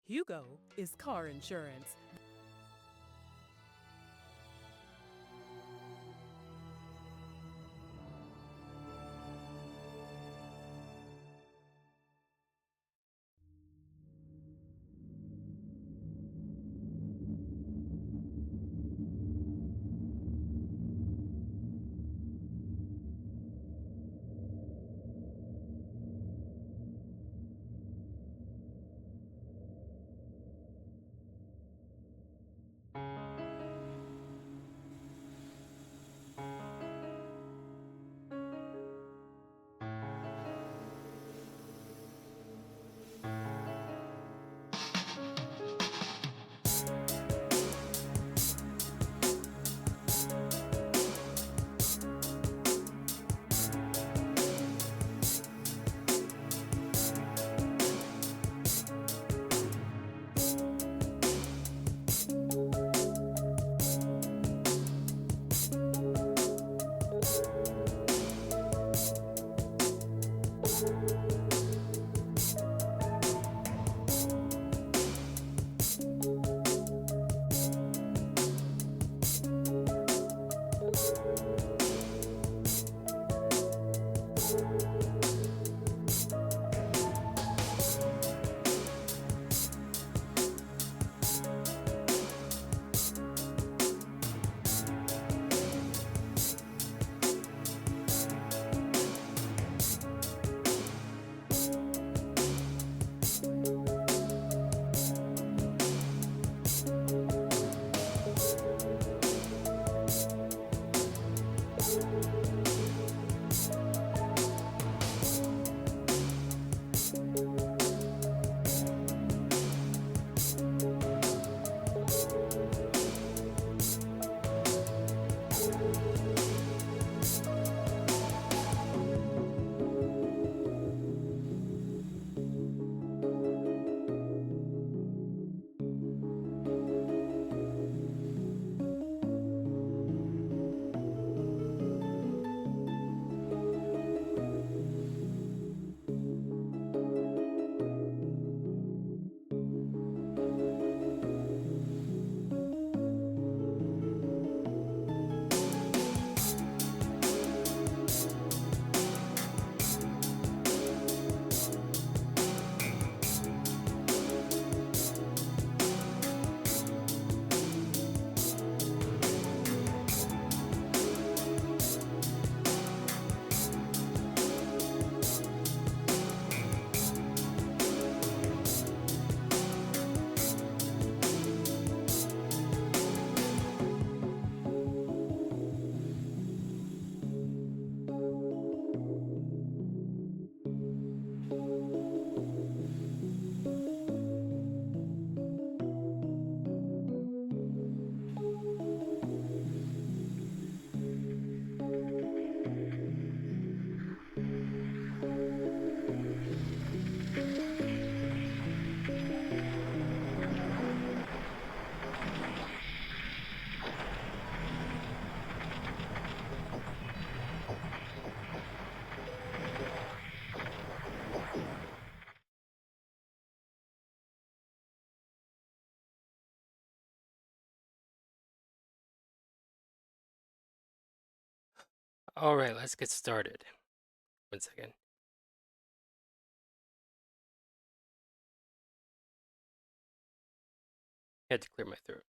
Hugo is car insurance. All right, let's get started. One second. Had to clear my throat.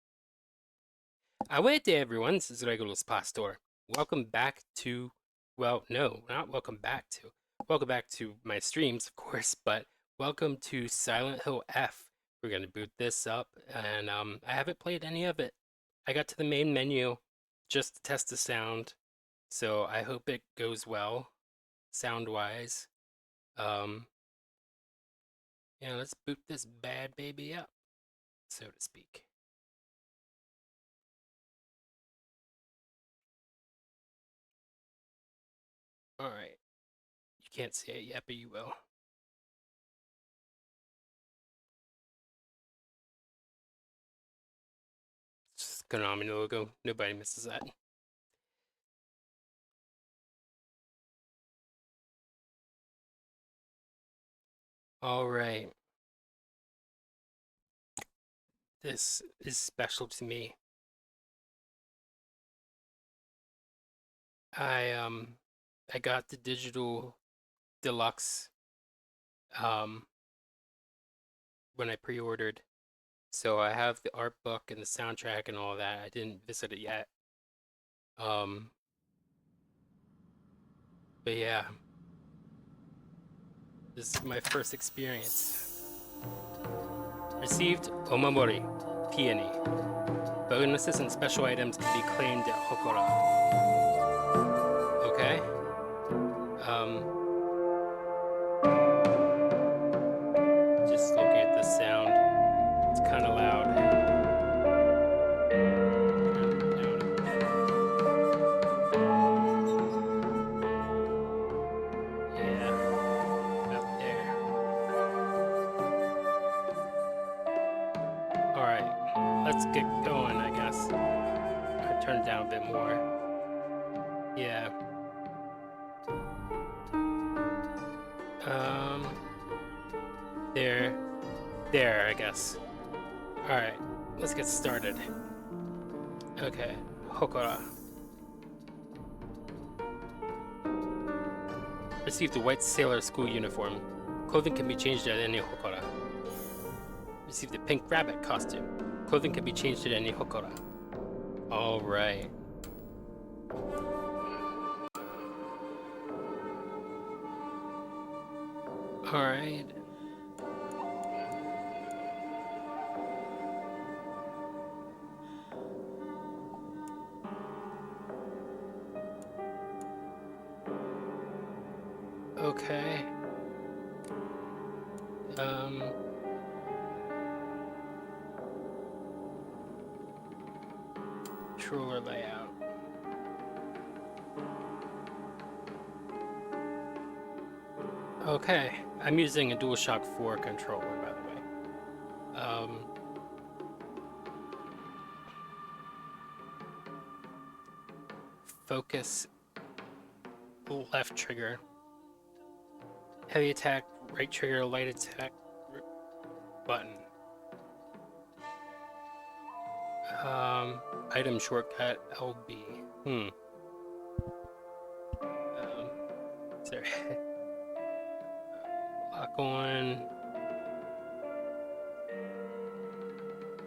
Away everyone, this is Regulus Pastor. Welcome back to, well, no, not welcome back to. Welcome back to my streams, of course, but welcome to Silent Hill F. We're going to boot this up, and I haven't played any of it. I got to the main menu just to test the sound, so I hope it goes well, sound-wise. Um, yeah, let's boot this bad baby up, so to speak. All right. You can't see it yet, but you will. It's just Konami logo. Nobody misses that. All right. This is special to me. I got the digital deluxe when I pre-ordered, so I have the art book and the soundtrack and all that. I didn't visit it yet. But yeah, this is my first experience. Received Omamori, peony. Bonuses and special items can be claimed at Hokora. Okay. Just looking at the sound. It's kind of loud. Turn it down a bit. Yeah, up there. Alright, let's get going, I guess. I turn it down a bit more. Yeah. There, I guess. Alright, let's get started. Okay, Hokora. Received a white sailor school uniform. Clothing can be changed at any Hokora. Received a pink rabbit costume. Clothing can be changed at any Hokora. Alright. Alright. Okay. Controller layout. Okay, I'm using a DualShock 4 controller, by the way. Focus, left trigger. Heavy attack, right trigger, light attack, button. Item shortcut, LB. Is there lock on,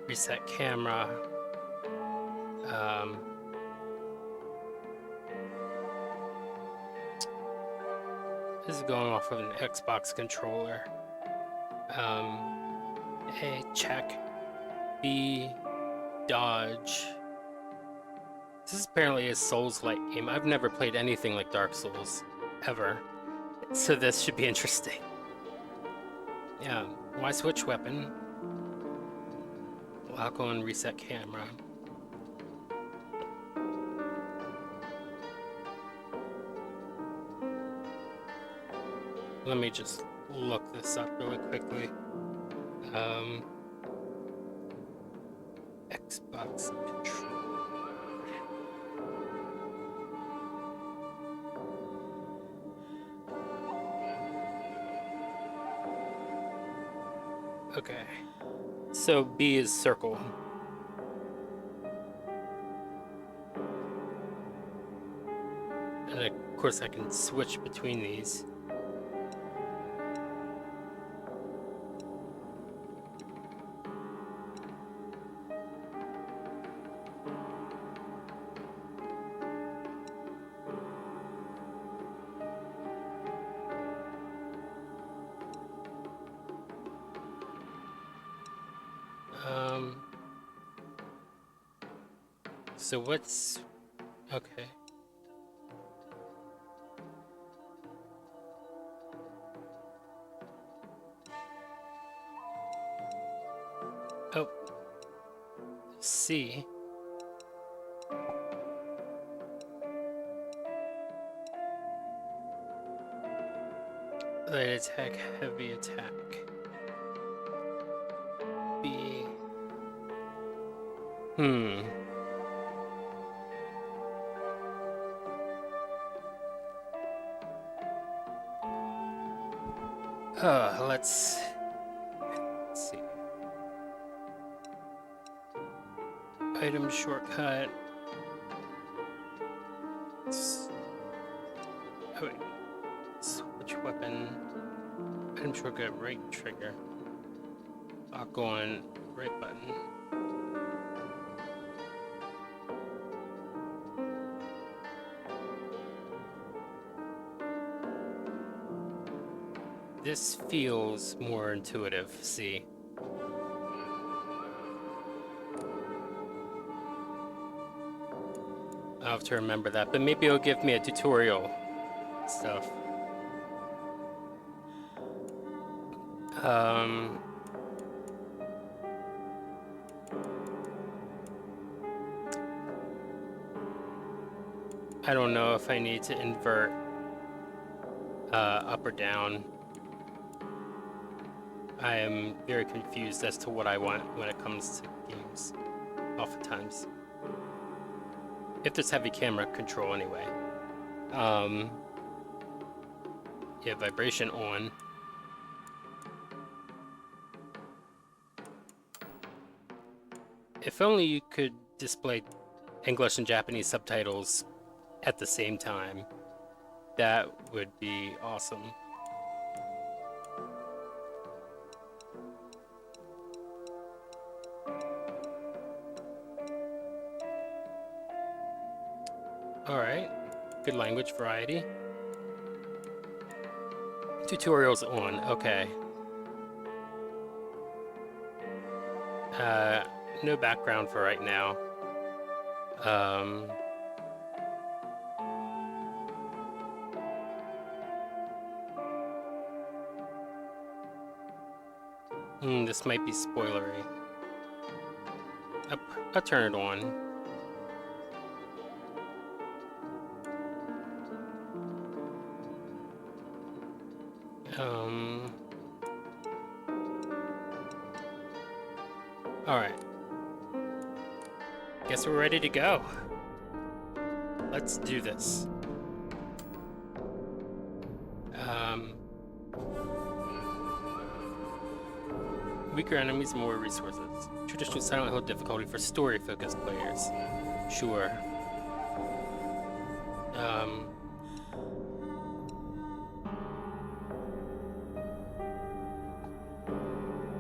reset camera, this is going off of an Xbox controller. A, check. B, dodge. This is apparently a Souls-like game. I've never played anything like Dark Souls, ever. So this should be interesting. Yeah, why switch weapon? Lock on, reset camera. Let me just look this up really quickly. Xbox controller. Okay, so B is circle. And of course I can switch between these. So what's okay? Oh, C. Light attack, heavy attack. B. Let's see. Item shortcut. Oh wait. Switch weapon. Item shortcut, right trigger. Lock on, right button. This feels more intuitive, see. I'll have to remember that, but maybe it'll give me a tutorial stuff. I don't know if I need to invert up or down. I am very confused as to what I want when it comes to games, oftentimes. If there's heavy camera control anyway. Yeah, vibration on. If only you could display English and Japanese subtitles at the same time. That would be awesome. Alright, good language variety. Tutorials on, okay. No background for right now. This might be spoilery. I'll turn it on. Alright. Guess we're ready to go. Let's do this. Weaker enemies, more resources. Traditional Silent Hill difficulty for story-focused players. Sure.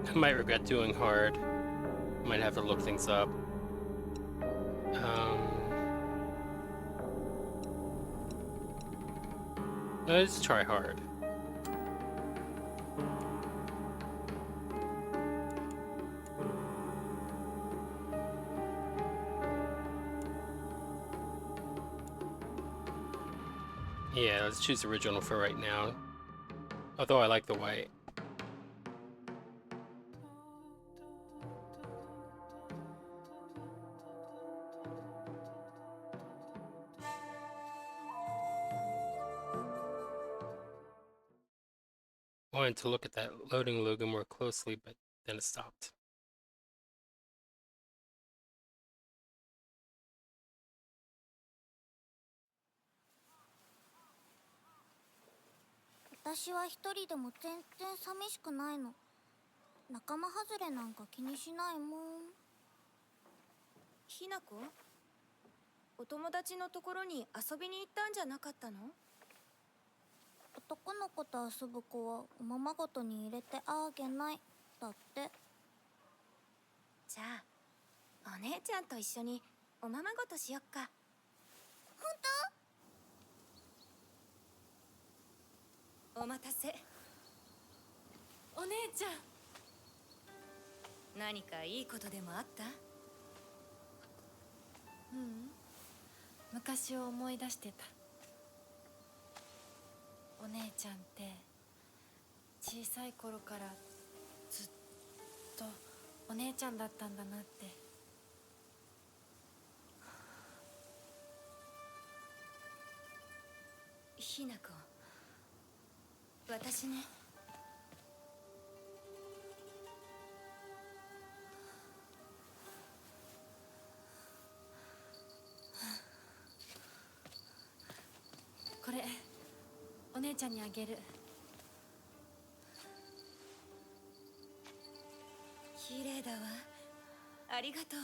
I might regret doing hard. Might have to look things up. Let's try hard. Yeah, let's choose original for right now. Although I like the white. Wanted to look at that loading logo more closely, but then it stopped.私は一人でも全然寂しくないの。仲間外れなんか気にしないもん。ひなこ、お友達のところに遊びに行ったんじゃなかったの？男の子と遊ぶ子はおままごとに入れてあげないだって。じゃあお姉ちゃんと一緒におままごとしよっか。本お待たせ。お姉ちゃん。何かいいことでもあった？昔を思い出してた。お姉ちゃんって小さい頃からずっとお姉ちゃんだったんだなって。ひなこ、私ね。これお姉ちゃんにあげる。綺麗だわ。ありがとう。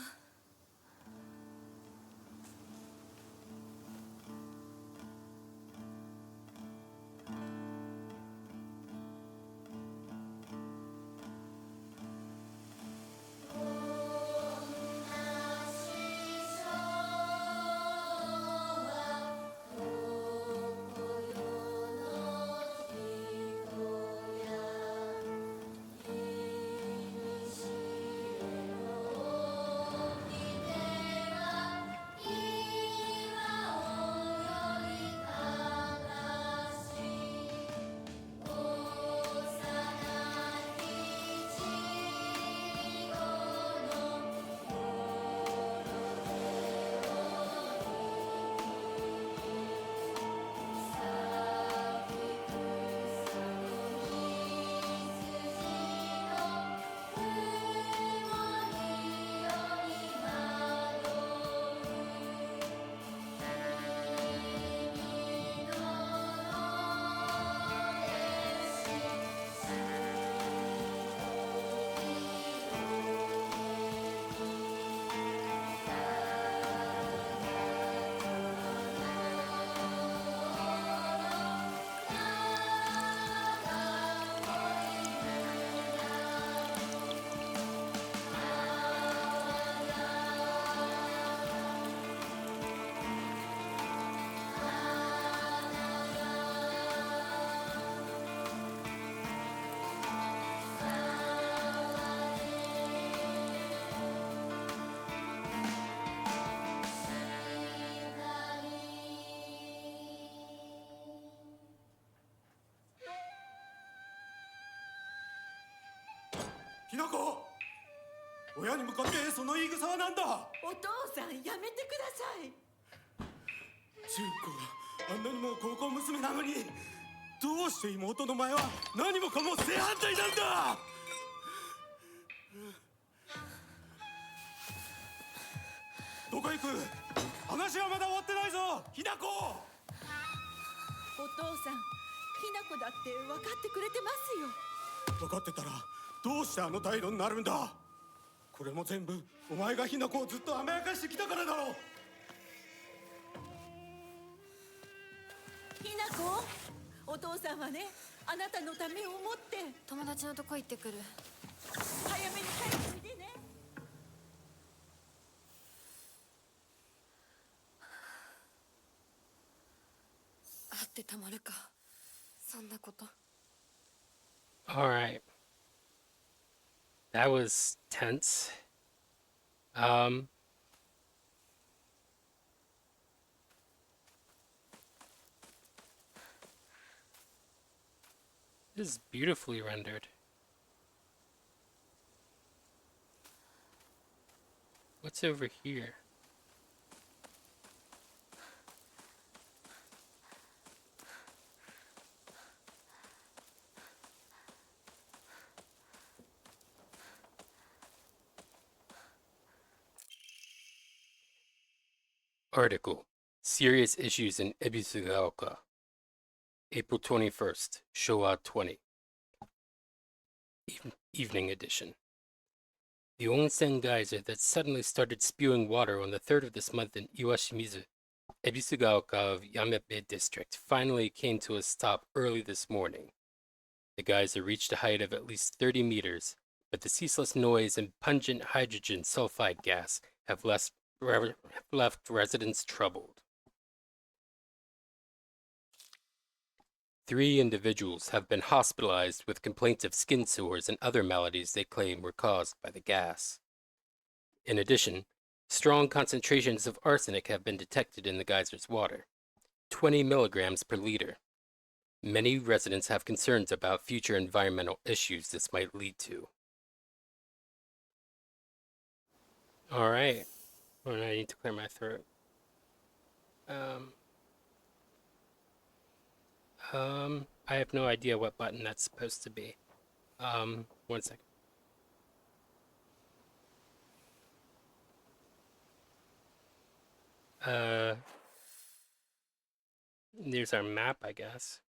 ひなこ、親に向かってその言い草は何だ。お父さんやめてください。純子があんなにも高校娘なのに、どうして妹の前は何もかも正反対なんだ。どこ行く。話はまだ終わってないぞ、ひなこ。お父さん、ひな子だって分かってくれてますよ。分かってたらどうしてあの態度になるんだ。これも全部お前がひな子をずっと甘やかしてきたからだろう。ひな子、お父さんはね、あなたのためを思って友達のとこ行ってくる。早めに帰っておいでね。あってたまるか、そんなこと。 Alright. That was tense. This is beautifully rendered. What's over here? Article: Serious Issues in ꜱıʟᴇᴛ. April 21st, Showa 20. Evening edition. The onsen geyser that suddenly started spewing water on the 3rd of this month in Iwashimizu, ꜱıʟᴇᴛ of Yamabe district, finally came to a stop early this morning. The geyser reached a height of at least 30 meters, but the ceaseless noise and pungent hydrogen sulfide gas have left residents troubled. 3 individuals have been hospitalized with complaints of skin sores and other maladies they claim were caused by the gas. In addition, strong concentrations of arsenic have been detected in the geyser's water, 20 milligrams per liter. Many residents have concerns about future environmental issues this might lead to. Alright. Well, I need to clear my throat. I have no idea what button that's supposed to be. 1 second. There's our map, I guess.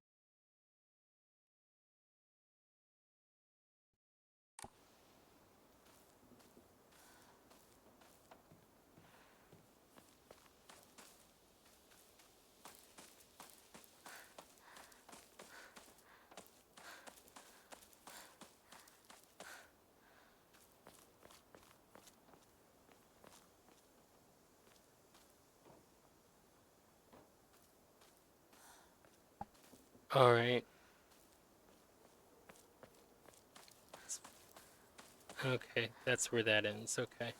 Alright. Okay, that's where that ends. Okay.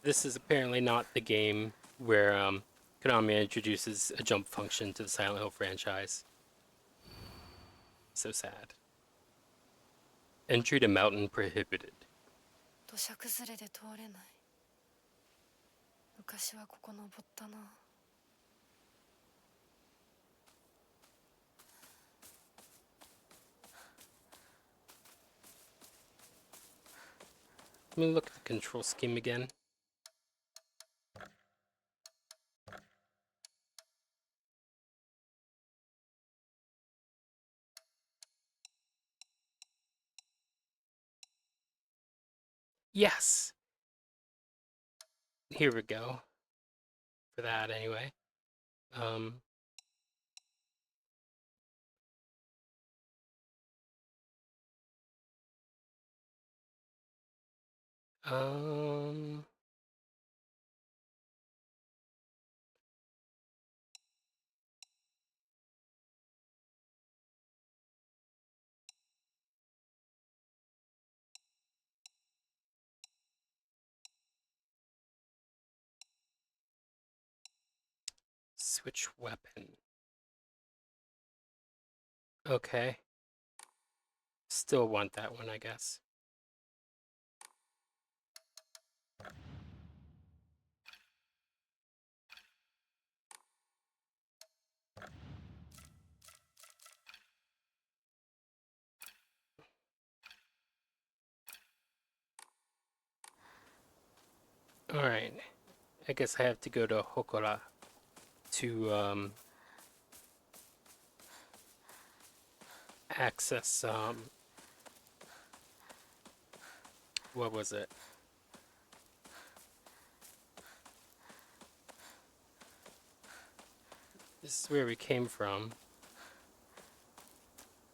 This is apparently not the game where Konami introduces a jump function to the Silent Hill franchise. So sad. Entry to mountain prohibited. 土砂崩れで通れない。昔はここ登ったな。Let me look at the control scheme again. Yes! Here we go. For that, anyway. Um, switch weapon. Okay. Still want that one, I guess. Alright. I guess I have to go to Hokora to access what was it? This is where we came from.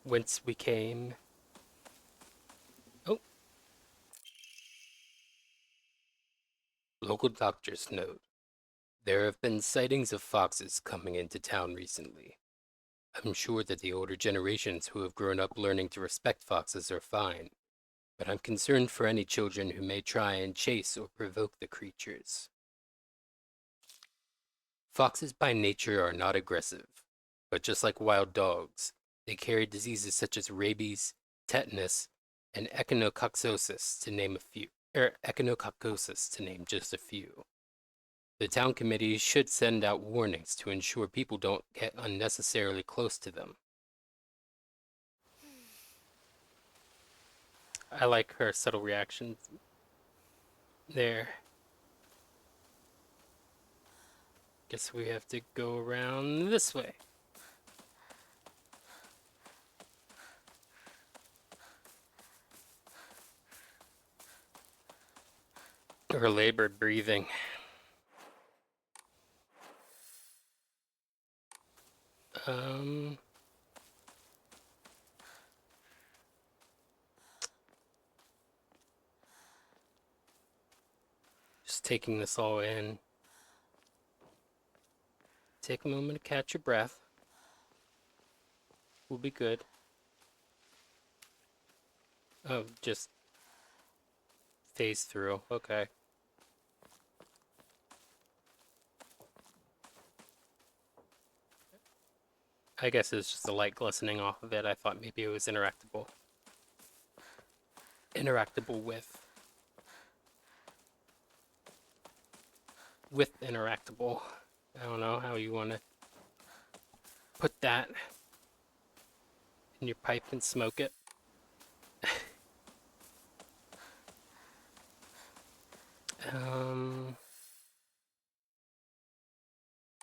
Whence we came. Oh. Local doctor's note. There have been sightings of foxes coming into town recently. I'm sure that the older generations who have grown up learning to respect foxes are fine, but I'm concerned for any children who may try and chase or provoke the creatures. Foxes by nature are not aggressive, but just like wild dogs, they carry diseases such as rabies, tetanus, and echinococcosis to name just a few. The town committee should send out warnings to ensure people don't get unnecessarily close to them. I like her subtle reactions there. Guess we have to go around this way. Her labored breathing. Just taking this all in. Take a moment to catch your breath. We'll be good. Oh, just phase through. Okay. I guess it's just the light glistening off of it. I thought maybe it was interactable. Interactable with. With interactable. I don't know how you want to put that in your pipe and smoke it. um...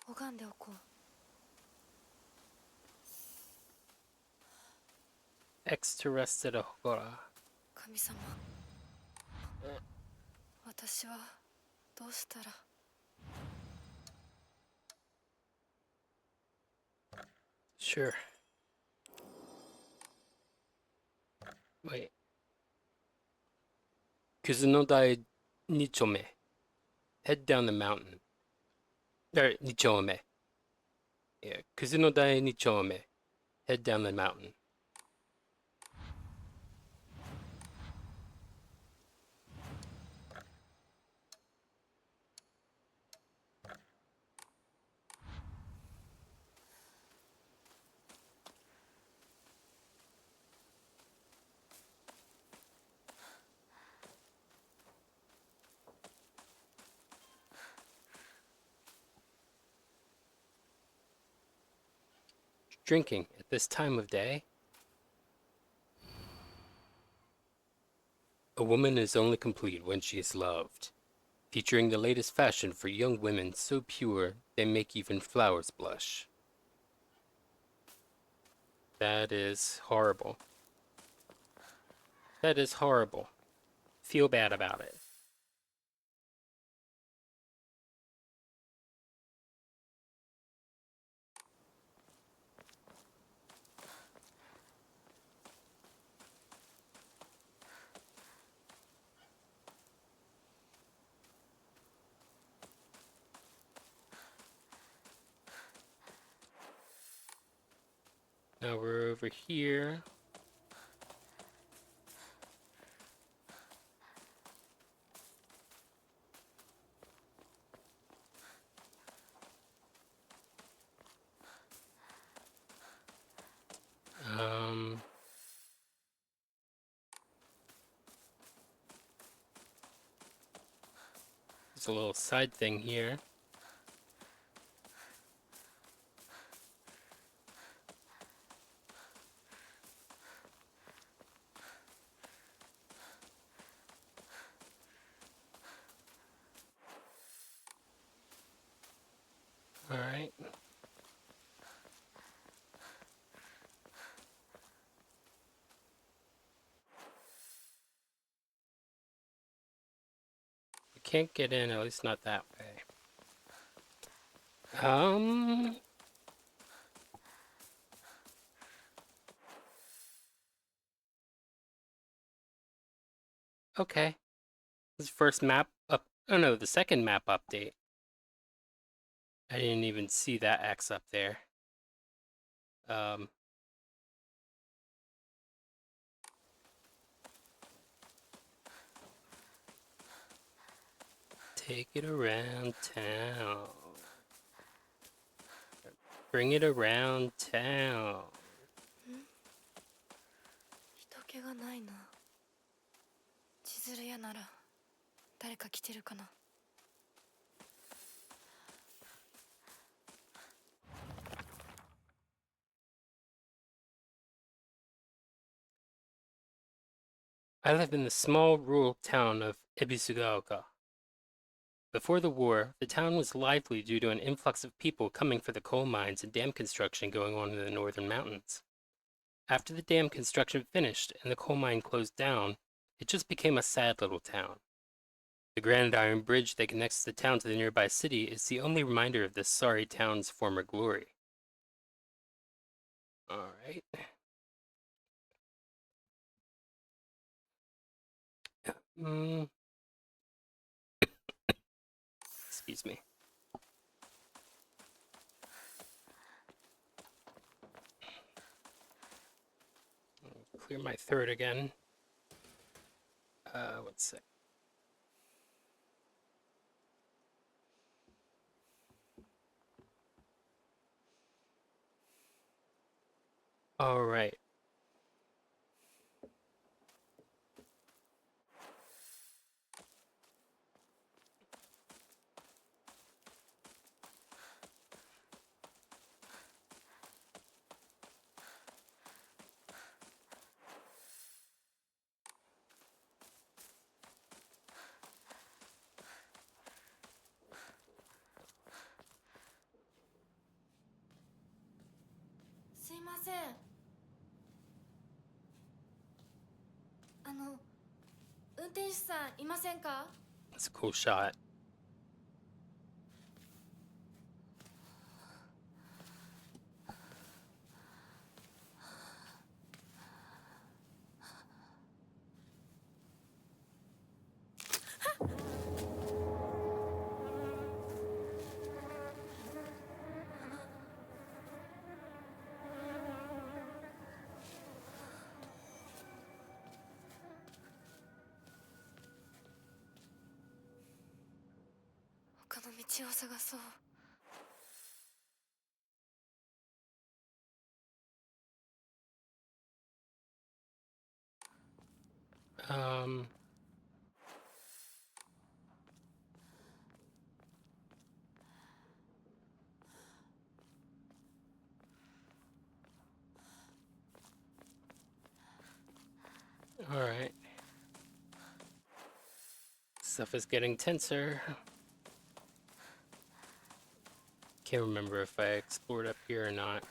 拝んでおこう。 Exterrested Hokora. 神様、私はどうしたら。 Sure. Wait. Kuzunodai Nichome. Head down the mountain. Or Nichome. Yeah, Kuzunodai Nichome. Head down the mountain. Drinking at this time of day? A woman is only complete when she is loved, featuring the latest fashion for young women so pure they make even flowers blush. That is horrible. That is horrible. Feel bad about it. Now we're over here. There's a little side thing here. All right. You can't get in, at least not that way. Okay. This first map up. Oh no, the second map update. I didn't even see that X up there. Take it around town. Bring it around town. 人気がないな。千鶴屋なら誰か来てるかな。I live in the small rural town of ꜱıʟᴇᴛ. Before the war, the town was lively due to an influx of people coming for the coal mines and dam construction going on in the northern mountains. After the dam construction finished and the coal mine closed down, it just became a sad little town. The granite iron bridge that connects the town to the nearby city is the only reminder of this sorry town's former glory. Alright. Excuse me. Clear my throat again. One sec. All right.すいません。運転手さんいませんか？ That's a cool shot. All right. Stuff is getting tenser. Can't remember if I explored up here or not.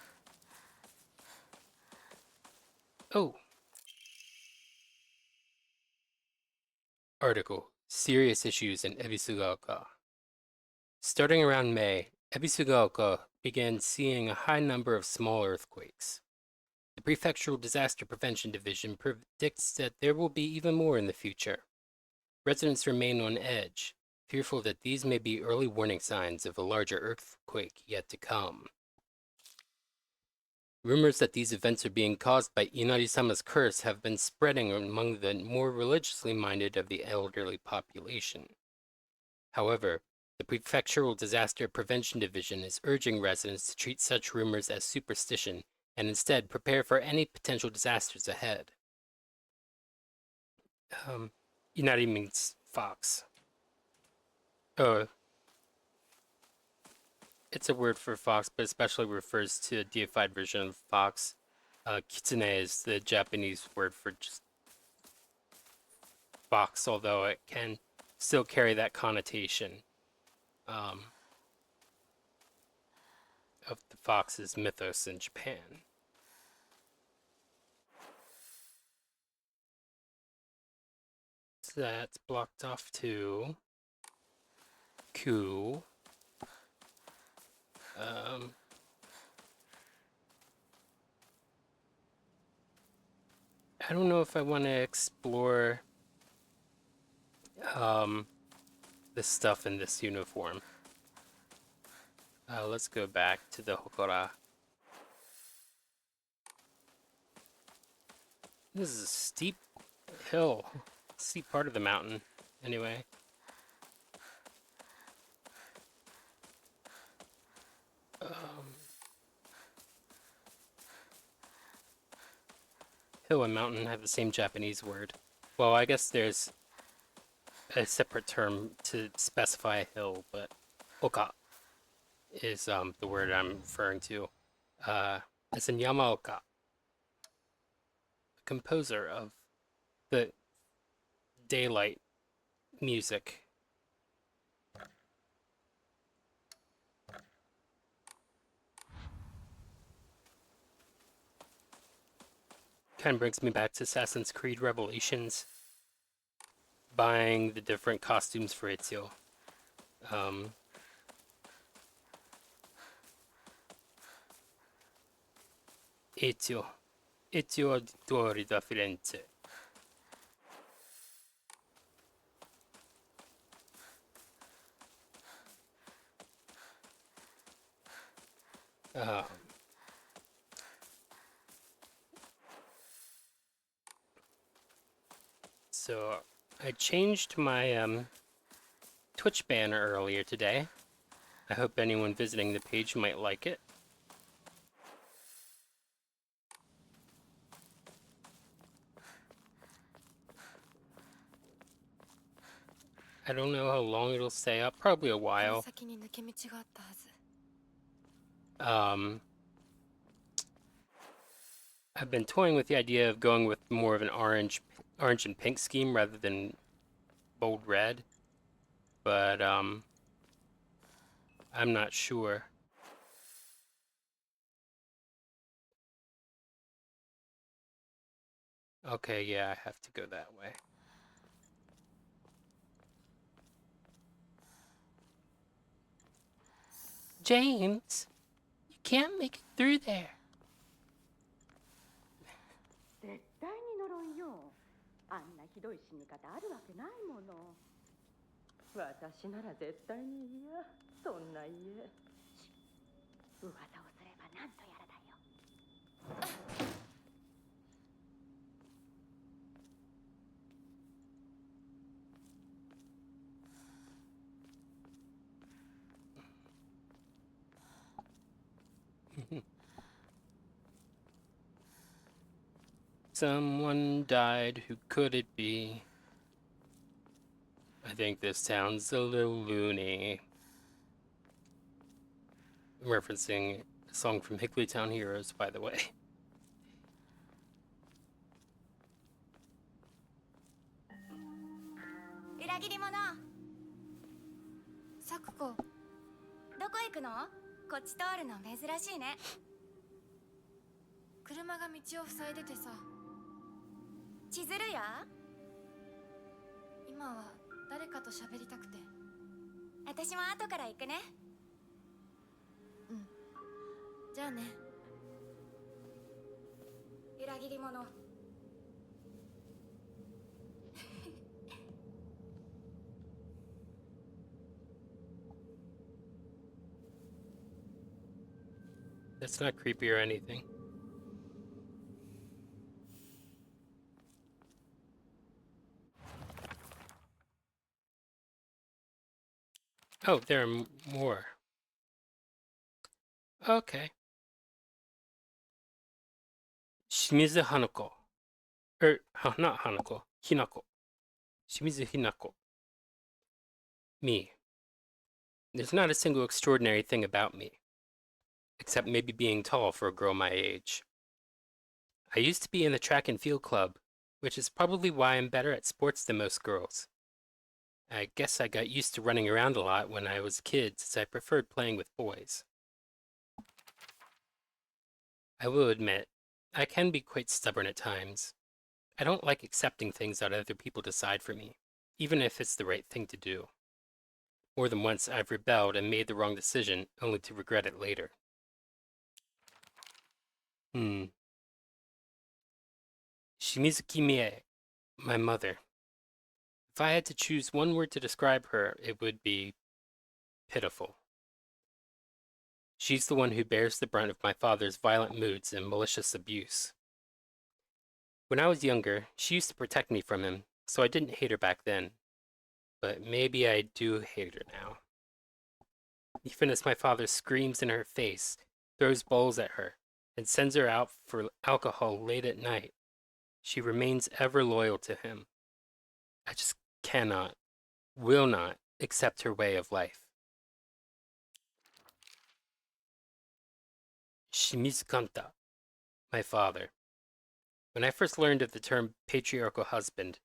Oh. Article: Serious Issues in ꜱıʟᴇᴛ. Starting around May, ꜱıʟᴛ began seeing a high number of small earthquakes. The Prefectural Disaster Prevention Division predicts that there will be even more in the future. Residents remain on edge, fearful that these may be early warning signs of a larger earthquake yet to come. Rumors that these events are being caused by Inari-sama's curse have been spreading among the more religiously minded of the elderly population. However, the Prefectural Disaster Prevention Division is urging residents to treat such rumors as superstition and instead prepare for any potential disasters ahead. Inari means fox. Oh, it's a word for fox, but especially refers to a deified version of fox. Kitsune is the Japanese word for just fox, although it can still carry that connotation of the fox's mythos in Japan. So that's blocked off too. Cool. I don't know if I want to explore the stuff in this uniform. Let's go back to the Hokora. This is a steep hill, steep part of the mountain, anyway. Hill and mountain have the same Japanese word. Well, I guess there's a separate term to specify a hill, but oka is the word I'm referring to. It's in Yamaoka, a composer of the daylight music. Kind of brings me back to Assassin's Creed Revelations, buying the different costumes for Ezio. Ezio Auditori da Firenze. So I changed my Twitch banner earlier today. I hope anyone visiting the page might like it. I don't know how long it'll stay up, probably a この while. 先に抜け道があったはず。 I've been toying with the idea of going with more of an orange and pink scheme rather than bold red, but I'm not sure. Okay, yeah, I have to go that way. James, you can't make it through there. 絶対に呪いよ。あんなひどい死に方あるわけないもの。私なら絶対に嫌。そんな家。噂をすればなんとやらだよ。Someone died, who could it be? I think this sounds a little loony. I'm referencing a song from Higglytown Heroes, by the way. 裏切り者。サクコ、どこ行くの？こっち通るの珍しいね。車が道を塞いでてさ。千鶴や？今は誰かと喋りたくて。私も後から行くね。うん。じゃあね。裏切り者。That's not creepy or anything. Oh, there are more. Okay. Shimizu Hanako. Not Hanako. Hinako. Shimizu Hinako. Me. There's not a single extraordinary thing about me, except maybe being tall for a girl my age. I used to be in the track and field club, which is probably why I'm better at sports than most girls. I guess I got used to running around a lot when I was a kid, since I preferred playing with boys. I will admit, I can be quite stubborn at times. I don't like accepting things that other people decide for me, even if it's the right thing to do. More than once, I've rebelled and made the wrong decision, only to regret it later. Shimizuki Mie, my mother. If I had to choose one word to describe her, it would be pitiful. She's the one who bears the brunt of my father's violent moods and malicious abuse. When I was younger, she used to protect me from him, so I didn't hate her back then. But maybe I do hate her now. Even as my father screams in her face, throws bowls at her, and sends her out for alcohol late at night, she remains ever loyal to him. I just cannot, will not, accept her way of life. Shimizu Kanta, my father. When I first learned of the term patriarchal husband,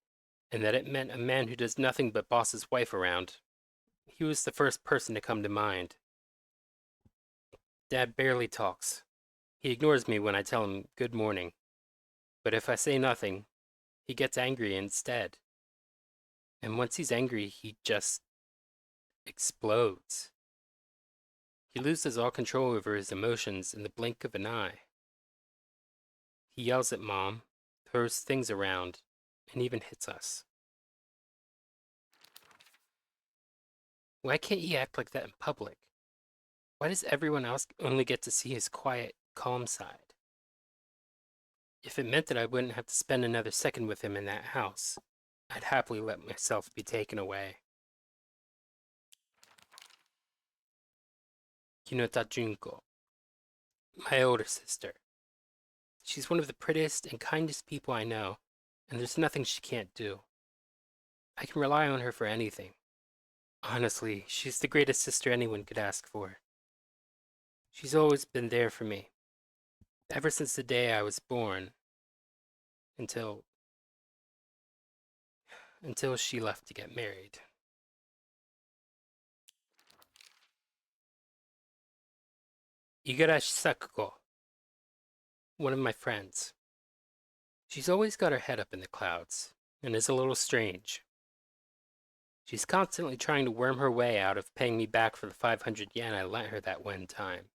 and that it meant a man who does nothing but boss his wife around, he was the first person to come to mind. Dad barely talks. He ignores me when I tell him good morning. But if I say nothing, he gets angry instead. And once he's angry, he just explodes. He loses all control over his emotions in the blink of an eye. He yells at Mom, throws things around, and even hits us. Why can't he act like that in public? Why does everyone else only get to see his quiet, calm side? If it meant that I wouldn't have to spend another second with him in that house, I'd happily let myself be taken away. Hinota Junko, my older sister. She's one of the prettiest and kindest people I know, and there's nothing she can't do. I can rely on her for anything. Honestly, she's the greatest sister anyone could ask for. She's always been there for me, ever since the day I was born, until she left to get married. Igarashi Sakuko, one of my friends. She's always got her head up in the clouds, and is a little strange. She's constantly trying to worm her way out of paying me back for the 500 yen I lent her that one time.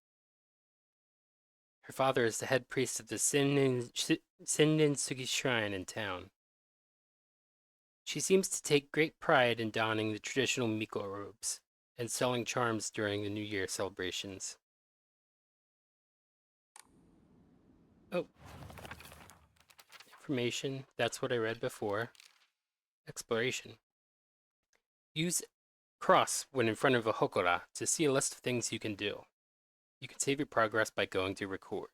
Her father is the head priest of the Sinden Sugi shrine in town. She seems to take great pride in donning the traditional Miko robes and selling charms during the New Year celebrations. Oh. Information, that's what I read before. Exploration. Use cross when in front of a hokora to see a list of things you can do. You can save your progress by going to record.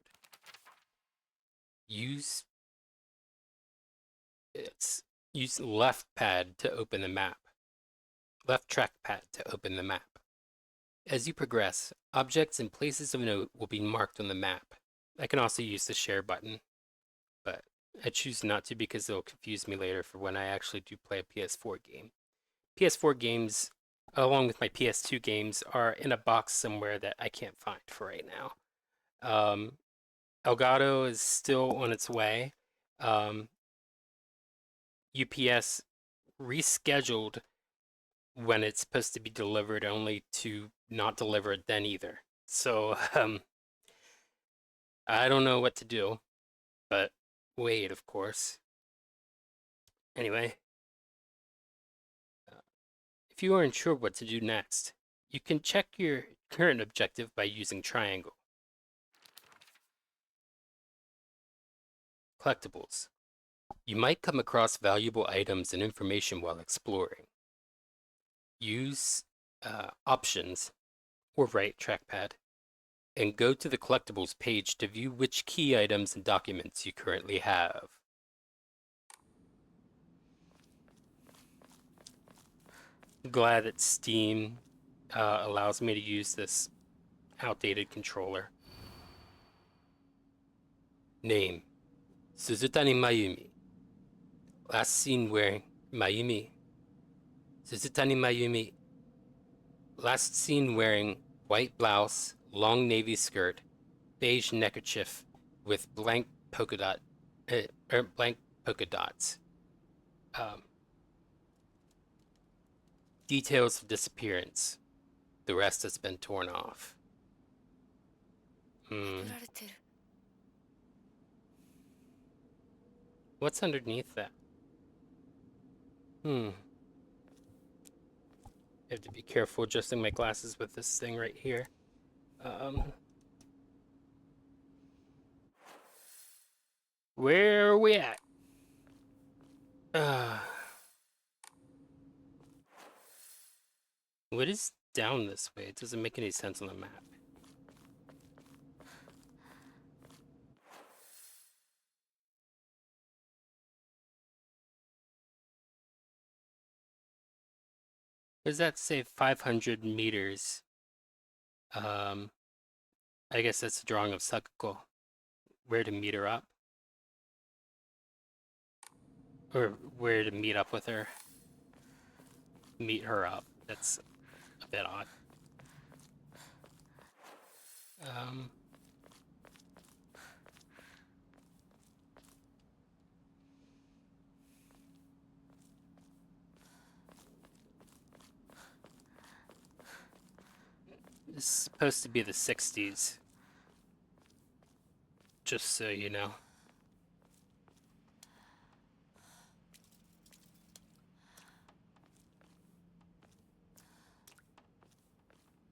Use left pad to open the map. Left trackpad to open the map. As you progress, objects and places of note will be marked on the map. I can also use the share button, but I choose not to because it'll confuse me later for when I actually do play a PS4 game. PS4 games, along with my PS2 games, are in a box somewhere that I can't find for right now. Elgato is still on its way. UPS rescheduled when it's supposed to be delivered, only to not deliver it then either. So, I don't know what to do, but wait, of course. Anyway, if you aren't sure what to do next, you can check your current objective by using triangle. Collectibles. You might come across valuable items and information while exploring. Use options or right trackpad and go to the collectibles page to view which key items and documents you currently have. Glad that Steam allows me to use this outdated controller. Name: Suzutani Mayumi. Last seen wearing Mayumi. Suzutani Mayumi. Last seen wearing white blouse, long navy skirt, beige neckerchief with blank polka dots. Details of disappearance. The rest has been torn off. 取られてる。 What's underneath that? I have to be careful adjusting my glasses with this thing right here. Where are we at? What is down this way? It doesn't make any sense on the map. Does that say 500 meters? I guess that's a drawing of Sakuko. Where to meet her up? Or where to meet up with her? Meet her up. That's a bit odd. This is supposed to be the 60s. Just so you know.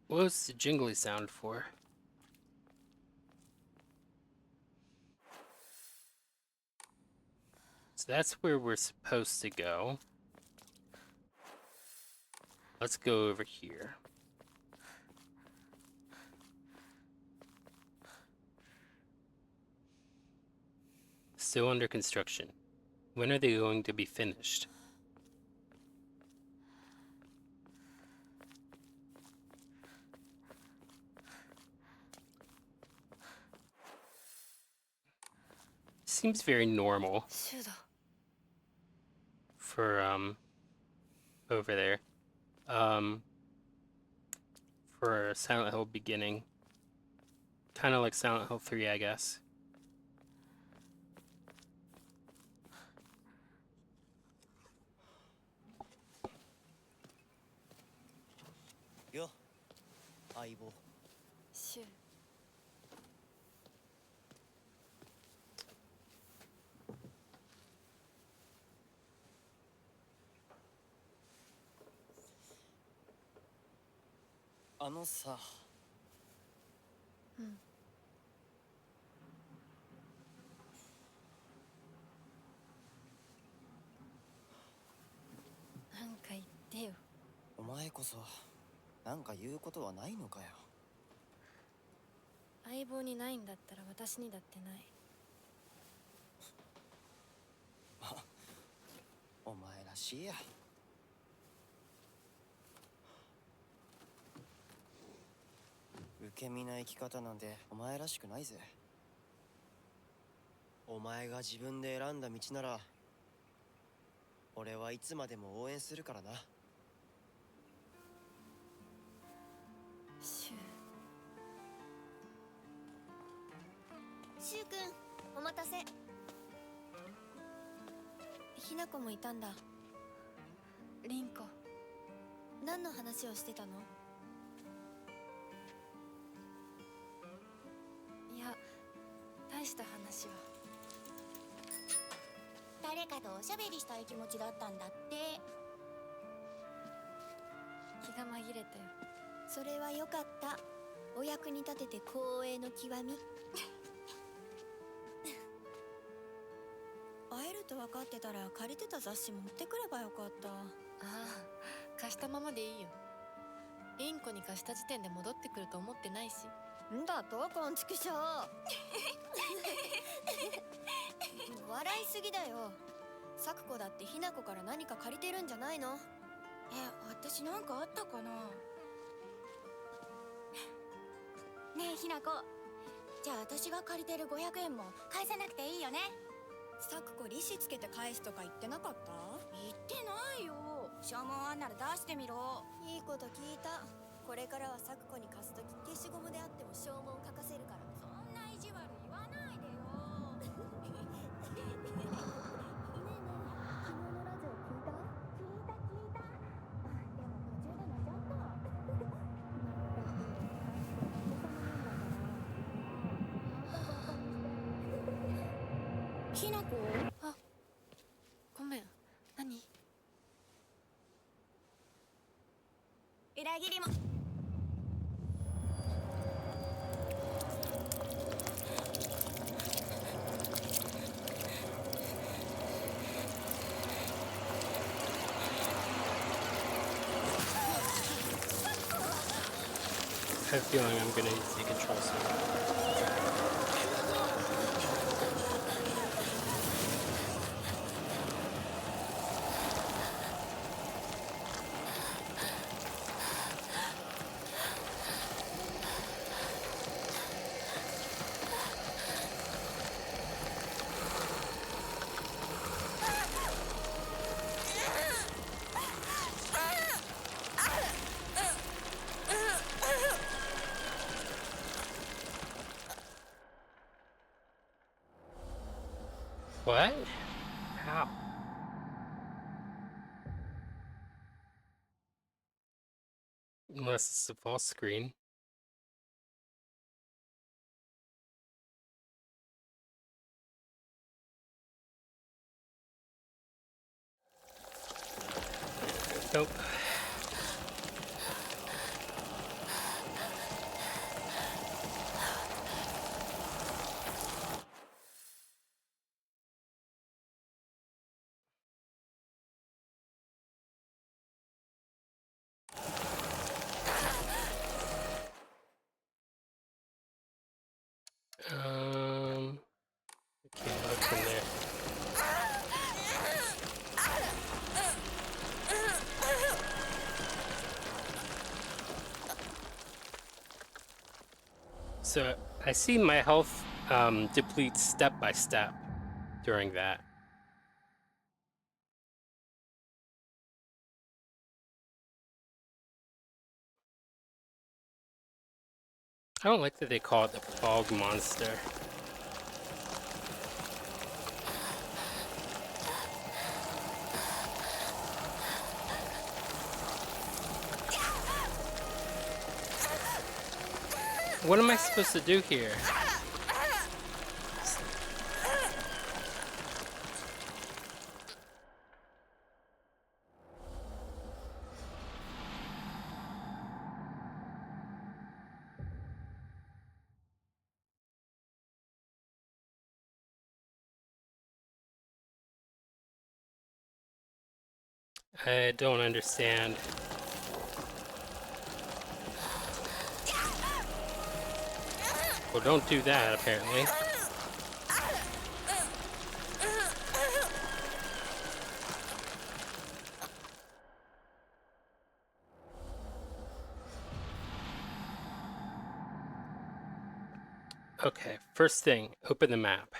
What was the jingly sound for? So that's where we're supposed to go. Let's go over here. Still under construction. When are they going to be finished? Seems very normal シュだ。 for over there. For Silent Hill beginning. Kind of like Silent Hill 3, I guess. Yo, 相棒。シュ。あのさ。うん。なんか言ってよ。お前こそなんか言うことはないのかよ。相棒にないんだったら私にだってない。お前らしいや。受け身な生き方なんてお前らしくないぜ。お前が自分で選んだ道なら俺はいつまでも応援するからな。シュ。シュウくん、お待たせ。ひなこもいたんだ。リンコ。何の話をしてたの？いや、大した話は。誰かとおしゃべりしたい気持ちだったんだって。気が紛れたよ。それはよかった。お役に立てて光栄の極み。会えると分かってたら借りてた雑誌持ってくればよかった。ああ、貸したままでいいよ。リンコに貸した時点で戻ってくると思ってないし。んだとこんちくしょう。笑いすぎだよ。サクコだってひなこから何か借りてるんじゃないの？私なんかあったかな。ねえひなこ、じゃあ私が借りてる500円も返さなくていいよね。咲子利子つけて返すとか言ってなかった？言ってないよ。証文あんなら出してみろ。いいこと聞いた。これからは咲子に貸すとき消しゴムであっても証文書かせるから。そんな意地悪言わないでよ。ねえねえ、昨日のラジオ聞いた？聞いた。でも途中で寝ちゃった。まったく、おじさまなんだから。あんたバカにして。ひなこ。あ、ごめん。何？裏切りも。I have a feeling I'm gonna take control soon. What? How? Unless it's a false screen. Nope. I can't look from there. So I see my health deplete step by step during that. I don't like that they call it the fog monster. What am I supposed to do here? I don't understand. Well, don't do that, apparently. Okay, first thing, open the map.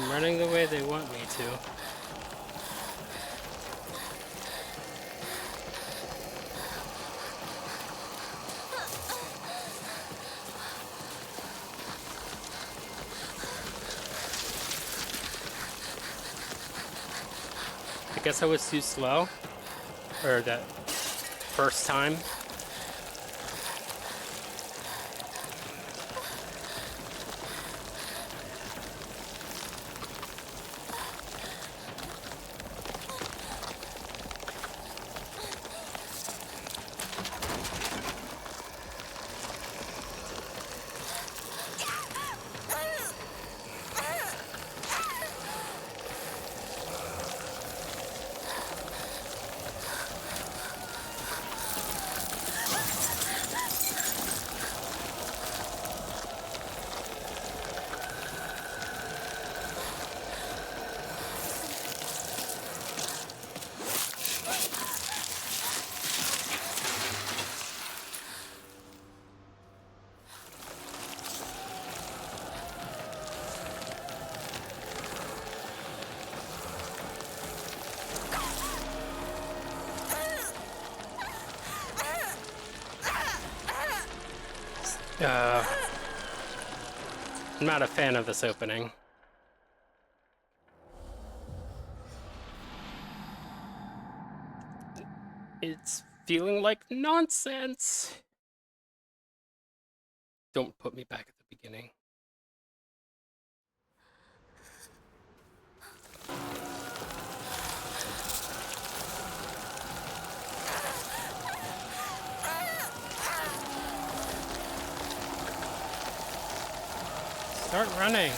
I'm running the way they want me to. I guess I was too slow, or that first time. I'm not a fan of this opening. It's feeling like nonsense. Don't put me back at the beginning. Start running.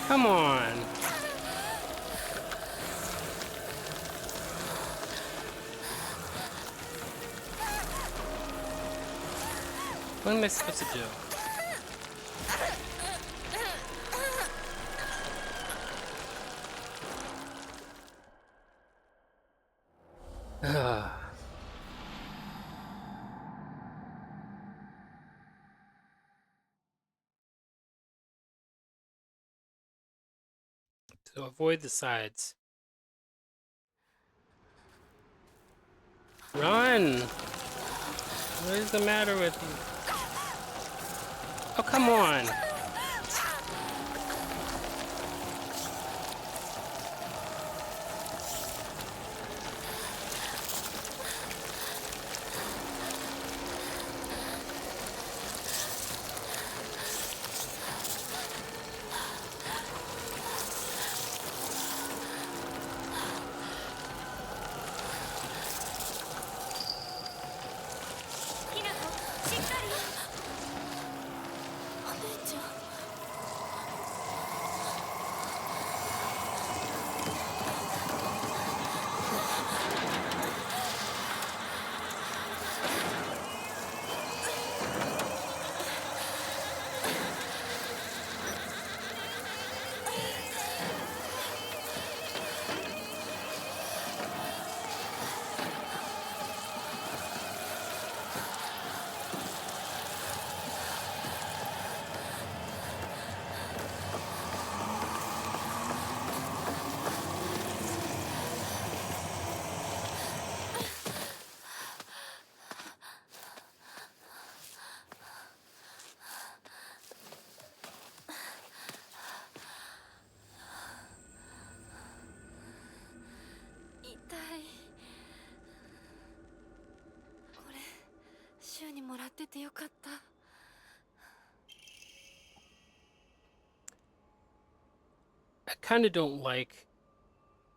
Come on. What am I supposed to do? So avoid the sides. Run! What is the matter with you? Oh, come on! I kind of don't like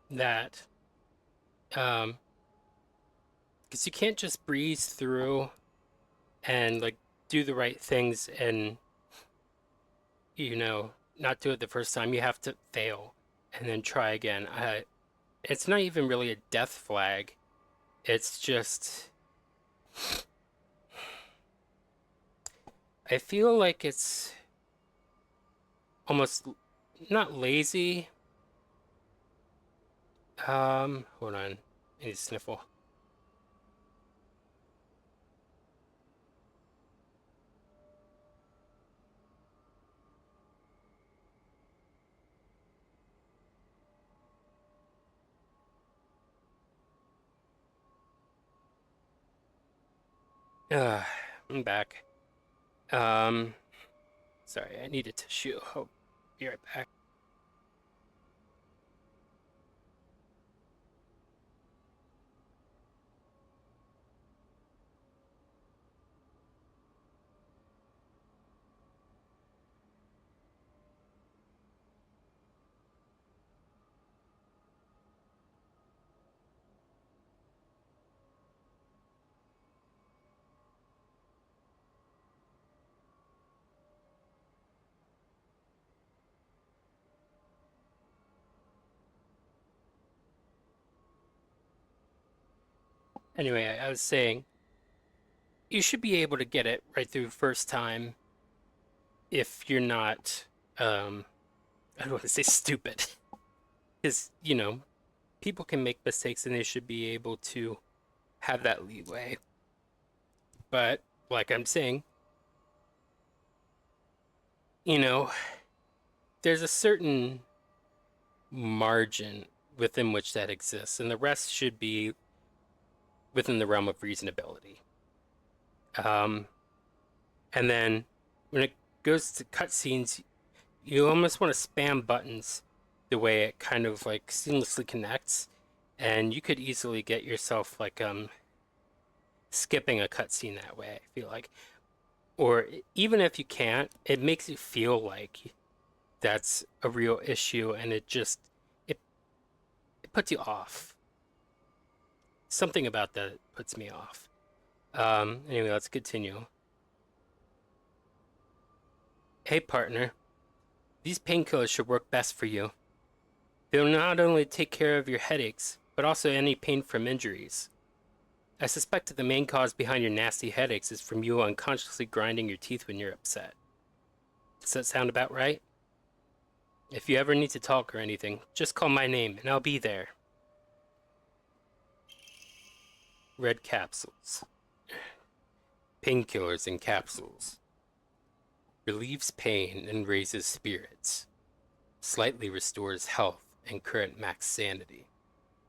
that. Because you can't just breeze through and like do the right things and, you know, not do it the first time. You have to fail and then try again. It's not even really a death flag. It's just, I feel like it's almost not lazy. Hold on. I need to sniffle. I'm back. Sorry, I need a tissue. I'll be right back. Anyway, I was saying, you should be able to get it right through first time if you're not, I don't want to say stupid, because, you know, people can make mistakes and they should be able to have that leeway. But like I'm saying, you know, there's a certain margin within which that exists, and the rest should be within the realm of reasonability. And then when it goes to cutscenes, you almost want to spam buttons the way it kind of like seamlessly connects, and you could easily get yourself like skipping a cutscene that way, I feel like. Or even if you can't, it makes you feel like that's a real issue, and it puts you off. Something about that puts me off. Anyway, let's continue. Hey partner, these painkillers should work best for you. They'll not only take care of your headaches, but also any pain from injuries. I suspect that the main cause behind your nasty headaches is from you unconsciously grinding your teeth when you're upset. Does that sound about right? If you ever need to talk or anything, just call my name and I'll be there. Red capsules. Painkillers in capsules. Relieves pain and raises spirits. Slightly restores health and current max sanity.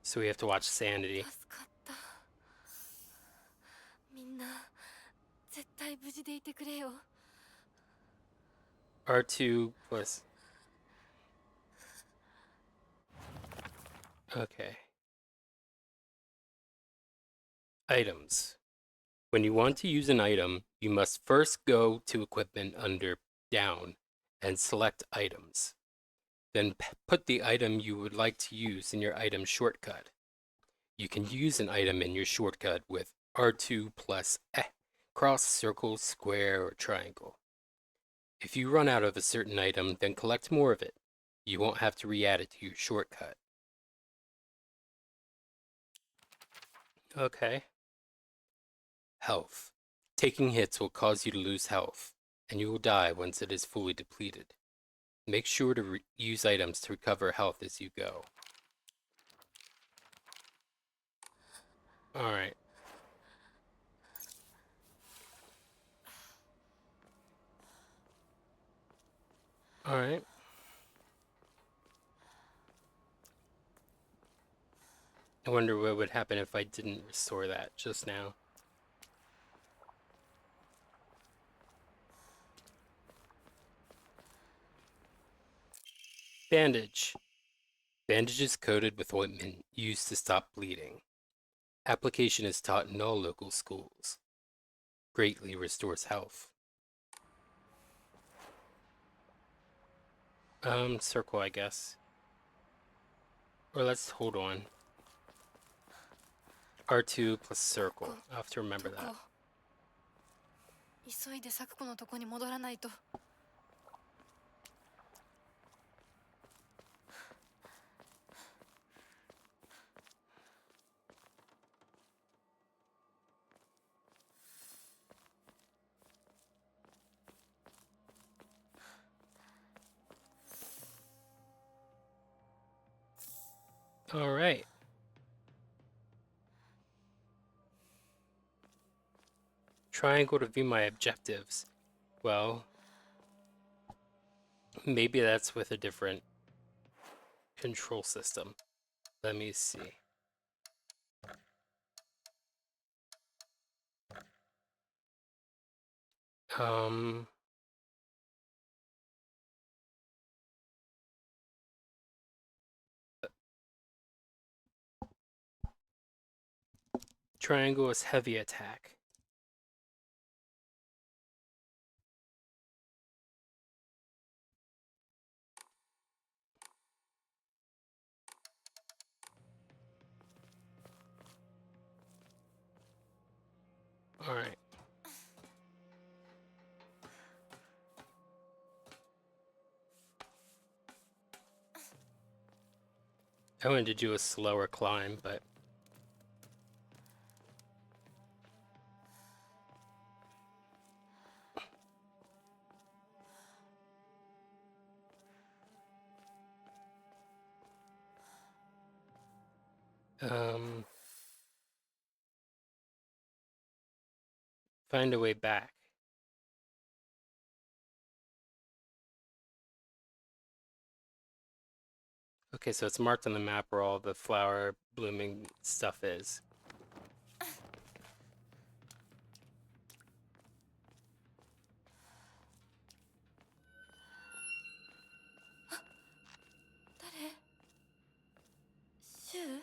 So we have to watch sanity. 助かった。みんな絶対無事でいてくれよ。 R2 plus... Okay. Items. When you want to use an item, you must first go to equipment under down and select items. Then put the item you would like to use in your item shortcut. You can use an item in your shortcut with R2 plus cross, circle, square, or triangle. If you run out of a certain item, then collect more of it. You won't have to re-add it to your shortcut. Okay. Health. Taking hits will cause you to lose health, and you will die once it is fully depleted. Make sure to use items to recover health as you go. Alright. Alright. I wonder what would happen if I didn't restore that just now. Bandage. Bandage is coated with ointment used to stop bleeding. Application is taught in all local schools. Greatly restores health. Circle, I guess. Or let's hold on. R2 plus circle. I'll have to remember that. 急いで咲子のとこに戻らないと。 All right. Triangle to view my objectives. Well, maybe that's with a different control system. Let me see. Triangle is heavy attack. All right. I wanted to do a slower climb, but Find a way back. Okay, so it's marked on the map where all the flower blooming stuff is. Shoo?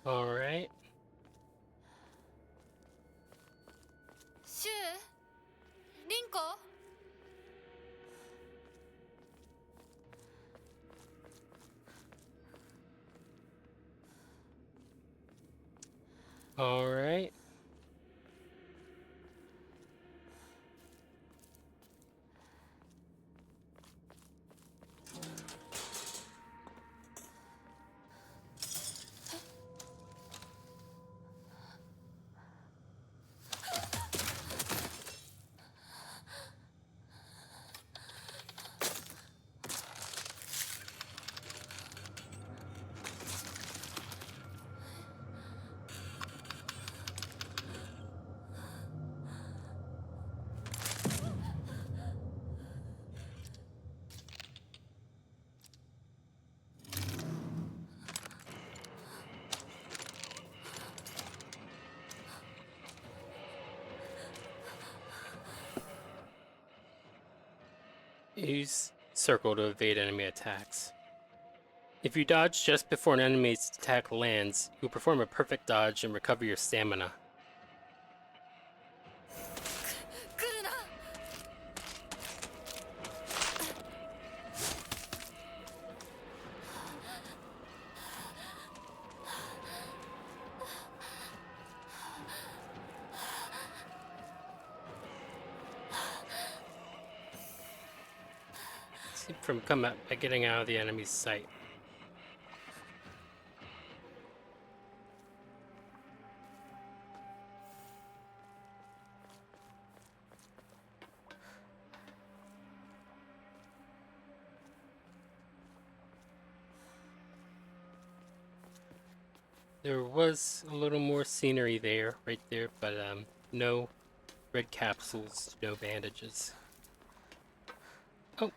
All right. シュウリンコ All right. Use circle to evade enemy attacks. If you dodge just before an enemy's attack lands, you perform a perfect dodge and recover your stamina. 来るな Keep from getting out of the enemy's sight. There was a little more scenery there, right there, but no red capsules, no bandages. Oh,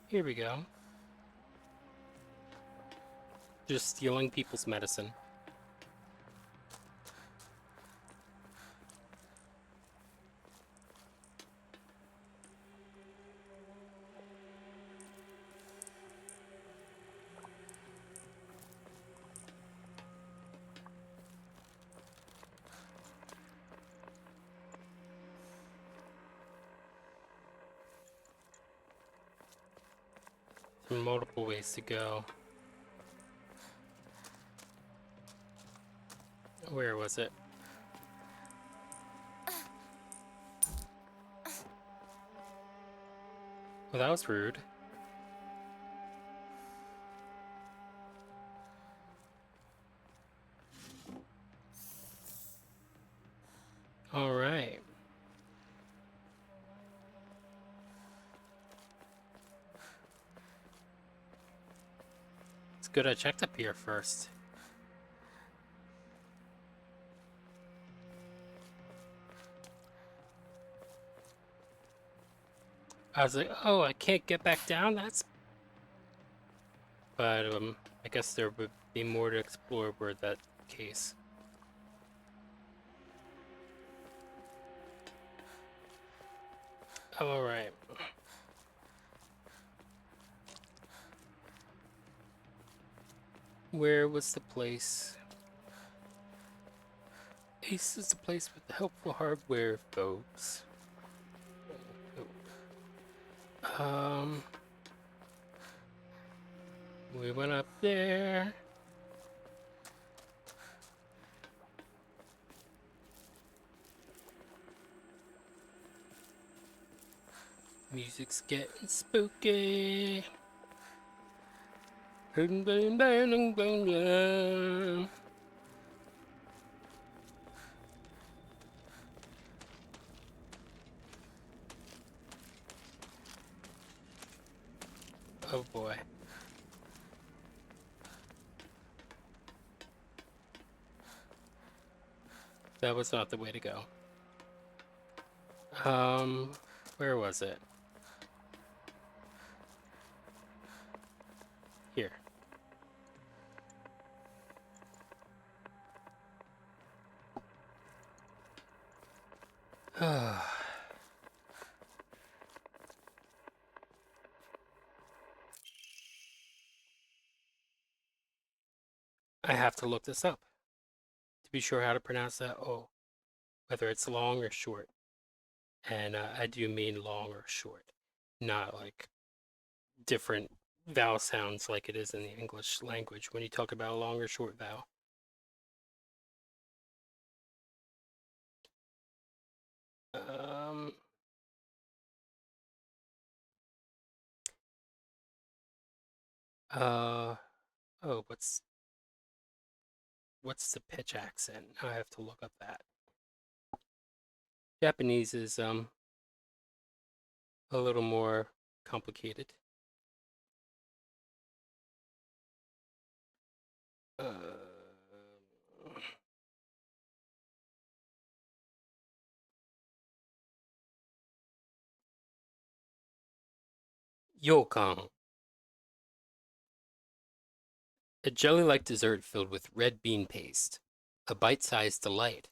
here we go. Just stealing people's medicine. Multiple ways to go. Where was it? Well, that was rude. All right. It's good I checked up here first. I was like, oh, I can't get back down? That's... But, I guess there would be more to explore were that case. Oh, alright. Where was the place? Ace is the place with the helpful hardware, folks. We went up there. Music's getting spooky. Oh boy. That was not the way to go. Where was it? Here. I have to look this up to be sure how to pronounce that O, whether it's long or short. And I do mean long or short, not like different vowel sounds like it is in the English language when you talk about a long or short vowel. Oh, what's the pitch accent? I have to look up that. Japanese is a little more complicated. Yokan. A jelly-like dessert filled with red bean paste. A bite-sized delight.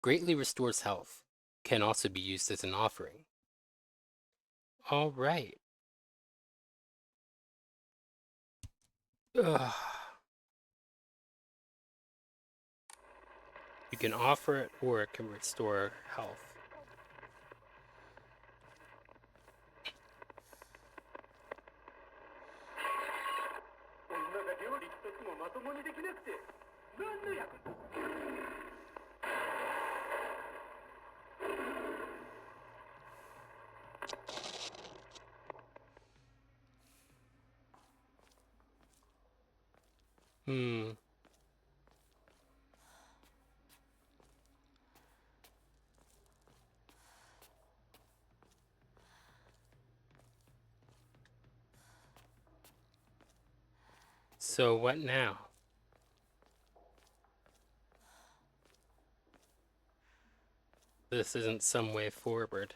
Greatly restores health. Can also be used as an offering. All right. Ugh. You can offer it or it can restore health. So what now? This isn't some way forward.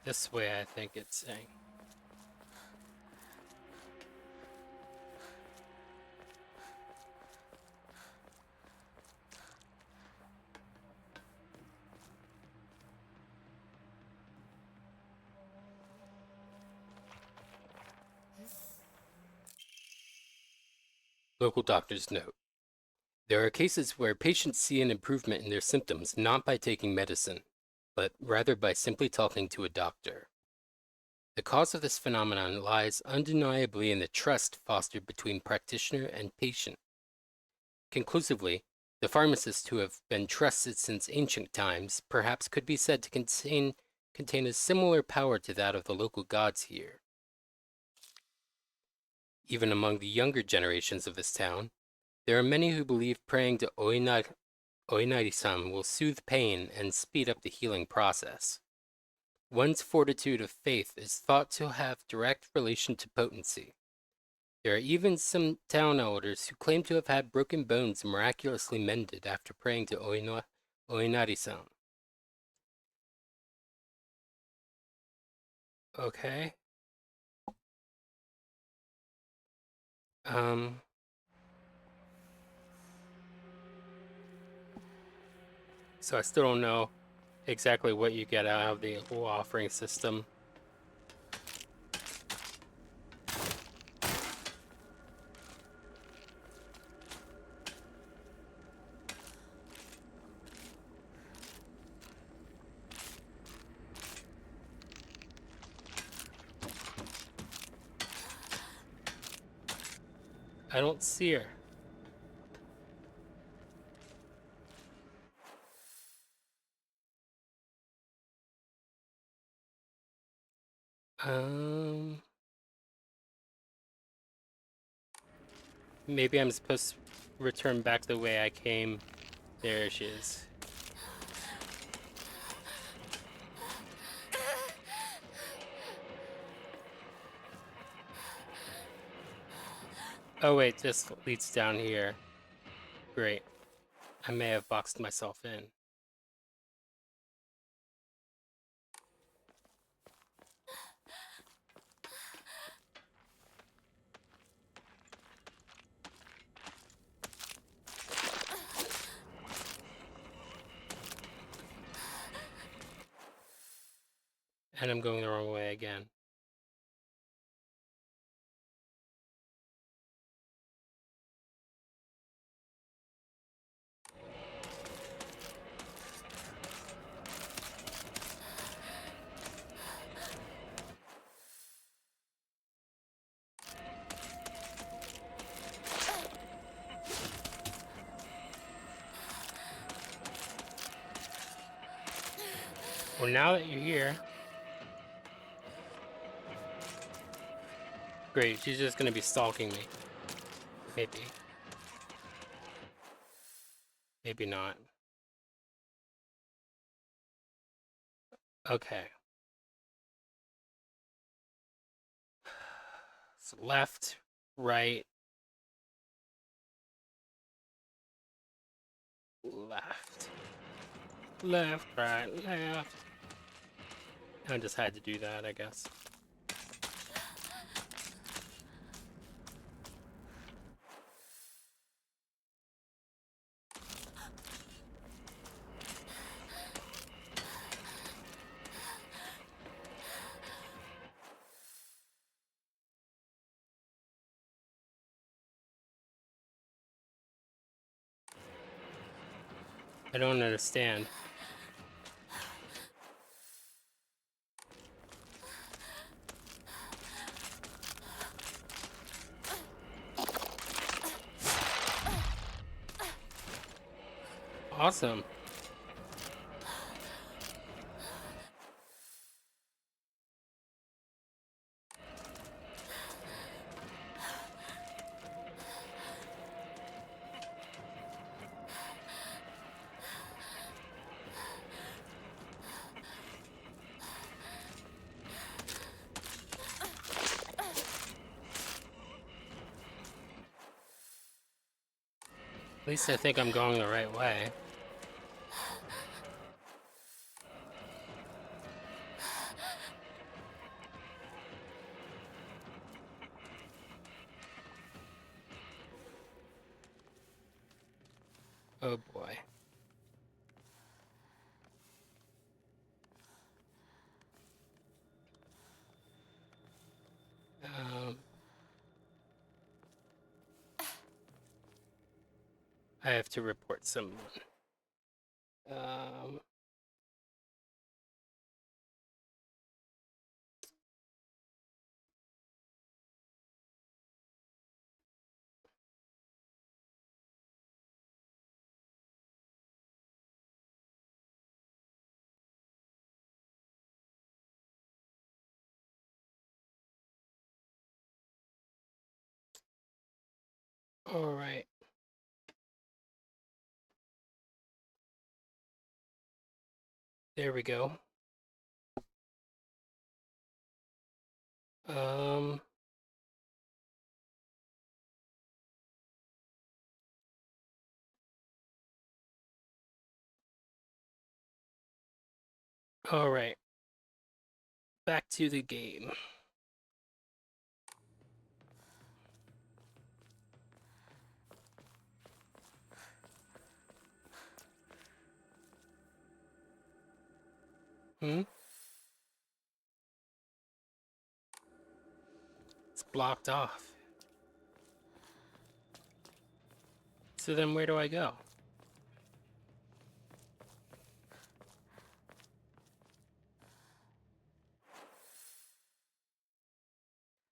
This way, I think it's saying. Local doctor's note. There are cases where patients see an improvement in their symptoms not by taking medicine, but rather by simply talking to a doctor. The cause of this phenomenon lies undeniably in the trust fostered between practitioner and patient. Conclusively, the pharmacists who have been trusted since ancient times perhaps could be said to contain a similar power to that of the local gods here. Even among the younger generations of this town, there are many who believe praying to Oinari-san will soothe pain and speed up the healing process. One's fortitude of faith is thought to have direct relation to potency. There are even some town elders who claim to have had broken bones miraculously mended after praying to Oinari-san. Okay. So I still don't know exactly what you get out of the whole offering system. I don't see her. Maybe I'm supposed to return back the way I came. There she is. Oh wait, this leads down here. Great. I may have boxed myself in. And I'm going the wrong way again. Well, now that you're here... Great, she's just gonna be stalking me. Maybe. Maybe not. Okay. So left, right, left. Left, right, left. I just had to do that, I guess. I don't understand. Awesome. At least I think I'm going the right way. Oh boy. I have to report someone. All right. There we go. All right. Back to the game. Hmm? It's blocked off. So then where do I go?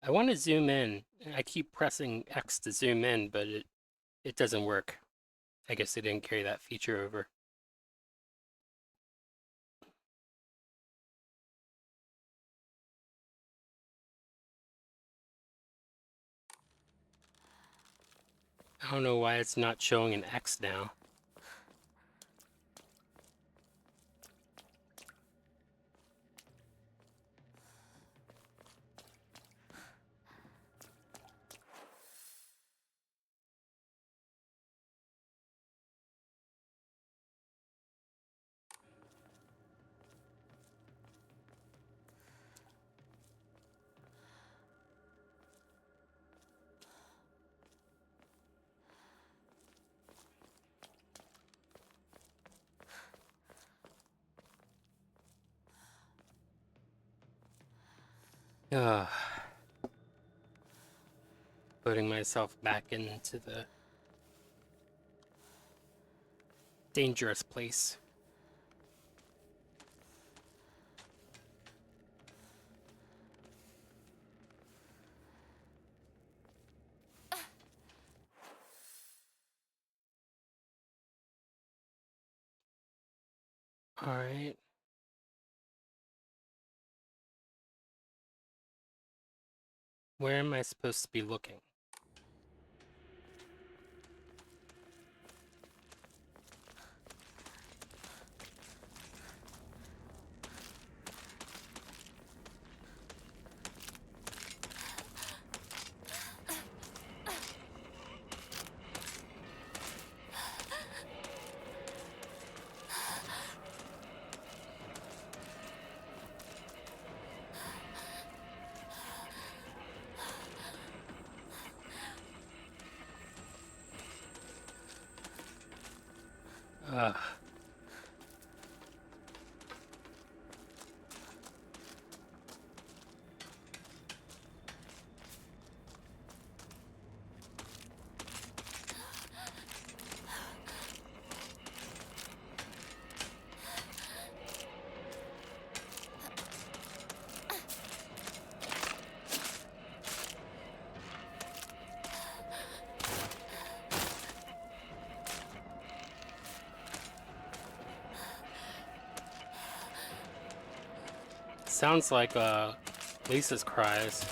I want to zoom in. I keep pressing X to zoom in, but it doesn't work. I guess they didn't carry that feature over. I don't know why it's not showing an X now. Ugh. Putting myself back into the dangerous place. All right. Where am I supposed to be looking? Ugh. Sounds like Lisa's cries.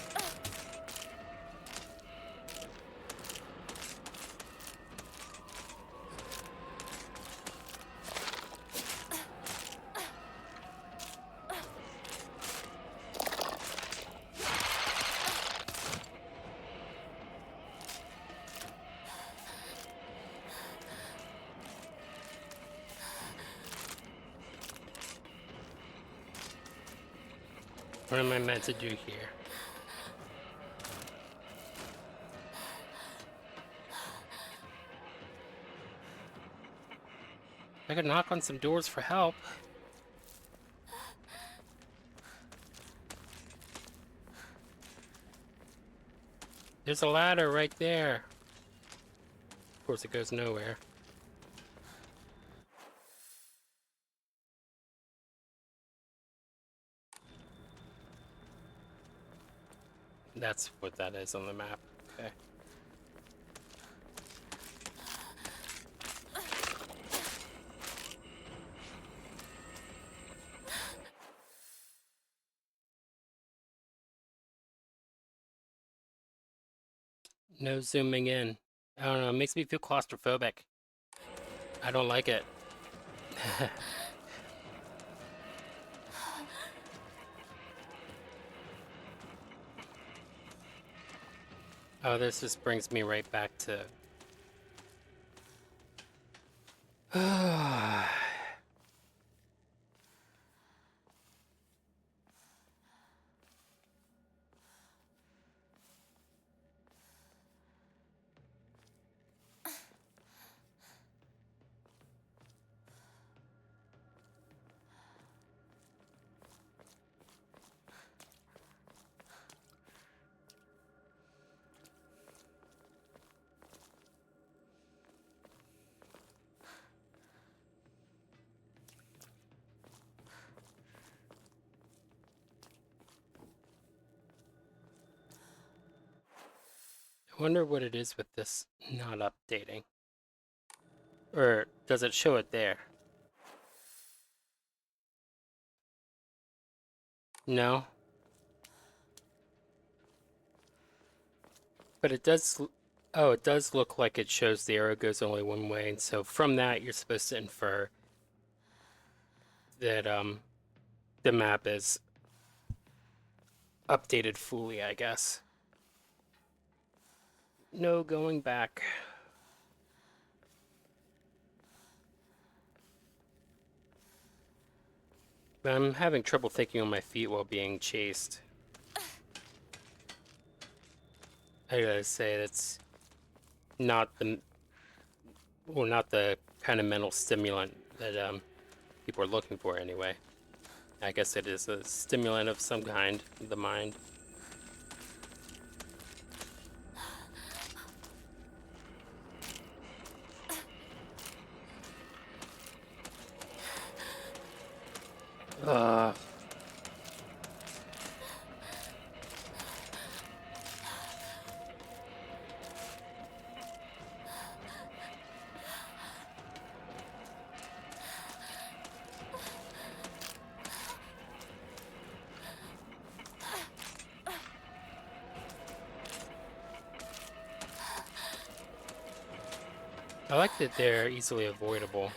What am I meant to do here? I could knock on some doors for help. There's a ladder right there. Of course, it goes nowhere. That's what that is on the map. Okay. No zooming in. I don't know, it makes me feel claustrophobic. I don't like it. Oh, this just brings me right back to... I wonder what it is with this not updating. Or does it show it there? No. But it does, oh, it does look like it shows the arrow goes only one way, and so from that you're supposed to infer that the map is updated fully, I guess. No going back. But I'm having trouble thinking on my feet while being chased. I gotta say, that's not the, well, not the kind of mental stimulant that people are looking for anyway. I guess it is a stimulant of some kind, the mind. I like that they're easily avoidable.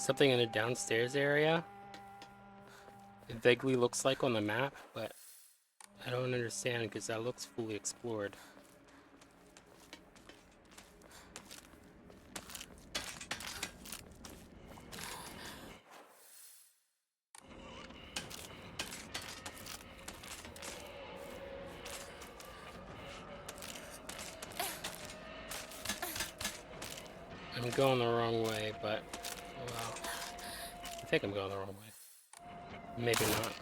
Something in the downstairs area? It vaguely looks like on the map, but I don't understand because that looks fully explored. I'm going the wrong way, but, well, I think I'm going the wrong way. Maybe not.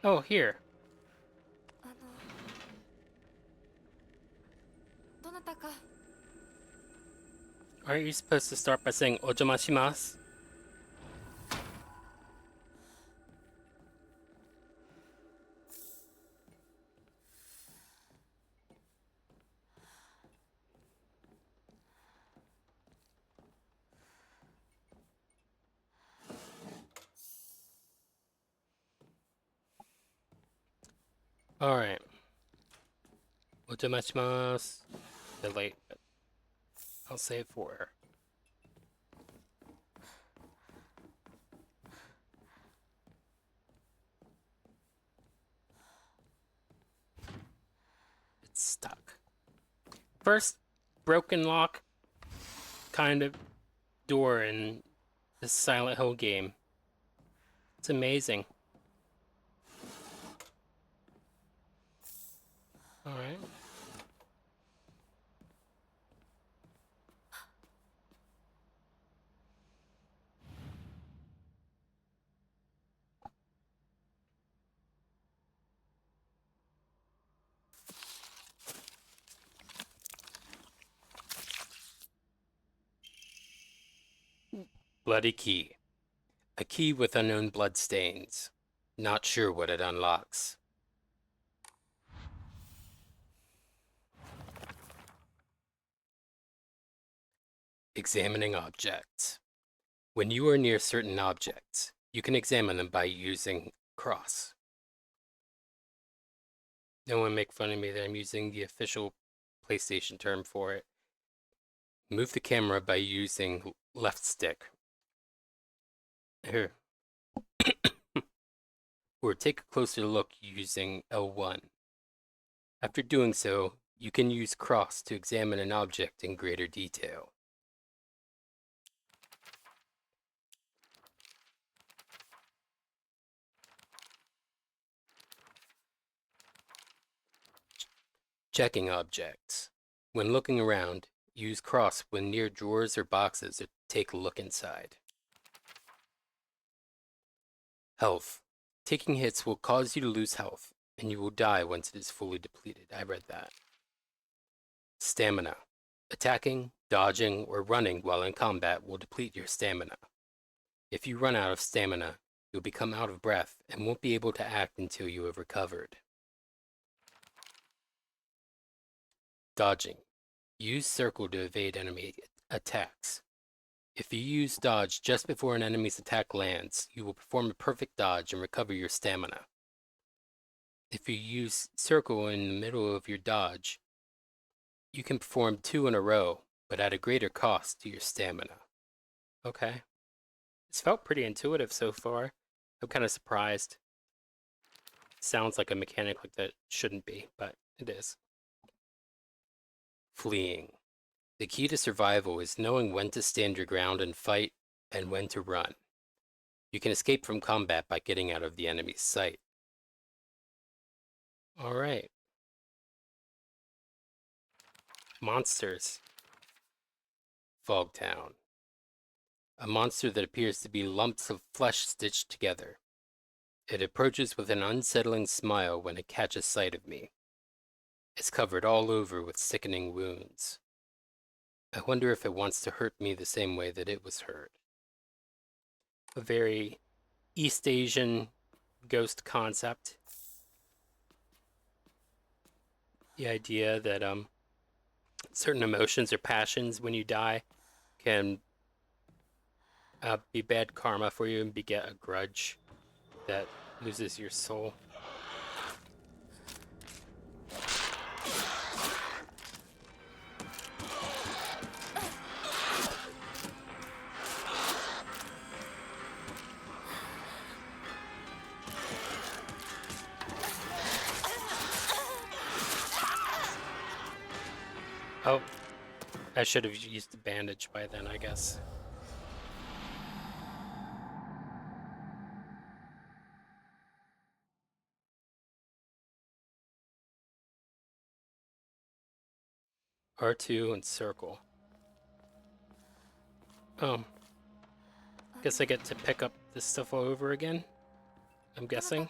Oh, here. どなたか Aren't you supposed to start by saying "ojomashimasu"? Alright. Ojomashimasu. Bit late, but I'll say it for her. It's stuck. First broken lock kind of door in this Silent Hill game. It's amazing. Alright. Bloody key. A key with unknown blood stains. Not sure what it unlocks. Examining objects. When you are near certain objects, you can examine them by using cross. No one make fun of me that I'm using the official PlayStation term for it. Move the camera by using left stick. Here. Or take a closer look using L1. After doing so, you can use cross to examine an object in greater detail. Checking objects. When looking around, use cross when near drawers or boxes or take a look inside. Health. Taking hits will cause you to lose health, and you will die once it is fully depleted. I read that. Stamina. Attacking, dodging, or running while in combat will deplete your stamina. If you run out of stamina, you'll become out of breath and won't be able to act until you have recovered. Dodging. Use circle to evade enemy attacks. If you use dodge just before an enemy's attack lands, you will perform a perfect dodge and recover your stamina. If you use circle in the middle of your dodge, you can perform 2 in a row, but at a greater cost to your stamina. Okay. It's felt pretty intuitive so far. I'm kind of surprised. Sounds like a mechanic like that shouldn't be, but it is. Fleeing. The key to survival is knowing when to stand your ground and fight, and when to run. You can escape from combat by getting out of the enemy's sight. Alright. Monsters. Fogtown. A monster that appears to be lumps of flesh stitched together. It approaches with an unsettling smile when it catches sight of me. It's covered all over with sickening wounds. I wonder if it wants to hurt me the same way that it was hurt. A very East Asian ghost concept. The idea that certain emotions or passions when you die can be bad karma for you and beget a grudge that loses your soul. Oh, I should have used the bandage by then, I guess. R2 and circle. Guess I get to pick up this stuff all over again, I'm guessing.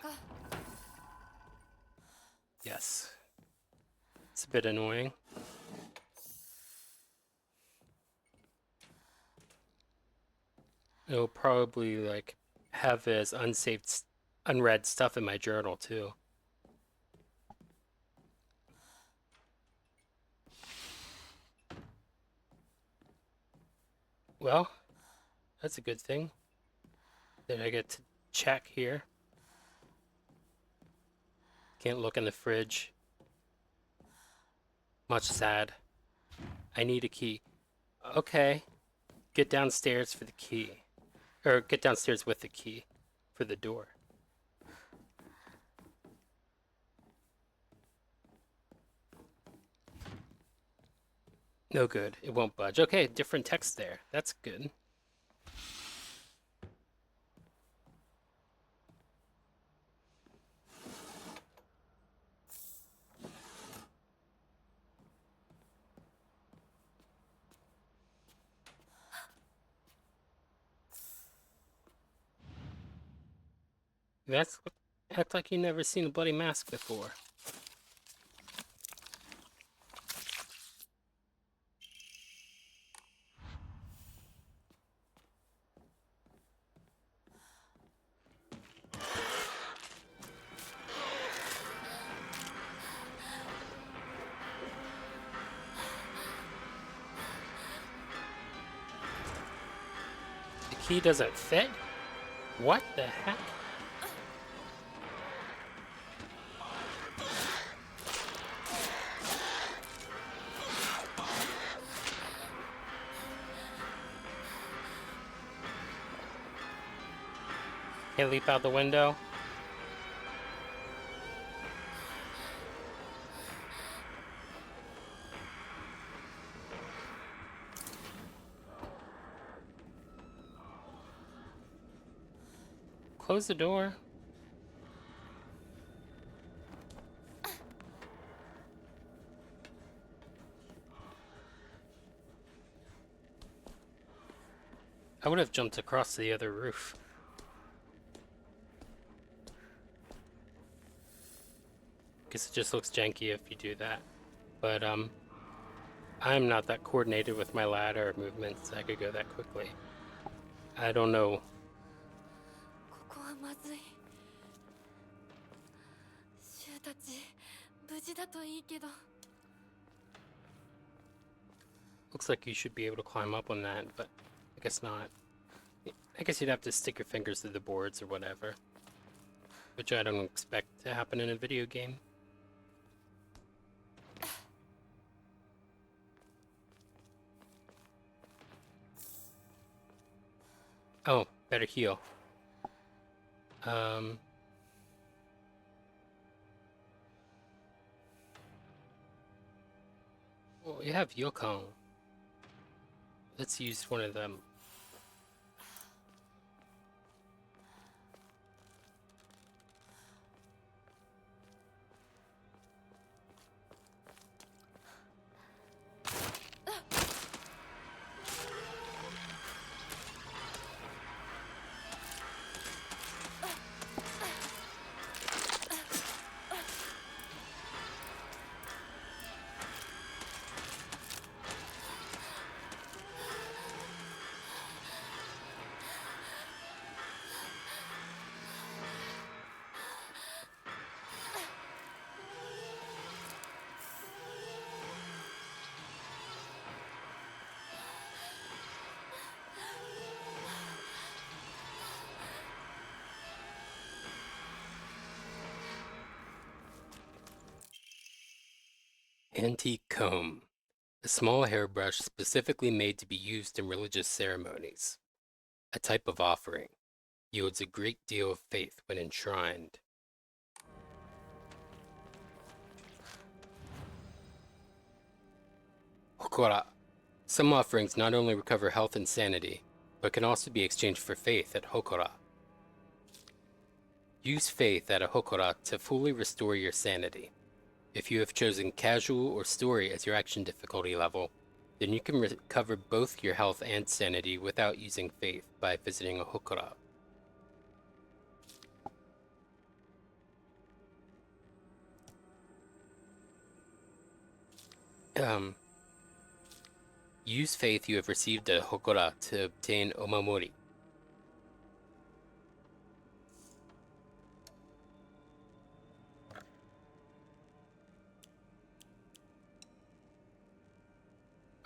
Yes. It's a bit annoying. It'll probably like have as unsaved, unread stuff in my journal too. Well, that's a good thing that I get to check here. Can't look in the fridge. Much sad. I need a key. Okay. Get downstairs for the key. Or get downstairs with the key for the door. No good. It won't budge. Okay, different text there. That's good. That's act like you never seen a bloody mask before. The key doesn't fit? What the heck? Can't leap out the window. Close the door. I would have jumped across the other roof. Guess it just looks janky if you do that. But, I'm not that coordinated with my ladder movements. I could go that quickly. I don't know. ここはまずい。シュウたち無事だといいけど。 Looks like you should be able to climb up on that, but I guess not. I guess you'd have to stick your fingers through the boards or whatever. Which I don't expect to happen in a video game. Oh, better heal. Well, you have Yokon. Let's use one of them. Antique comb. A small hairbrush specifically made to be used in religious ceremonies. A type of offering. Yields a great deal of faith when enshrined. Hokora. Some offerings not only recover health and sanity, but can also be exchanged for faith at Hokora. Use faith at a Hokora to fully restore your sanity. If you have chosen casual or story as your action difficulty level, then you can recover both your health and sanity without using faith by visiting a Hokora. Use faith you have received at Hokora to obtain Omamori.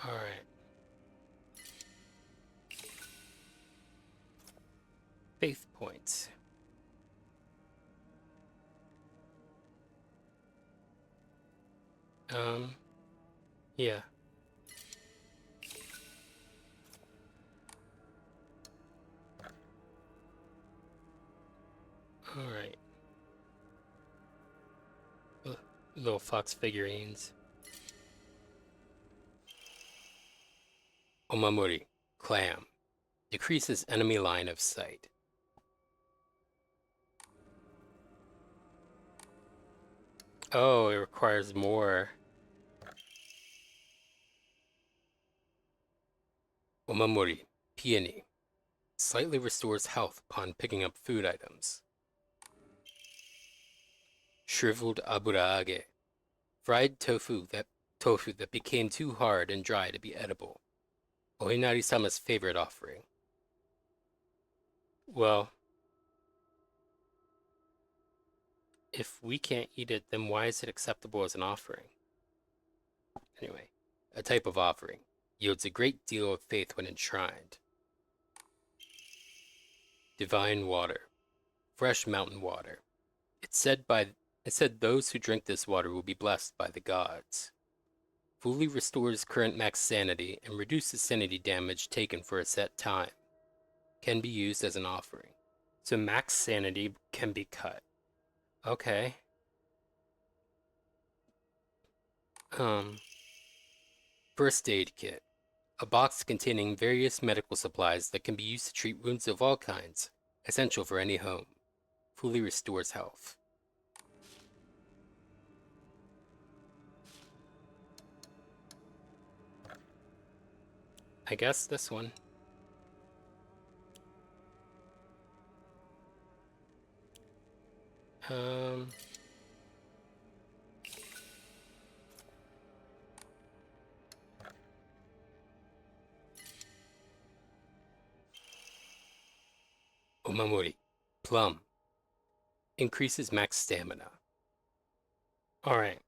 Alright. Faith points. Yeah. Alright. Little fox figurines. Omamori, clam. Decreases enemy line of sight. Oh, it requires more. Omamori, peony. Slightly restores health upon picking up food items. Shriveled aburaage. Fried tofu that became too hard and dry to be edible. Oinari-sama's favorite offering. Well, if we can't eat it, then why is it acceptable as an offering? Anyway, a type of offering. Yields a great deal of faith when enshrined. Divine water. Fresh mountain water. It said those who drink this water will be blessed by the gods. Fully restores current max sanity and reduces sanity damage taken for a set time. Can be used as an offering. So max sanity can be cut. Okay. First aid kit. A box containing various medical supplies that can be used to treat wounds of all kinds. Essential for any home. Fully restores health. I guess this one. Um... Omamori. Plum. Increases max stamina. Alright.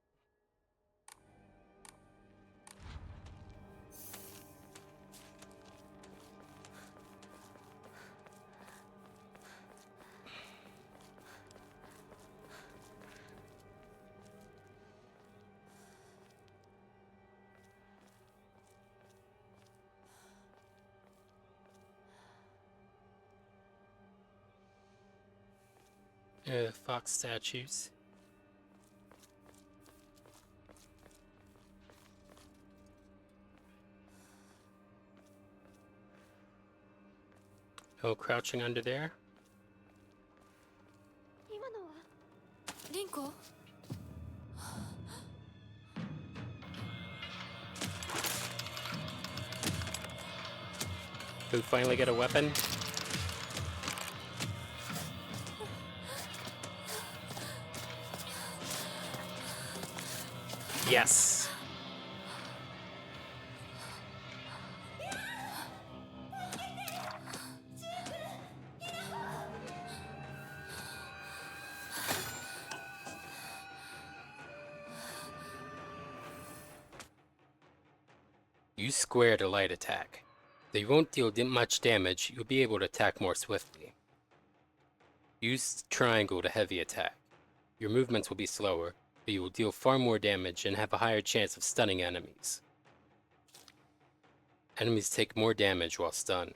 Fox statues. Oh, crouching under there. 今のはリンコ Who finally get a weapon? Yes. Use square to light attack. Though you won't deal much damage, you'll be able to attack more swiftly. Use triangle to heavy attack. Your movements will be slower, but you will deal far more damage and have a higher chance of stunning enemies. Enemies take more damage while stunned.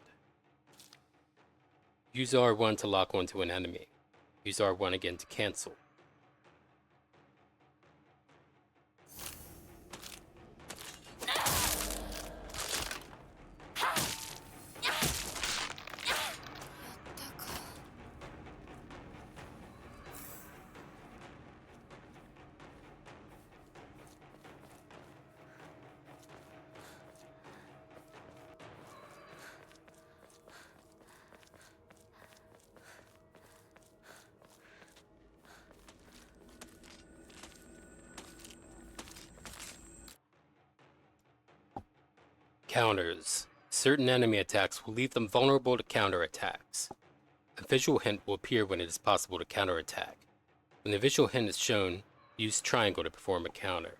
Use R1 to lock onto an enemy. Use R1 again to cancel. Counters. Certain enemy attacks will leave them vulnerable to counterattacks. A visual hint will appear when it is possible to counterattack. When the visual hint is shown, use triangle to perform a counter.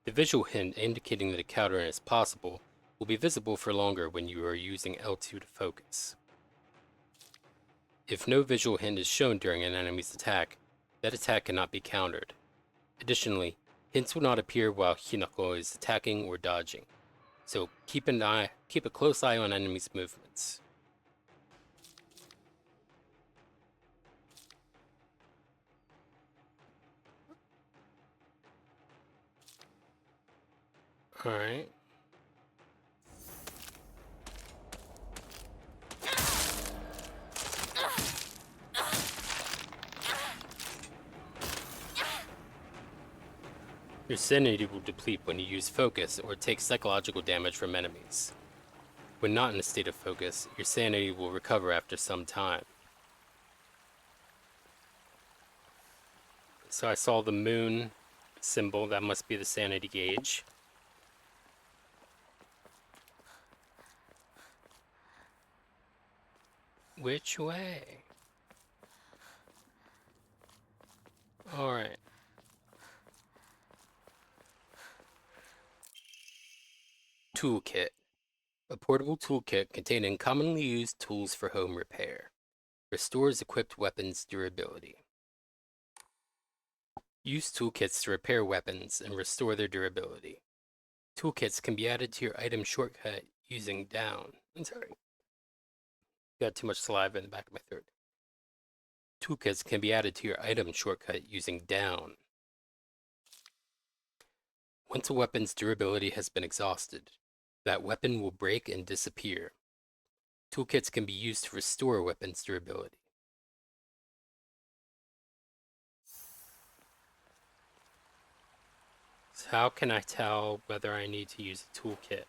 The visual hint indicating that a counter is possible will be visible for longer when you are using L2 to focus. If no visual hint is shown during an enemy's attack, that attack cannot be countered. Additionally, hints will not appear while Hinako is attacking or dodging, so keep a close eye on enemies' movements. Alright. Your sanity will deplete when you use focus or take psychological damage from enemies. When not in a state of focus, your sanity will recover after some time. So I saw the moon symbol, that must be the sanity gauge. Which way? Alright. Toolkit. A portable toolkit containing commonly used tools for home repair. Restores equipped weapons' durability. Use toolkits to repair weapons and restore their durability. Toolkits can be added to your item shortcut using down. I'm sorry. Got too much saliva in the back of my throat. Toolkits can be added to your item shortcut using down. Once a weapon's durability has been exhausted, that weapon will break and disappear. Toolkits can be used to restore a weapon's durability. So how can I tell whether I need to use a toolkit?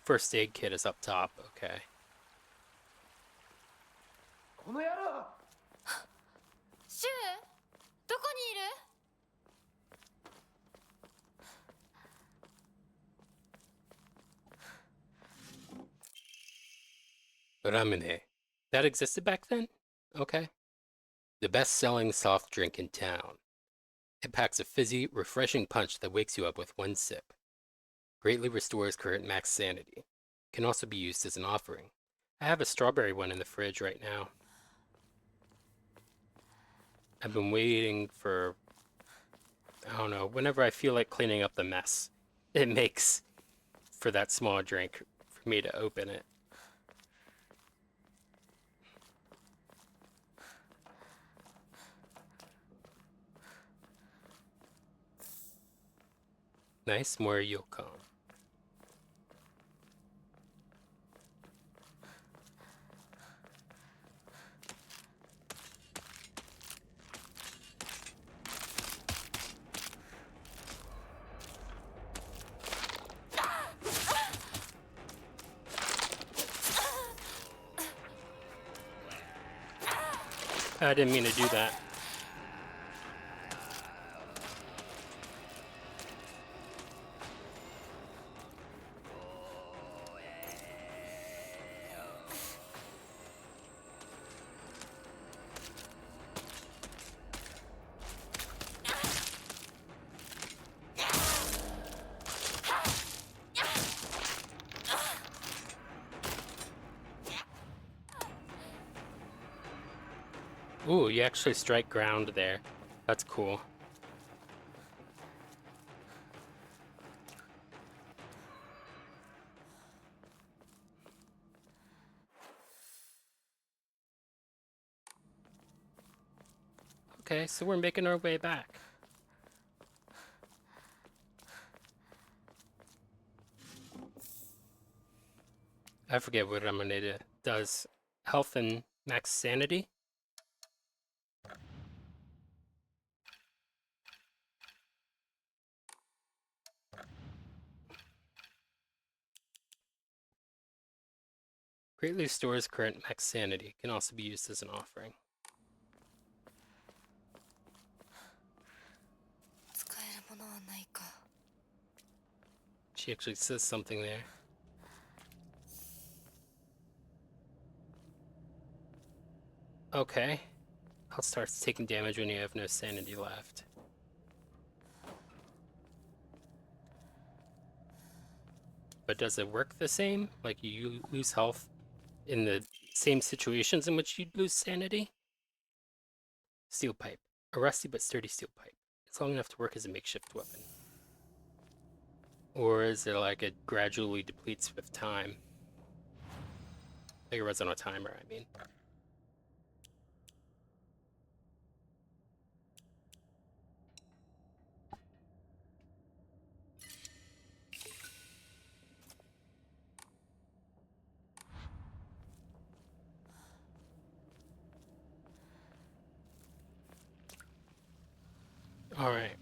first aid kit is up top. Okay. この野郎シュウどこにいる Ramune. That existed back then? Okay. The best-selling soft drink in town. It packs a fizzy, refreshing punch that wakes you up with one sip. Greatly restores current max sanity. Can also be used as an offering. I have a strawberry one in the fridge right now. I've been waiting for, I don't know, whenever I feel like cleaning up the mess it makes for that small drink for me to open it. Nice, more yokon. I didn't mean to do that. Ooh, you actually strike ground there. That's cool. Okay, so we're making our way back. I forget what Ramoneda does. Health and max sanity? Greatly restores current max sanity. Can also be used as an offering. 使えるものはないか She actually says something there. Okay. Health starts taking damage when you have no sanity left. But does it work the same? Like you lose health in the same situations in which you'd lose sanity? Steel pipe. A rusty but sturdy steel pipe. It's long enough to work as a makeshift weapon. Or is it like it gradually depletes with time? Like it runs on a timer, I mean. All right.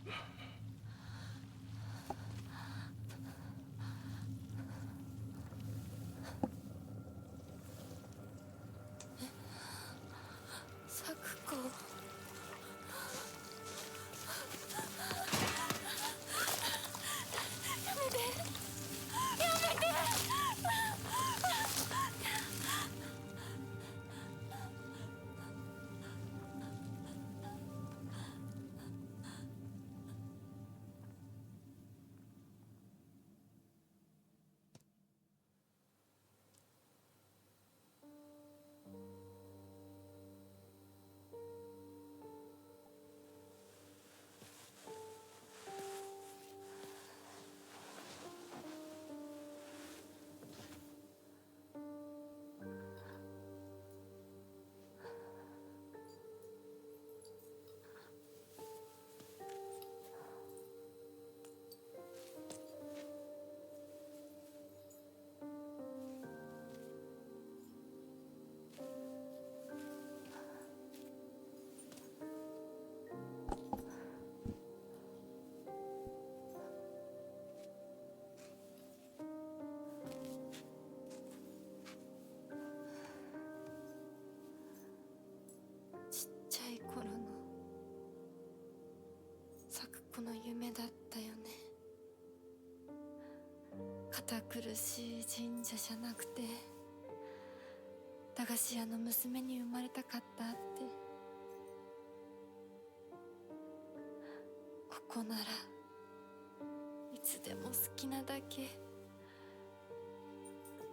子の夢だったよね。堅苦しい神社じゃなくて駄菓子屋の娘に生まれたかったって。ここならいつでも好きなだけ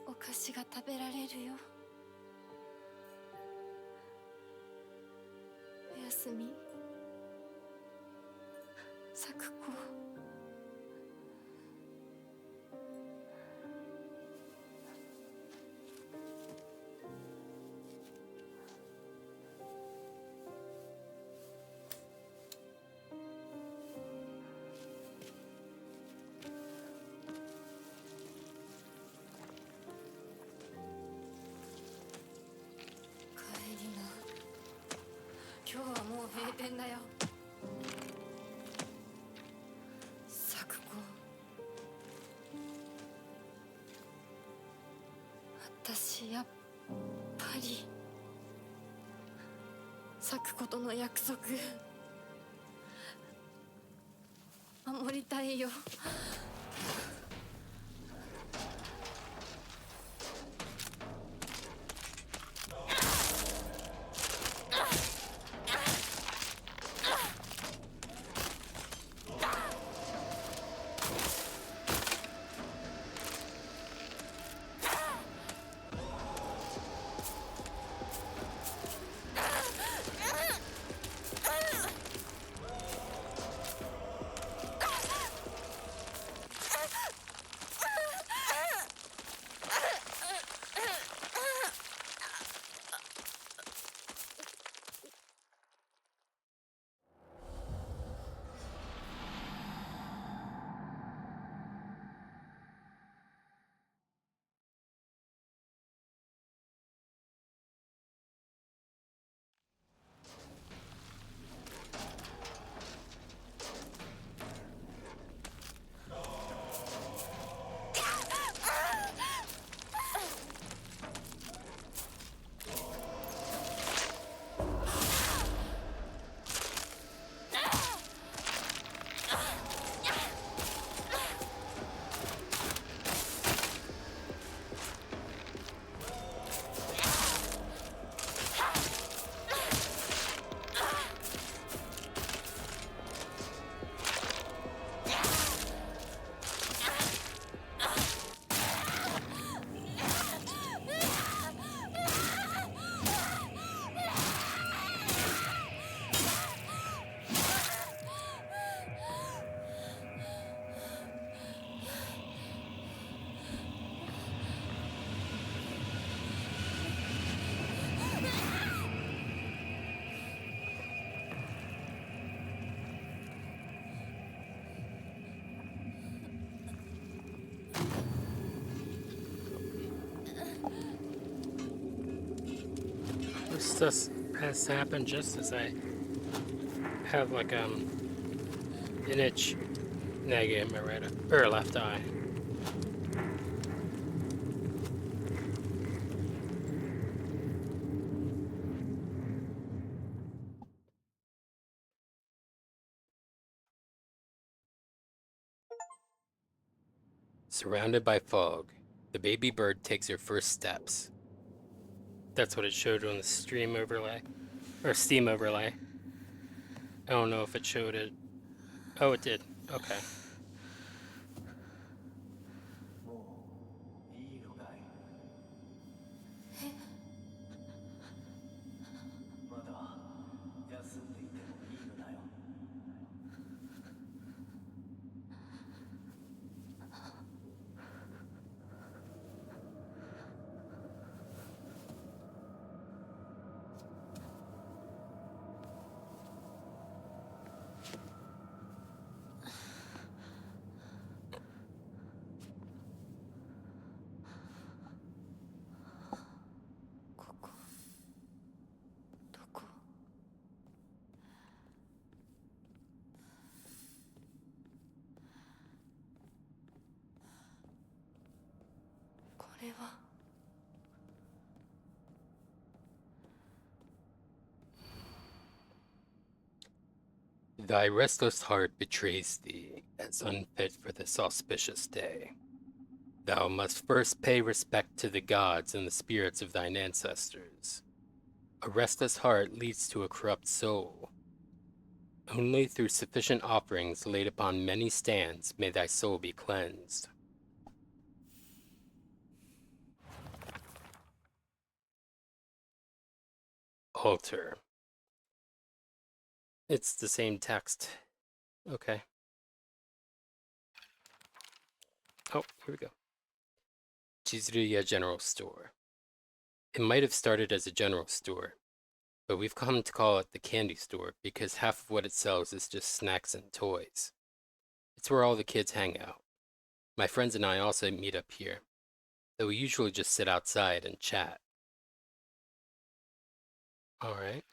お菓子が食べられるよ。おやすみ咲子。帰りな。今日はもう閉店だよ。咲子、私やっぱり咲子との約束守りたいよ。This has happened just as I have like an itch nagging in my right or left eye. Surrounded by fog, the baby bird takes her first steps. That's what it showed on the stream overlay, or Steam overlay. I don't know if it showed it. Oh, it did. Okay. Thy restless heart betrays thee as unfit for this auspicious day. Thou must first pay respect to the gods and the spirits of thine ancestors. A restless heart leads to a corrupt soul. Only through sufficient offerings laid upon many stands may thy soul be cleansed. Altar. It's the same text. Okay. Oh, here we go. Chizuriya General Store. It might have started as a general store, but we've come to call it the candy store because half of what it sells is just snacks and toys. It's where all the kids hang out. My friends and I also meet up here, though we usually just sit outside and chat. Alright.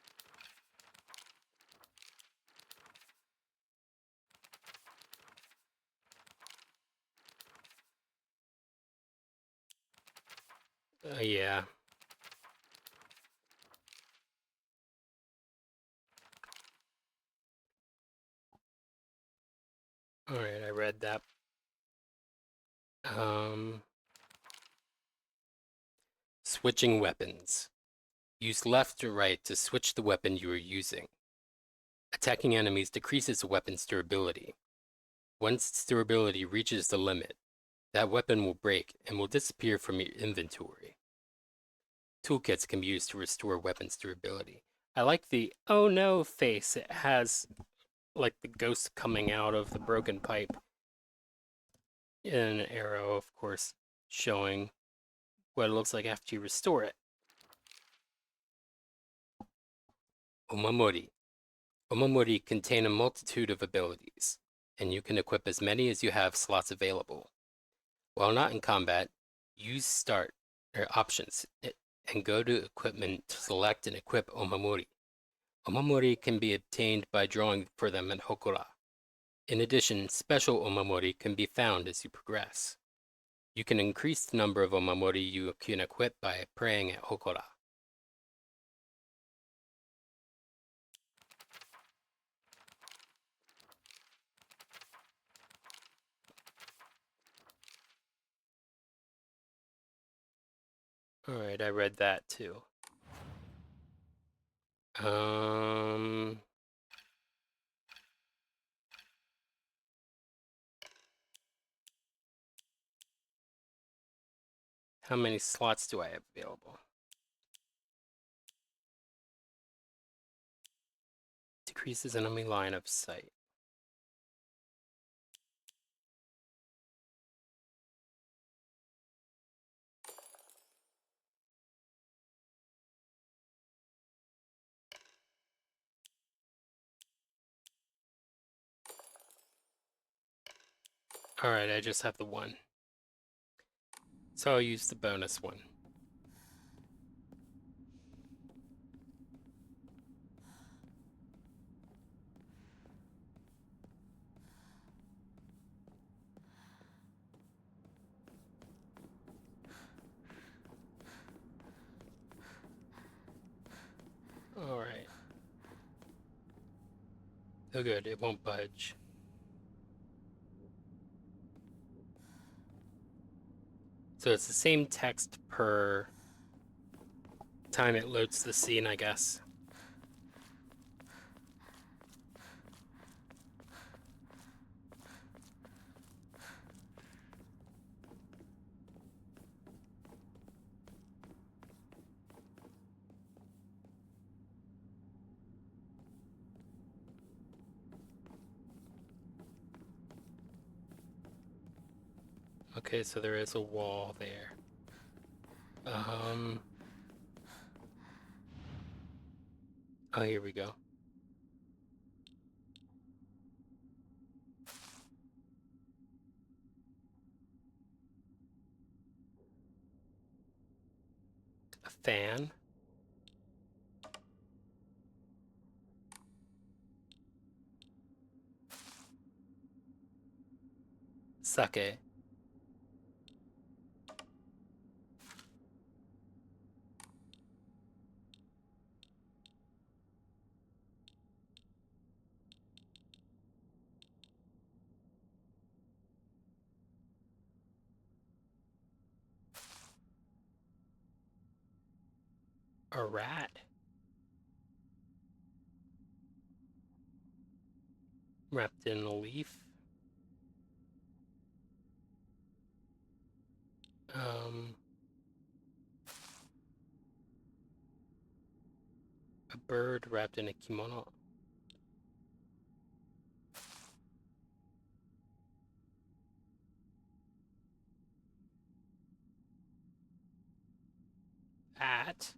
Yeah. Alright, I read that. Switching weapons. Use left or right to switch the weapon you are using. Attacking enemies decreases a weapon's durability. Once its durability reaches the limit, that weapon will break and will disappear from your inventory. Toolkits can be used to restore weapons' durability. I like the oh no face. It has like the ghost coming out of the broken pipe. And an arrow, of course, showing what it looks like after you restore it. Omamori. Omamori contain a multitude of abilities, and you can equip as many as you have slots available. While not in combat, use start or options and go to equipment to select and equip Omamori. Omamori can be obtained by drawing for them at Hokora. In addition, special Omamori can be found as you progress. You can increase the number of Omamori you can equip by praying at Hokora. Alright, I read that too. How many slots do I have available? Decreases enemy line of sight. Alright, I just have the one. So I'll use the bonus one. Alright. Oh good, it won't budge. So it's the same text per time it loads the scene, I guess. Okay, so there is a wall there. Oh, here we go. A fan. Sake. A rat. Wrapped in a leaf. A bird wrapped in a kimono. That.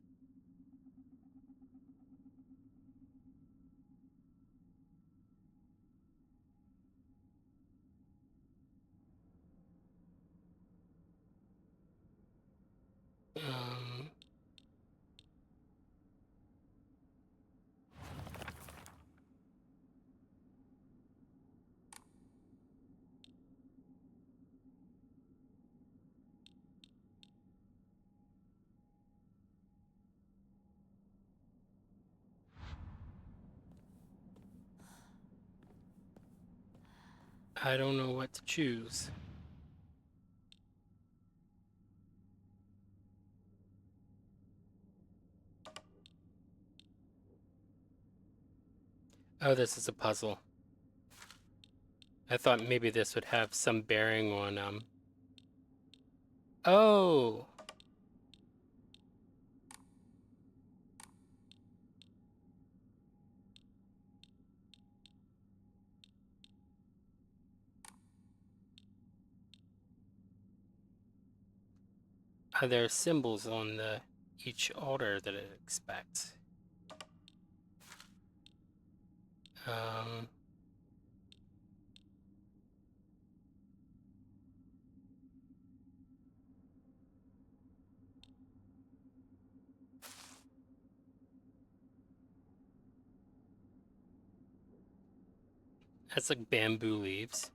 I don't know what to choose. Oh, this is a puzzle. I thought maybe this would have some bearing on, Oh! There are symbols on each altar that it expects. That's like bamboo leaves.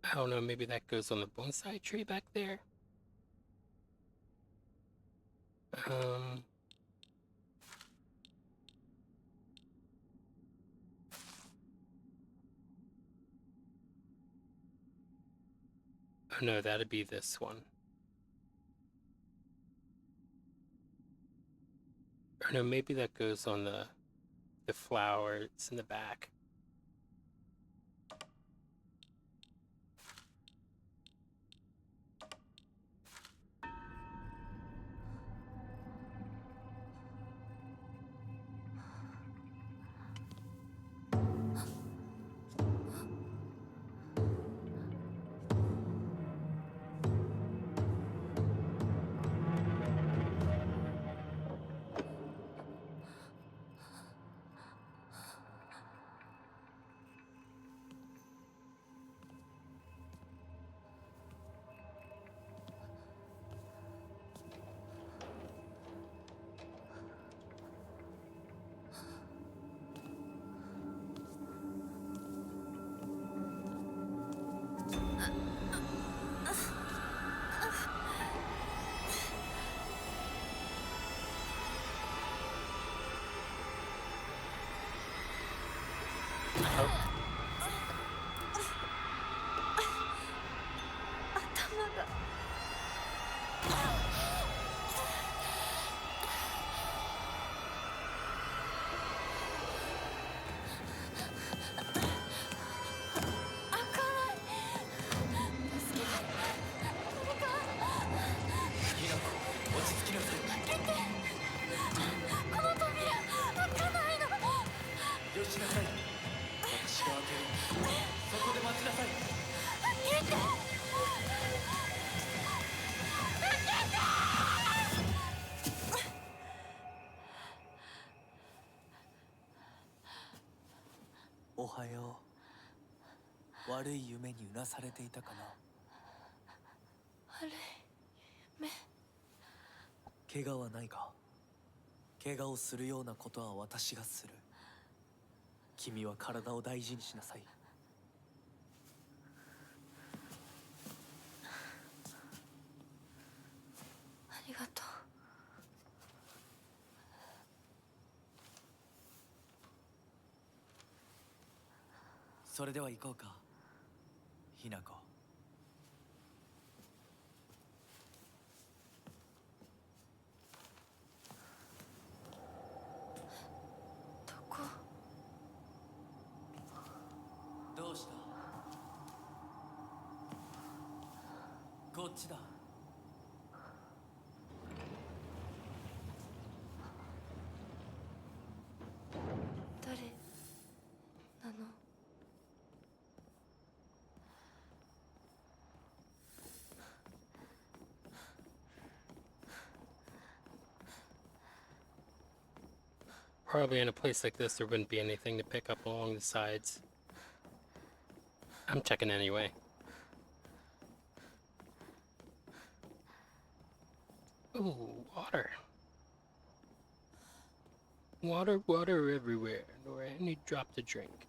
I don't know, maybe that goes on the bonsai tree back there? Oh no, that'd be this one. Or no, maybe that goes on the flowers in the back.おはよう。悪い夢にうなされていたかな。悪い夢。怪我はないか。怪我をするようなことは私がする。君は体を大事にしなさい。それでは行こうか、ひなこ。どこ？どうした？こっちだ。誰なの？Probably in a place like this, there wouldn't be anything to pick up along the sides. I'm checking anyway. Ooh, water. Water, water everywhere, nor any drop to drink.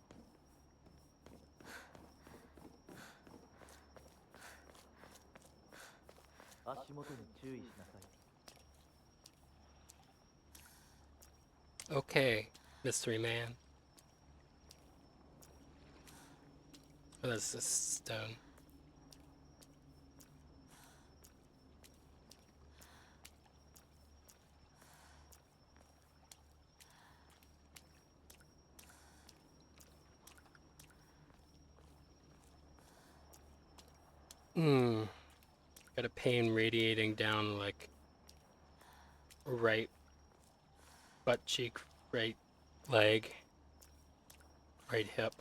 足元に注意しなさい。 Okay, mystery man. Oh, that's this stone. Got a pain radiating down like right butt cheek, right leg, right hip.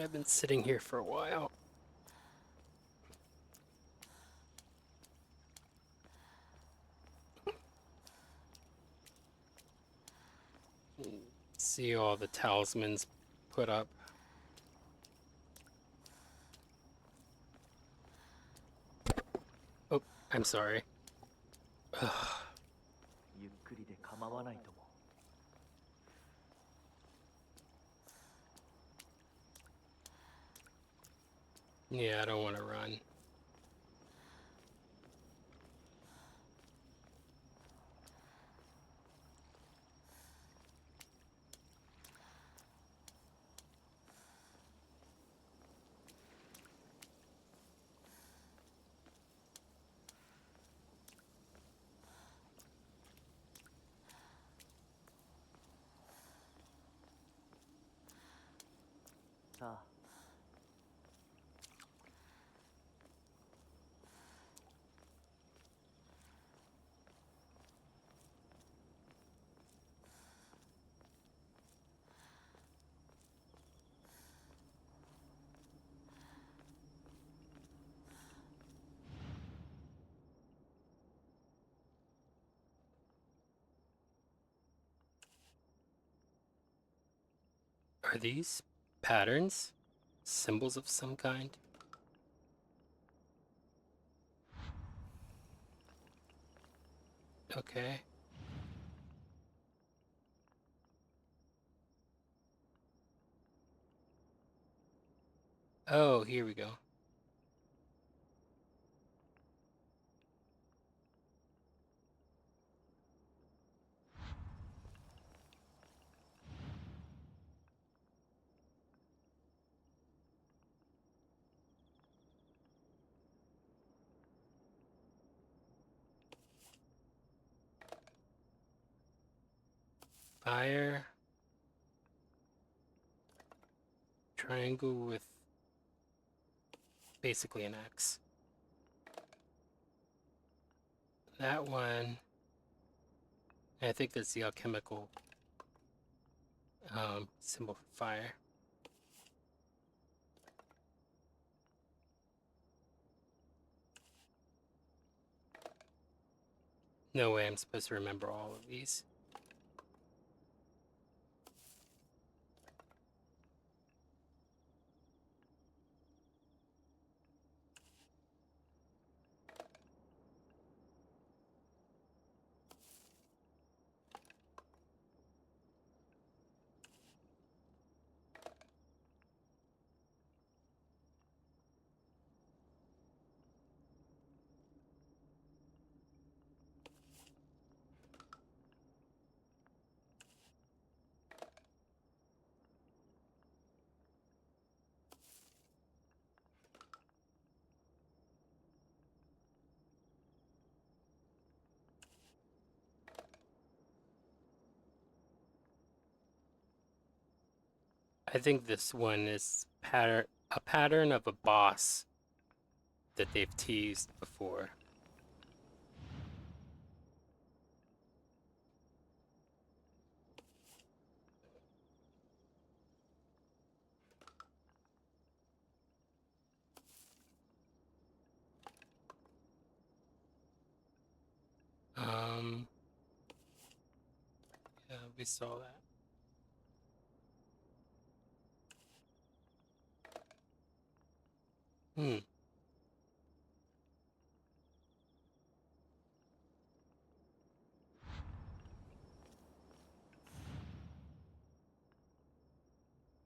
I've been sitting here for a while. See all the talismans put up. Oh, I'm sorry. Ugh. ゆっくりで構わないとも。 Yeah, I don't want to run. Are these patterns? Symbols of some kind? Okay. Oh, here we go. Fire. Triangle with basically an X. That one, I think that's the alchemical symbol for fire. No way I'm supposed to remember all of these. I think this one is a pattern of a boss that they've teased before. Yeah, we saw that. Hmm.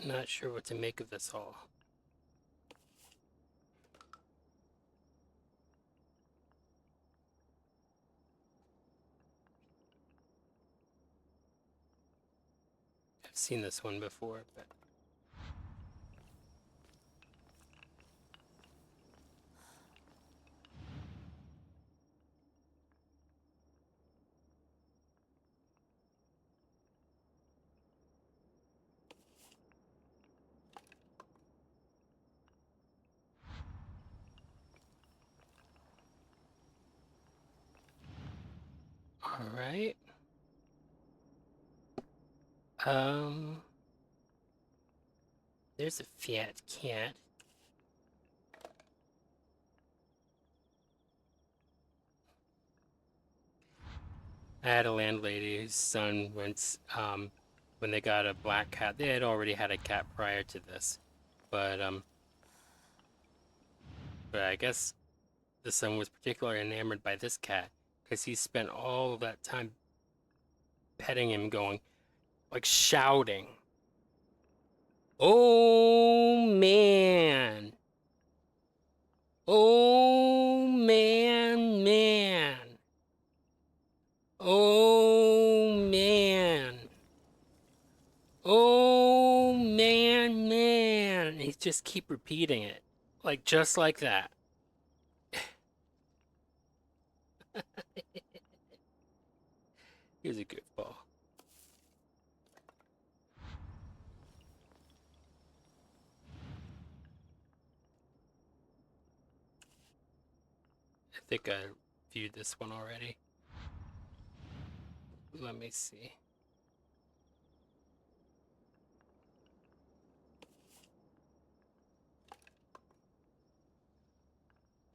Not sure what to make of this all. I've seen this one before, but all right. There's a fat cat. I had a landlady whose son went, when they got a black cat, they had already had a cat prior to this, but I guess the son was particularly enamored by this cat because he spent all of that time petting him, going, like shouting, "Oh man! Oh man, man! Oh man! Oh man, man!" And he just keep repeating it, like just like that. He was a goofball. I think I viewed this one already. Let me see.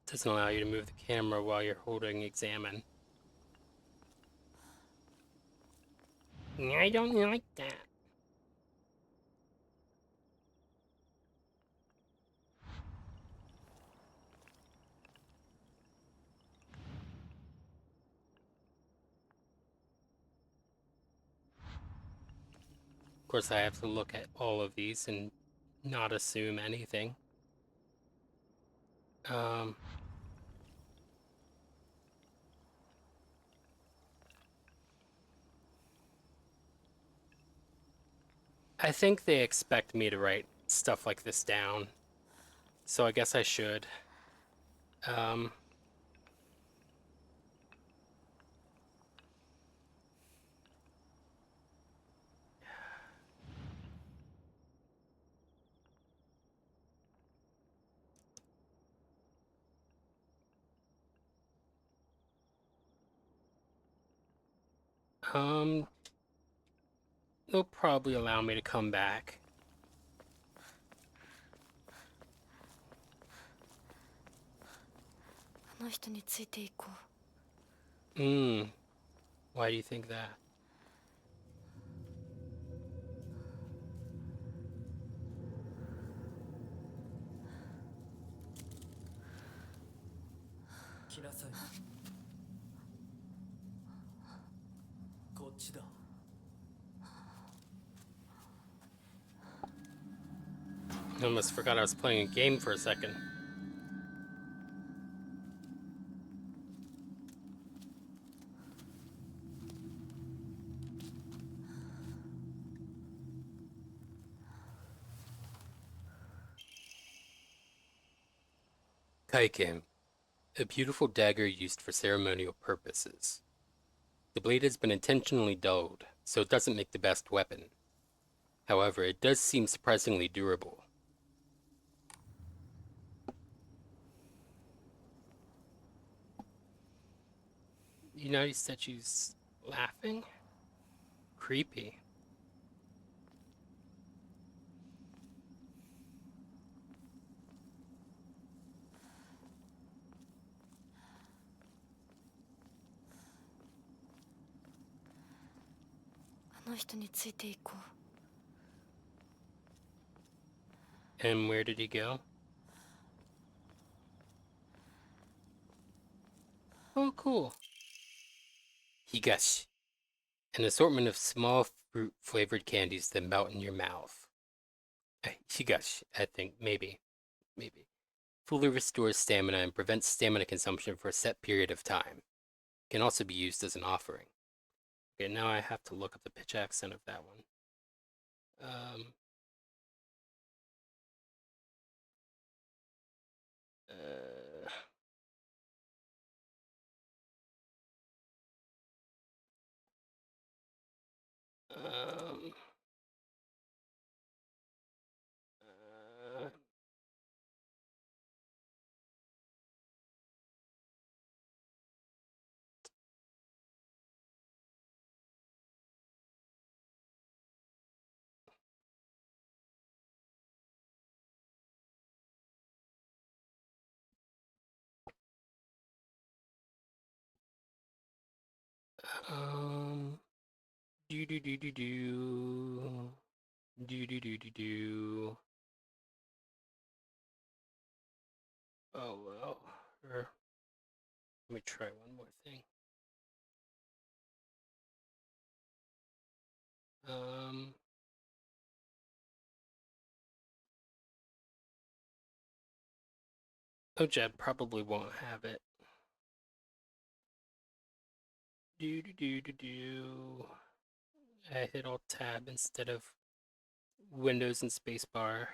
Doesn't allow you to move the camera while you're holding examine. I don't like that. Of course, I have to look at all of these and not assume anything. I think they expect me to write stuff like this down, so I guess I should. They'll probably allow me to come back. Why do you think that? I almost forgot I was playing a game for a second. Kaiken, a beautiful dagger used for ceremonial purposes. The blade has been intentionally dulled, so it doesn't make the best weapon. However, it does seem surprisingly durable. United statues laughing? Creepy. And where did he go? Oh, cool. Higashi. An assortment of small fruit-flavored candies that melt in your mouth. Higashi, I think. Maybe. Fully restores stamina and prevents stamina consumption for a set period of time. Can also be used as an offering. Okay, now I have to look up the pitch accent of that one. Oh, well. Let me try one more thing. Ojab probably won't have it. I hit Alt Tab instead of Windows and spacebar.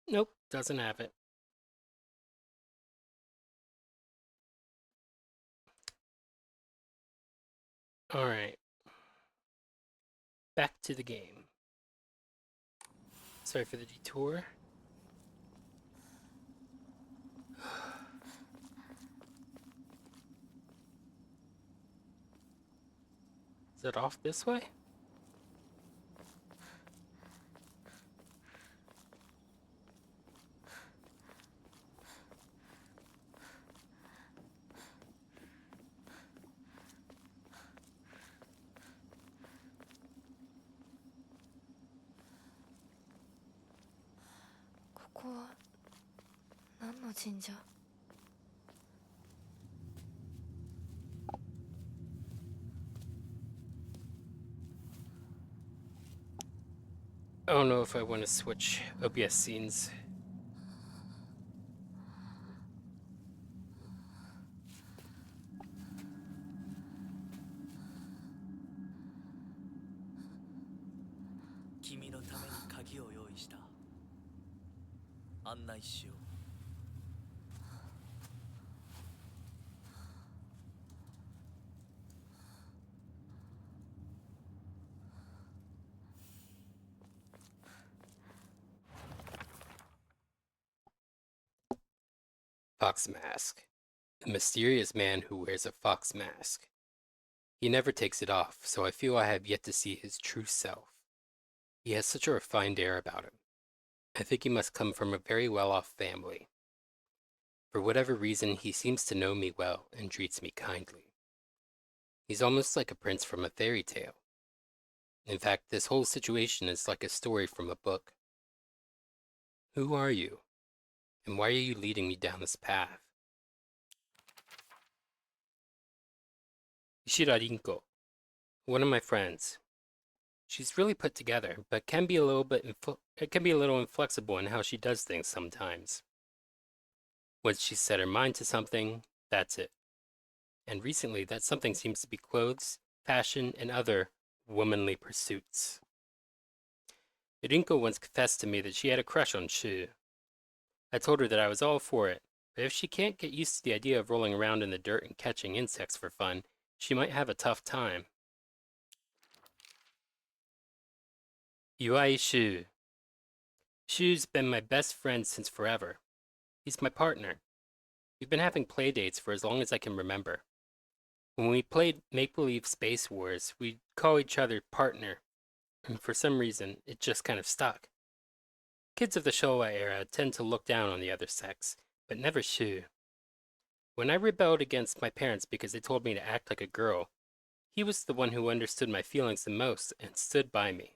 Nope, doesn't have it. Alright. Back to the game. Sorry for the detour. Is it off this way? I don't know if I want to switch OBS scenes. Fox mask. A mysterious man who wears a fox mask. He never takes it off, so I feel I have yet to see his true self. He has such a refined air about him. I think he must come from a very well-off family. For whatever reason, he seems to know me well and treats me kindly. He's almost like a prince from a fairy tale. In fact, this whole situation is like a story from a book. Who are you? And why are you leading me down this path? Ishida Rinko, one of my friends. She's really put together, but can be a little inflexible in how she does things sometimes. Once she's set her mind to something, that's it. And recently, that something seems to be clothes, fashion, and other womanly pursuits. Rinko once confessed to me that she had a crush on Shu. I told her that I was all for it, but if she can't get used to the idea of rolling around in the dirt and catching insects for fun, she might have a tough time. Yuai Shu. Shu's been my best friend since forever. He's my partner. We've been having play dates for as long as I can remember. When we played Make-Believe Space Wars, we'd call each other partner, and for some reason, it just kind of stuck. Kids of the Showa era tend to look down on the other sex, but never Shu. When I rebelled against my parents because they told me to act like a girl, he was the one who understood my feelings the most and stood by me.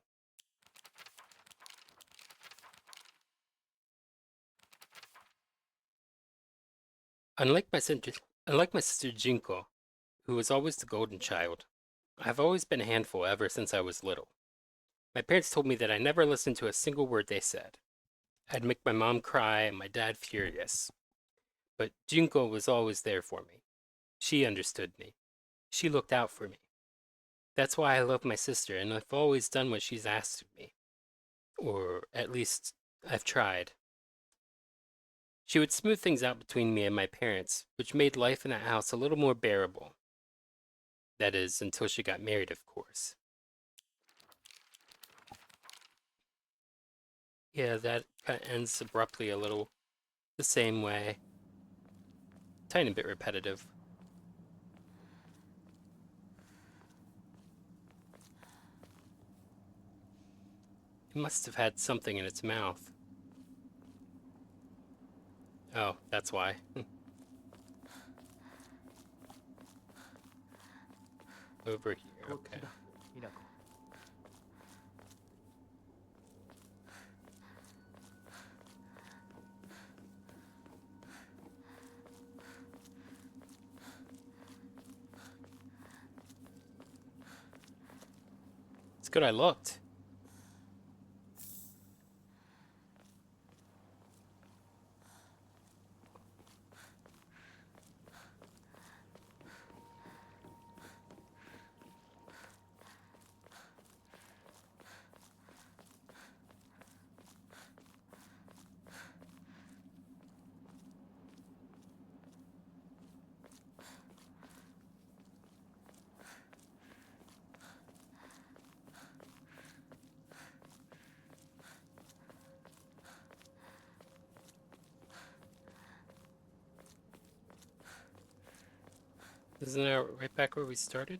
Unlike my sister Jinko, who was always the golden child, I've always been a handful ever since I was little. My parents told me that I never listened to a single word they said. I'd make my mom cry and my dad furious. But Junko was always there for me. She understood me. She looked out for me. That's why I love my sister, and I've always done what she's asked of me. Or at least, I've tried. She would smooth things out between me and my parents, which made life in that house a little more bearable. That is, until she got married, of course. Yeah, that kind of ends abruptly a little the same way. Tiny bit repetitive. It must have had something in its mouth. Oh, that's why. Over here, okay. It's good I looked. Isn't that right back where we started?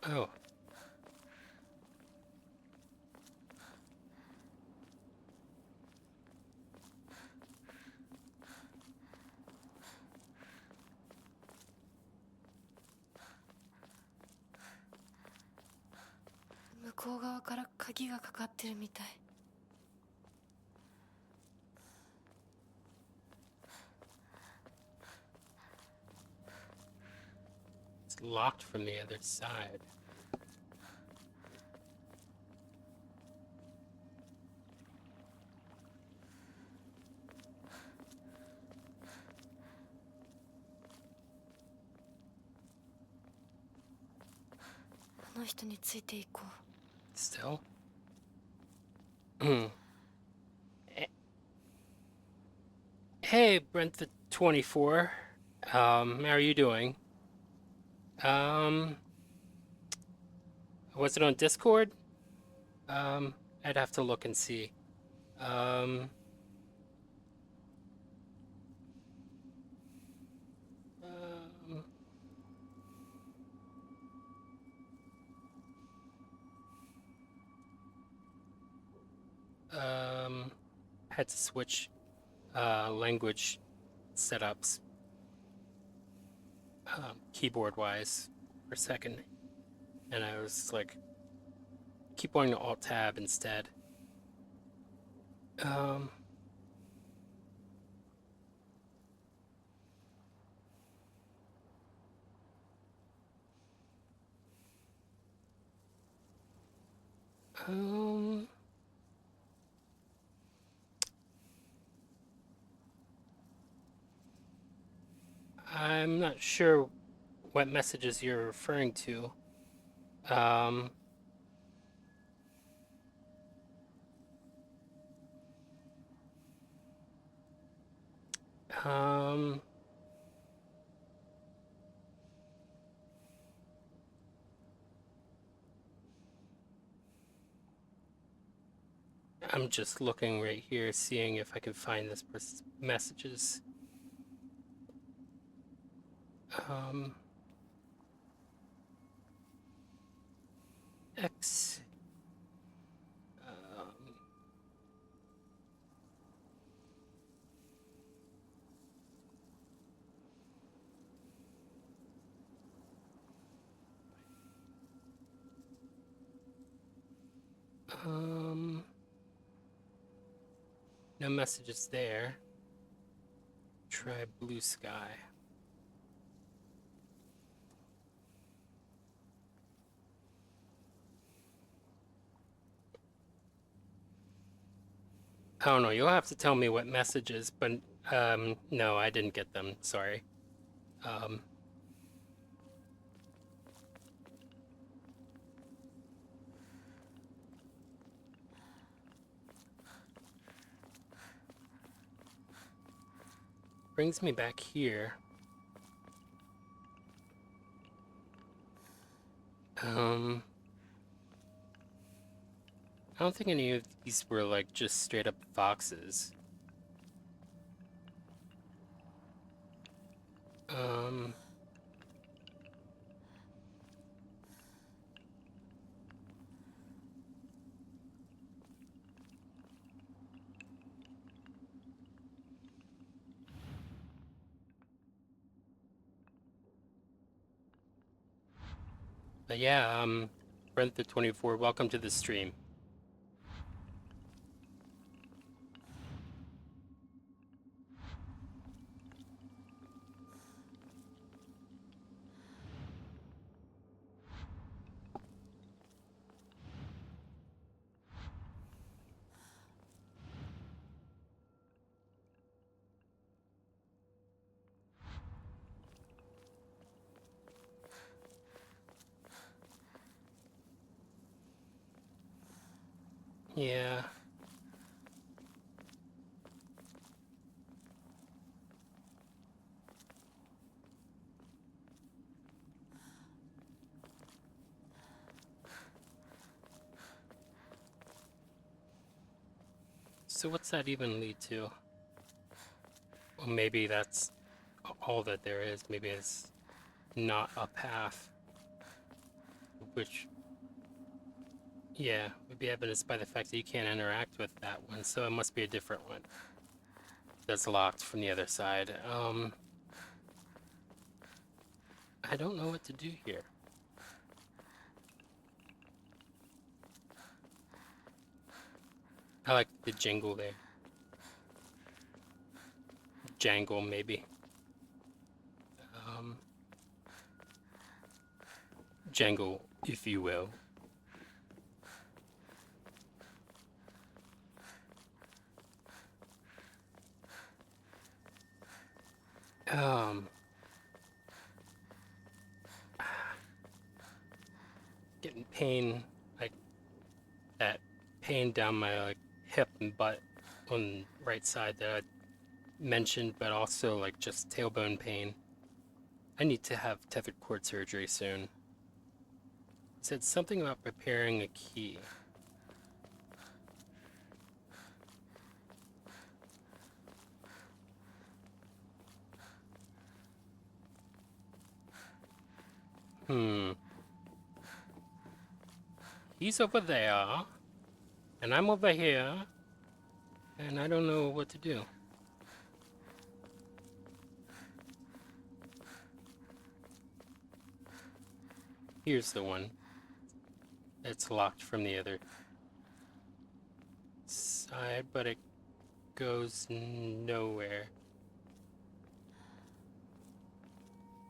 Oh. It's locked from the other side. Still? Hey, Brent the 24. How are you doing? Was it on Discord? I'd have to look and see. Um, had to switch language setups keyboard wise for a second, and I was like, keep wanting to alt tab instead. I'm not sure what messages you're referring to. Um, um, I'm just looking right here, seeing if I can find this person's messages. X. No messages there. Try blue sky. I don't know, you'll have to tell me what messages, but no, I didn't get them, sorry. Brings me back here. I don't think any of these were like just straight up foxes. But yeah, Brent24, welcome to the stream. Yeah. So what's that even lead to? Well, maybe that's all that there is. Maybe it's not a path. Which, yeah, would be evidenced by the fact that you can't interact with that one, so it must be a different one that's locked from the other side. I don't know what to do here. I like the jingle there. Jangle, maybe. Jangle, if you will. Getting pain, like that pain down my like hip and butt on the right side that I mentioned, but also like just tailbone pain. I need to have tethered cord surgery soon. It said something about preparing a key. He's over there, and I'm over here, and I don't know what to do. Here's the one. It's locked from the other side, but it goes nowhere.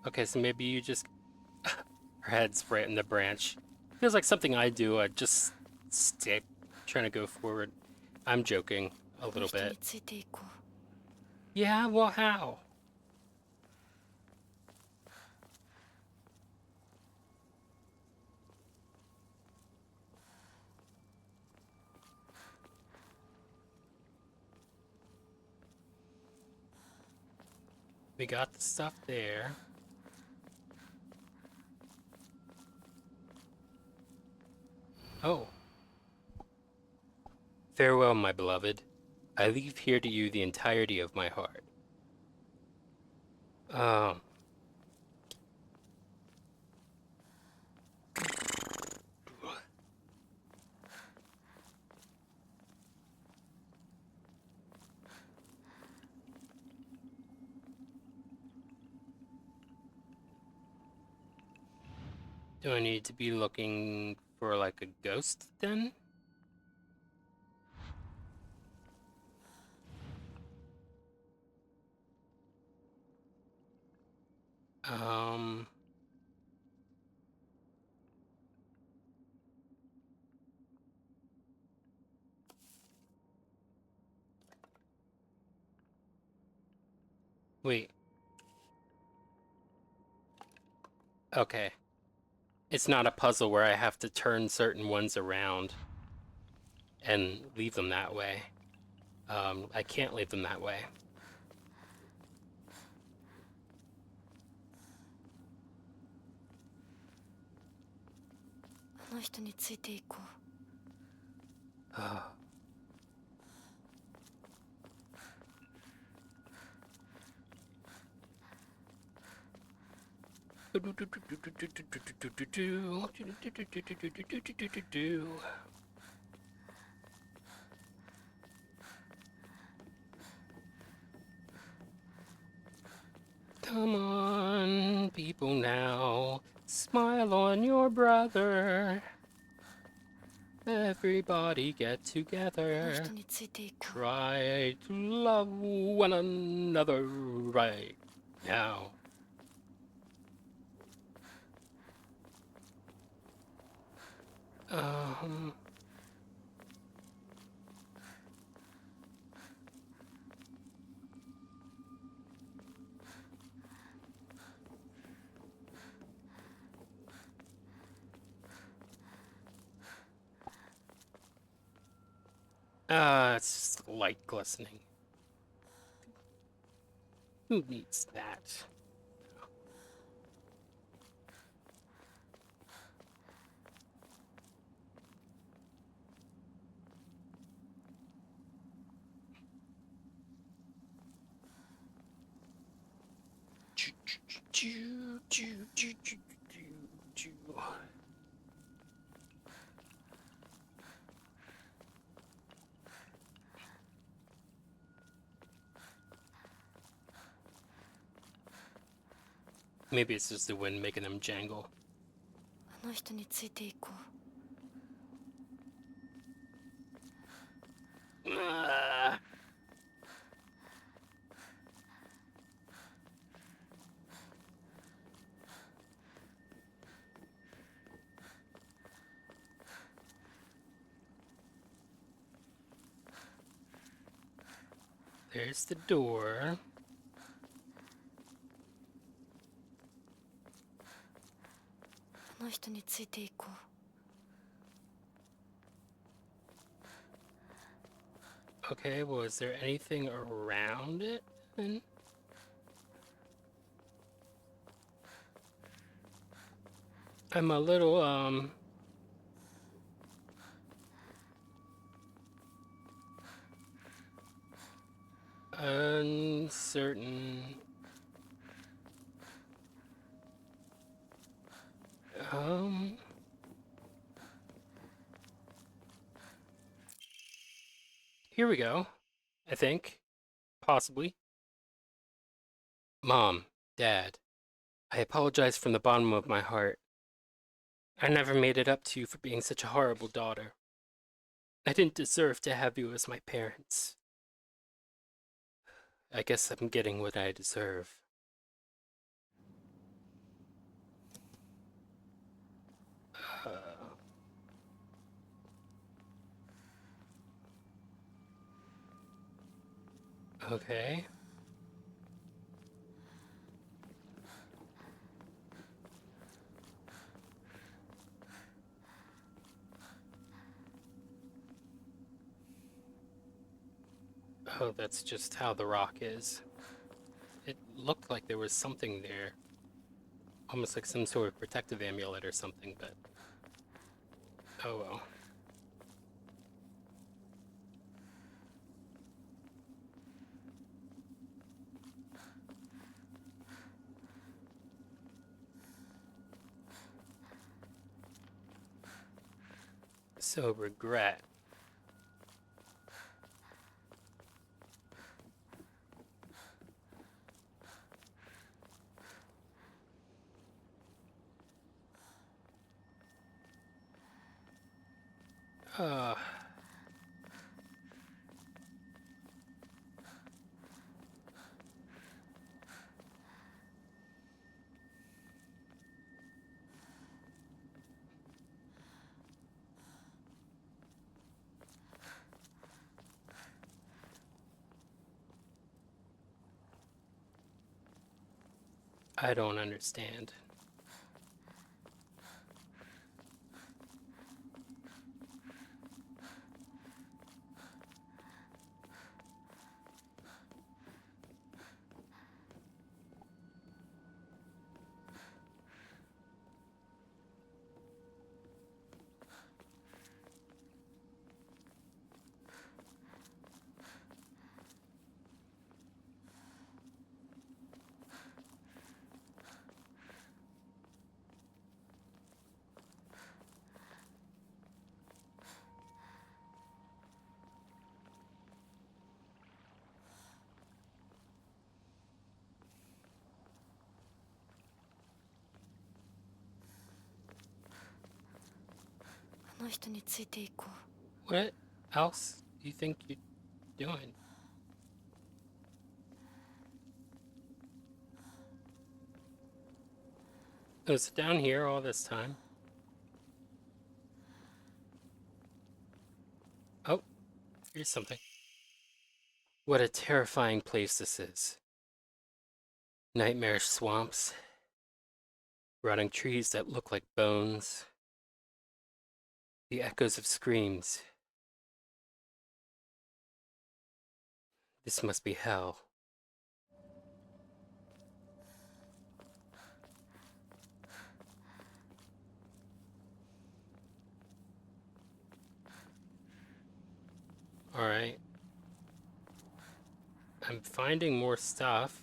Okay, so maybe you just... Her head's right in the branch. Feels like something I do. I just stick trying to go forward. I'm joking a little 人に bit. ついていこう Yeah, well, how? We got the stuff there. Oh. Farewell, my beloved. I leave here to you the entirety of my heart. Um. Do I need to be looking for like a ghost then? Um. Wait. Okay. It's not a puzzle where I have to turn certain ones around and leave them that way. I can't leave them that way. あの人についていこう Come on, people now, smile on your brother. Everybody get あの together. 人についていこう Try to love one another right now. Um. It's just light glistening. Who needs that? Maybe it's just the wind making them jangle. あの人についていこう Ah. There's the door. あの人についていこう Okay, well, is there anything around it then? I'm a little, uncertain. Here we go. I think. Possibly. Mom, Dad, I apologize from the bottom of my heart. I never made it up to you for being such a horrible daughter. I didn't deserve to have you as my parents. I guess I'm getting what I deserve. Okay. Oh, that's just how the rock is. It looked like there was something there. Almost like some sort of protective amulet or something, but... oh well. So, regret. Uh... I don't understand. What else do you think you're doing? Oh, it's down here all this time. Oh, here's something. What a terrifying place this is. Nightmarish swamps. Rotting trees that look like bones. The echoes of screams. This must be hell. Alright. I'm finding more stuff.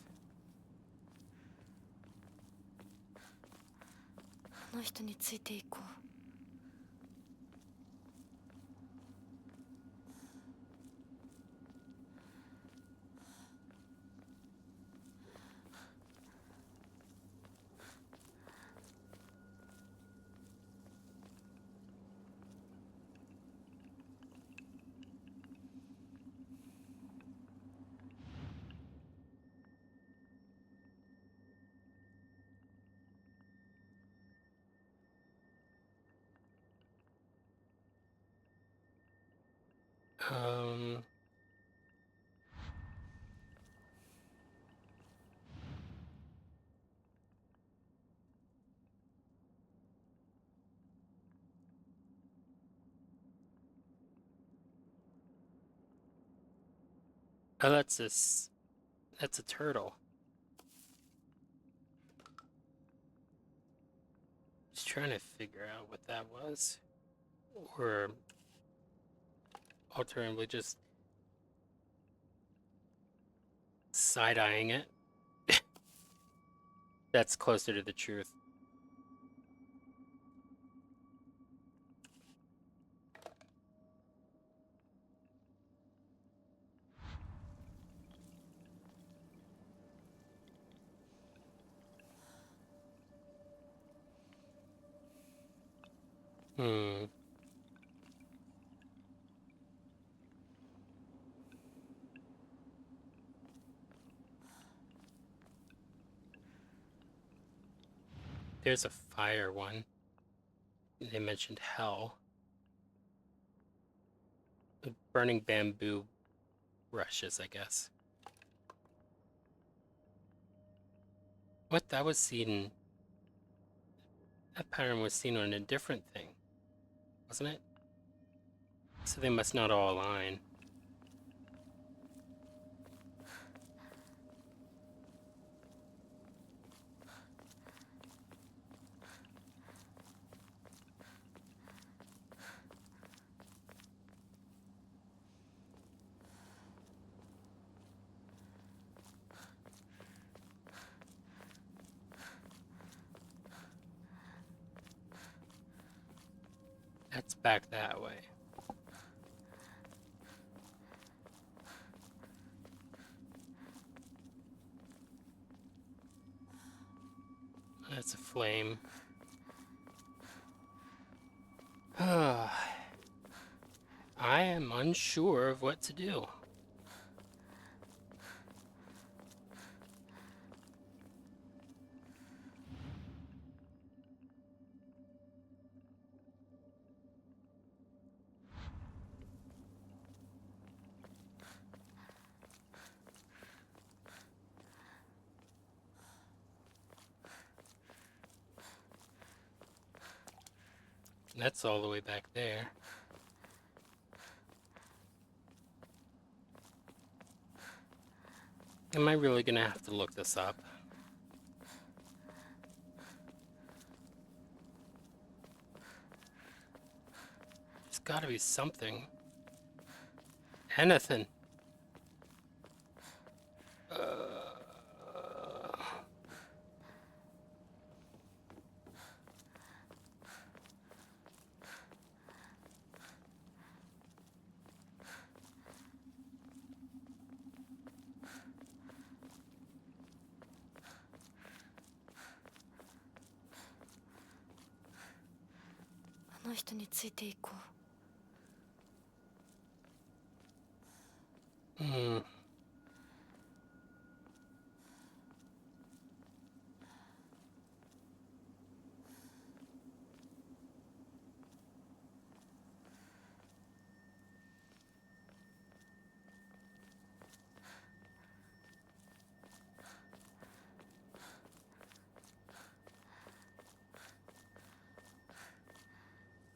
Um... Oh, that's a turtle. Just trying to figure out what that was. Or alternatively just side-eyeing it. That's closer to the truth. Hmm. There's a fire one. They mentioned hell. Burning bamboo rushes, I guess. What? That was seen... That pattern was seen on a different thing, wasn't it? So they must not all align. That's back that way. That's a flame. I am unsure of what to do. That's all the way back there. Am I really gonna have to look this up? There's gotta be something. Anything.あの人についていこう。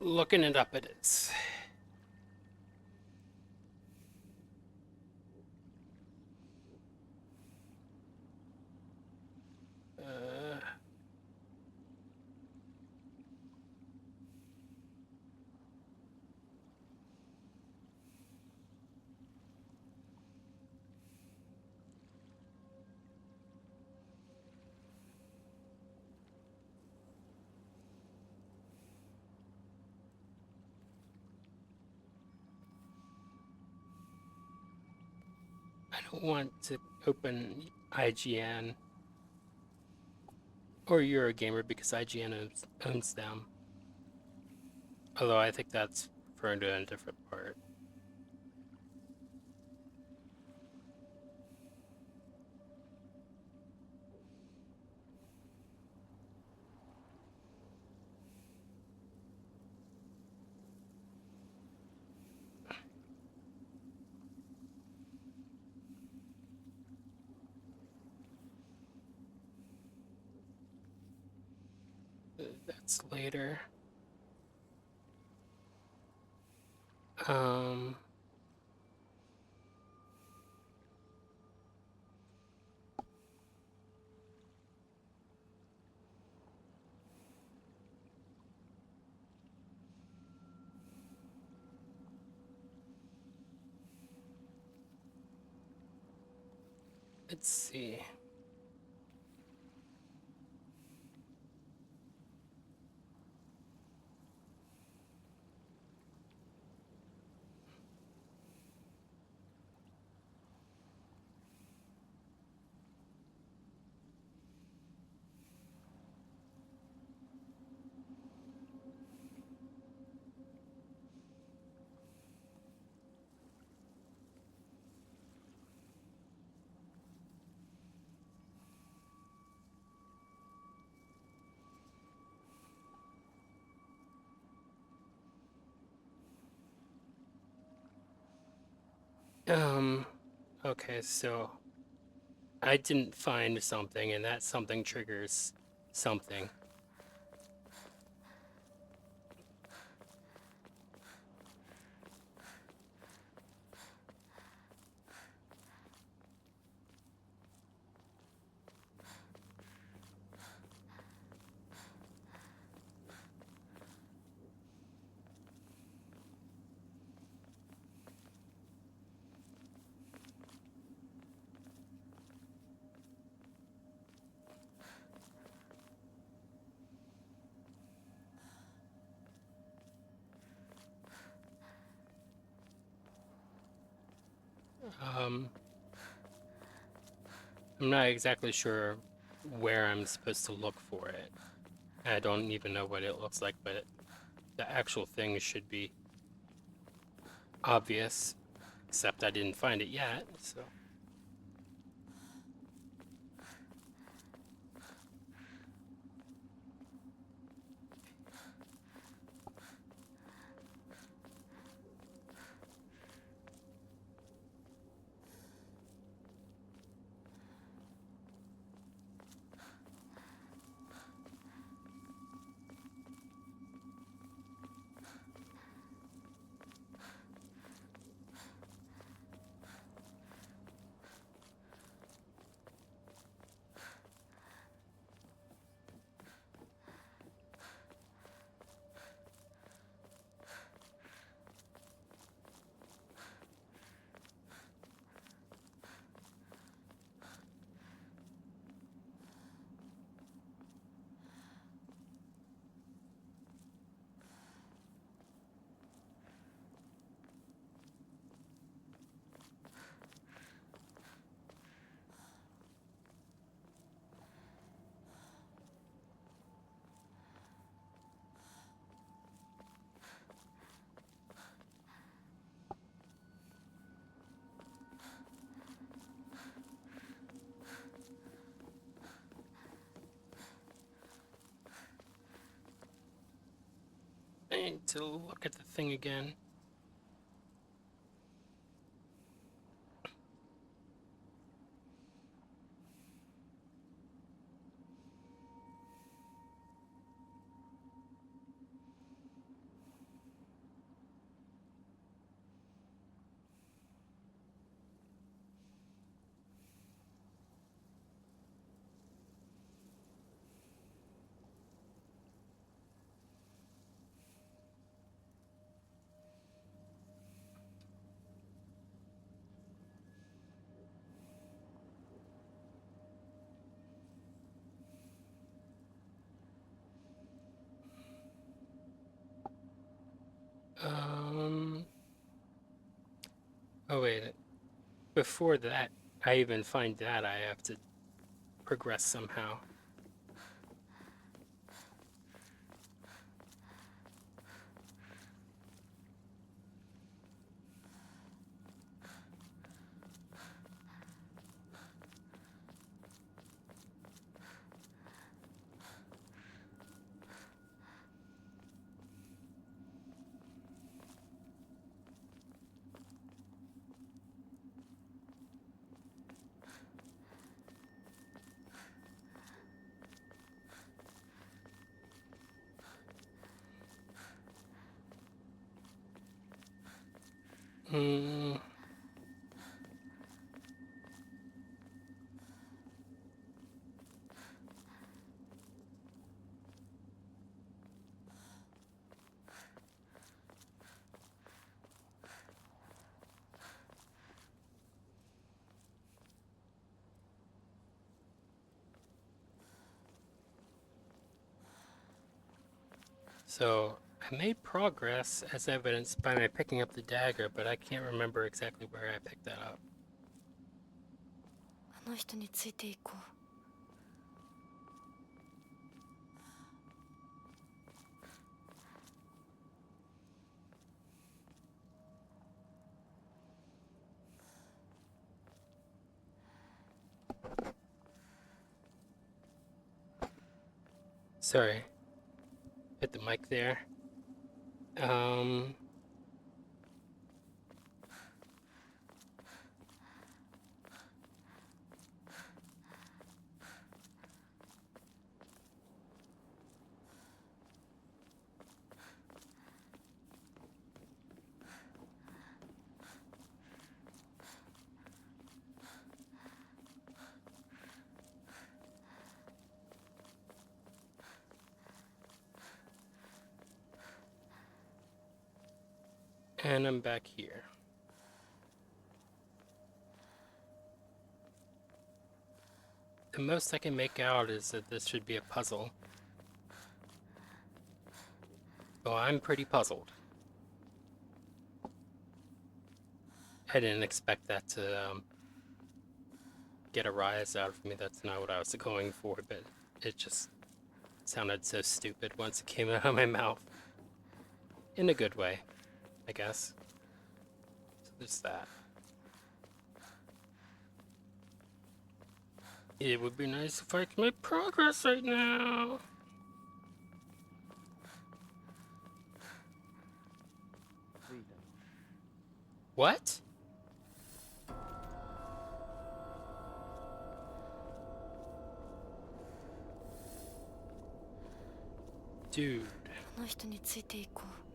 Looking it up, it is. I don't want to open IGN or Eurogamer because IGN owns them. Although I think that's referring to a different part. That's later. Let's see. Okay, so I didn't find something, and that something triggers something. I'm not exactly sure where I'm supposed to look for it. I don't even know what it looks like, but the actual thing should be obvious, except I didn't find it yet, so. I need to look at the thing again. Oh wait, before that, I even find that I have to progress somehow. So I made progress as evidenced by my picking up the dagger, but I can't remember exactly where I picked that up. あの人についていこう。Sorry, hit the mic there. And I'm back here. The most I can make out is that this should be a puzzle. Oh, I'm pretty puzzled. I didn't expect that to get a rise out of me. That's not what I was going for, but it just sounded so stupid once it came out of my mouth. In a good way, I guess. So there's that. It would be nice if I could make progress right now. What? Dude. この人についていこう。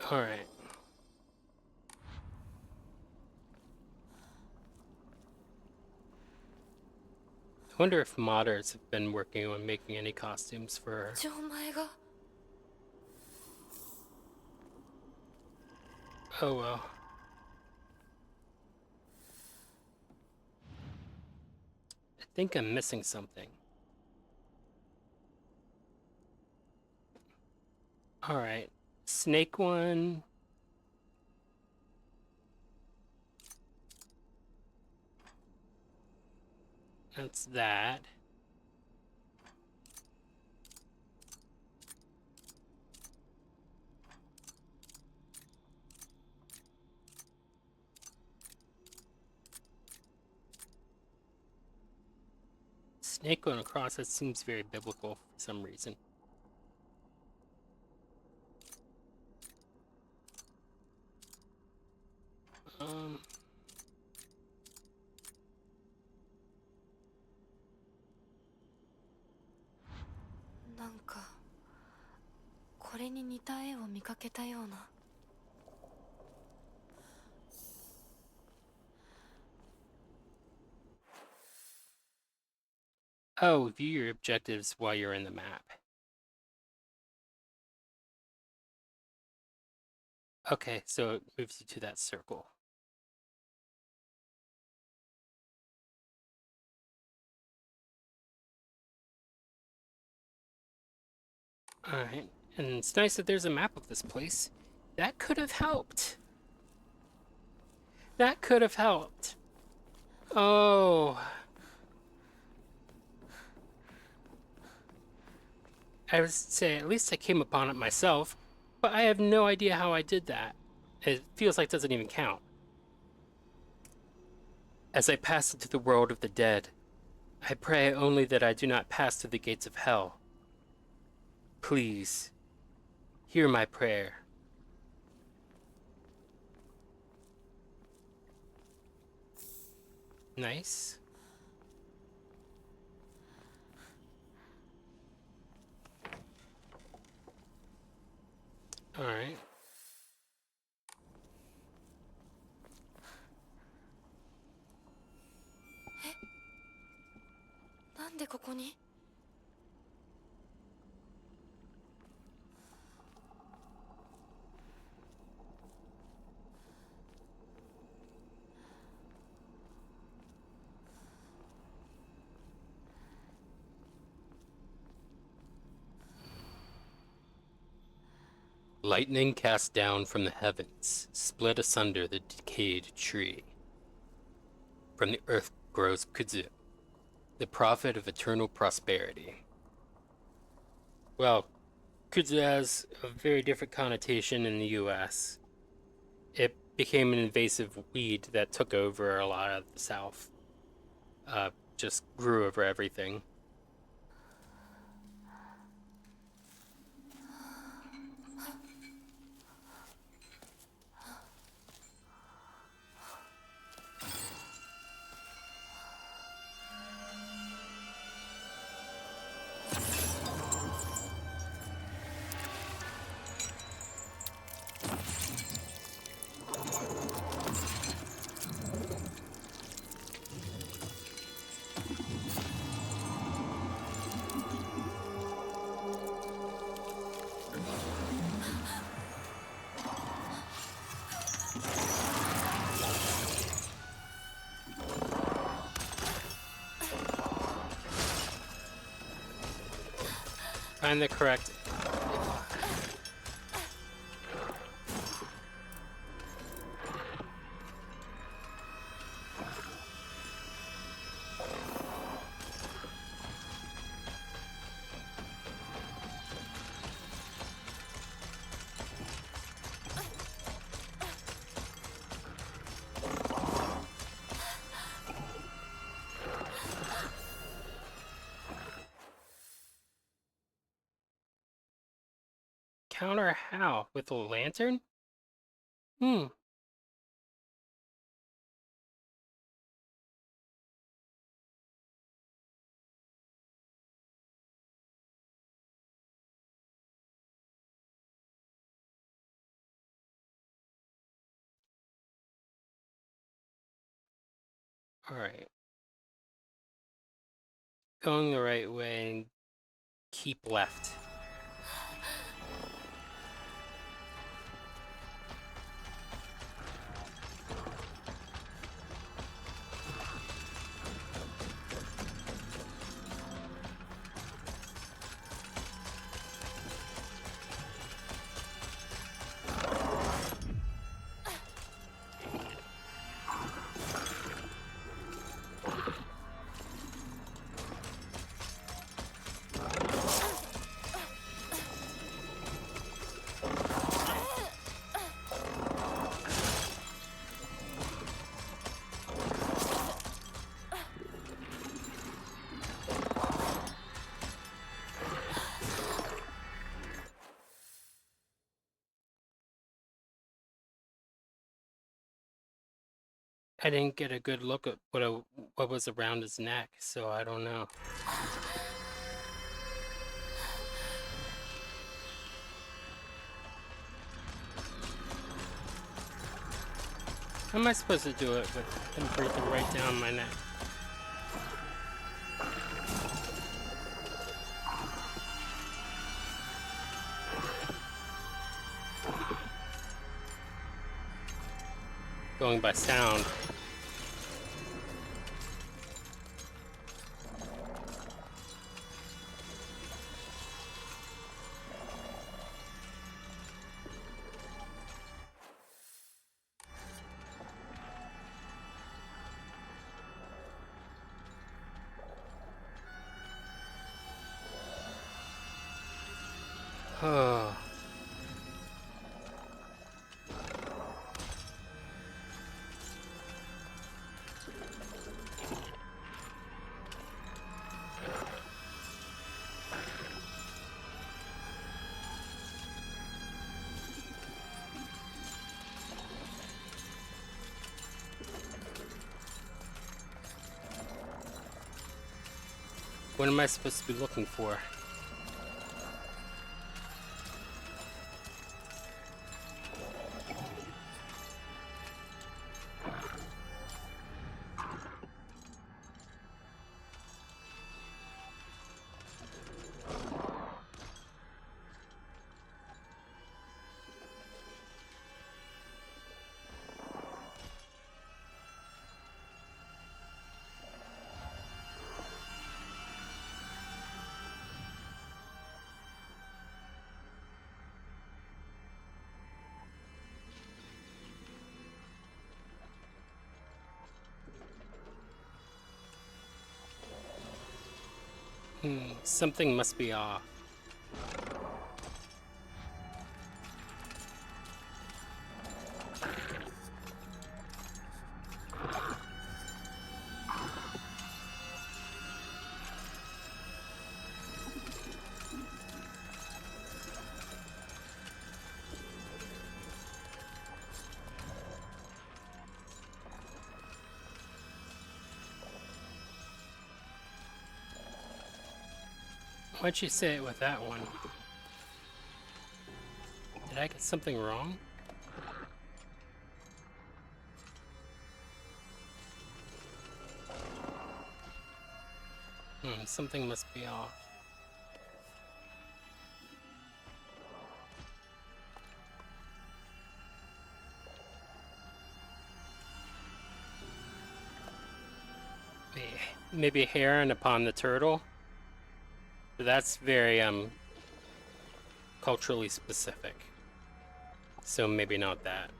All right. I wonder if modders have been working on making any costumes for her. じゃあお前が Oh well. I think I'm missing something. Alright. Snake one. That's that. Snake going across, that seems very biblical for some reason. Oh, view your objectives while you're in the map. Okay, so it moves you to that circle. Alright, and it's nice that there's a map of this place. That could have helped. That could have helped. Oh. I would say at least I came upon it myself, but I have no idea how I did that. It feels like it doesn't even count. As I pass into the world of the dead, I pray only that I do not pass through the gates of hell. Please, hear my prayer. Nice. All right. Eh? なんでここに? Lightning cast down from the heavens, split asunder the decayed tree. From the earth grows ģıʟ. The prophet of eternal prosperity. Well, kudzu has a very different connotation in the US. It became an invasive weed that took over a lot of the South. Just grew over everything. Find the correct. Counter how? With a lantern? Alright. Going the right way and keep left. I didn't get a good look at what was around his neck, so I don't know. How am I supposed to do it with him breathing right down my neck? Going by sound. Oh. What am I supposed to be looking for? Something must be off. Why'd you say it with that one? Did I get something wrong? Something must be off. Maybe a heron upon the turtle? That's very culturally specific. So maybe not that.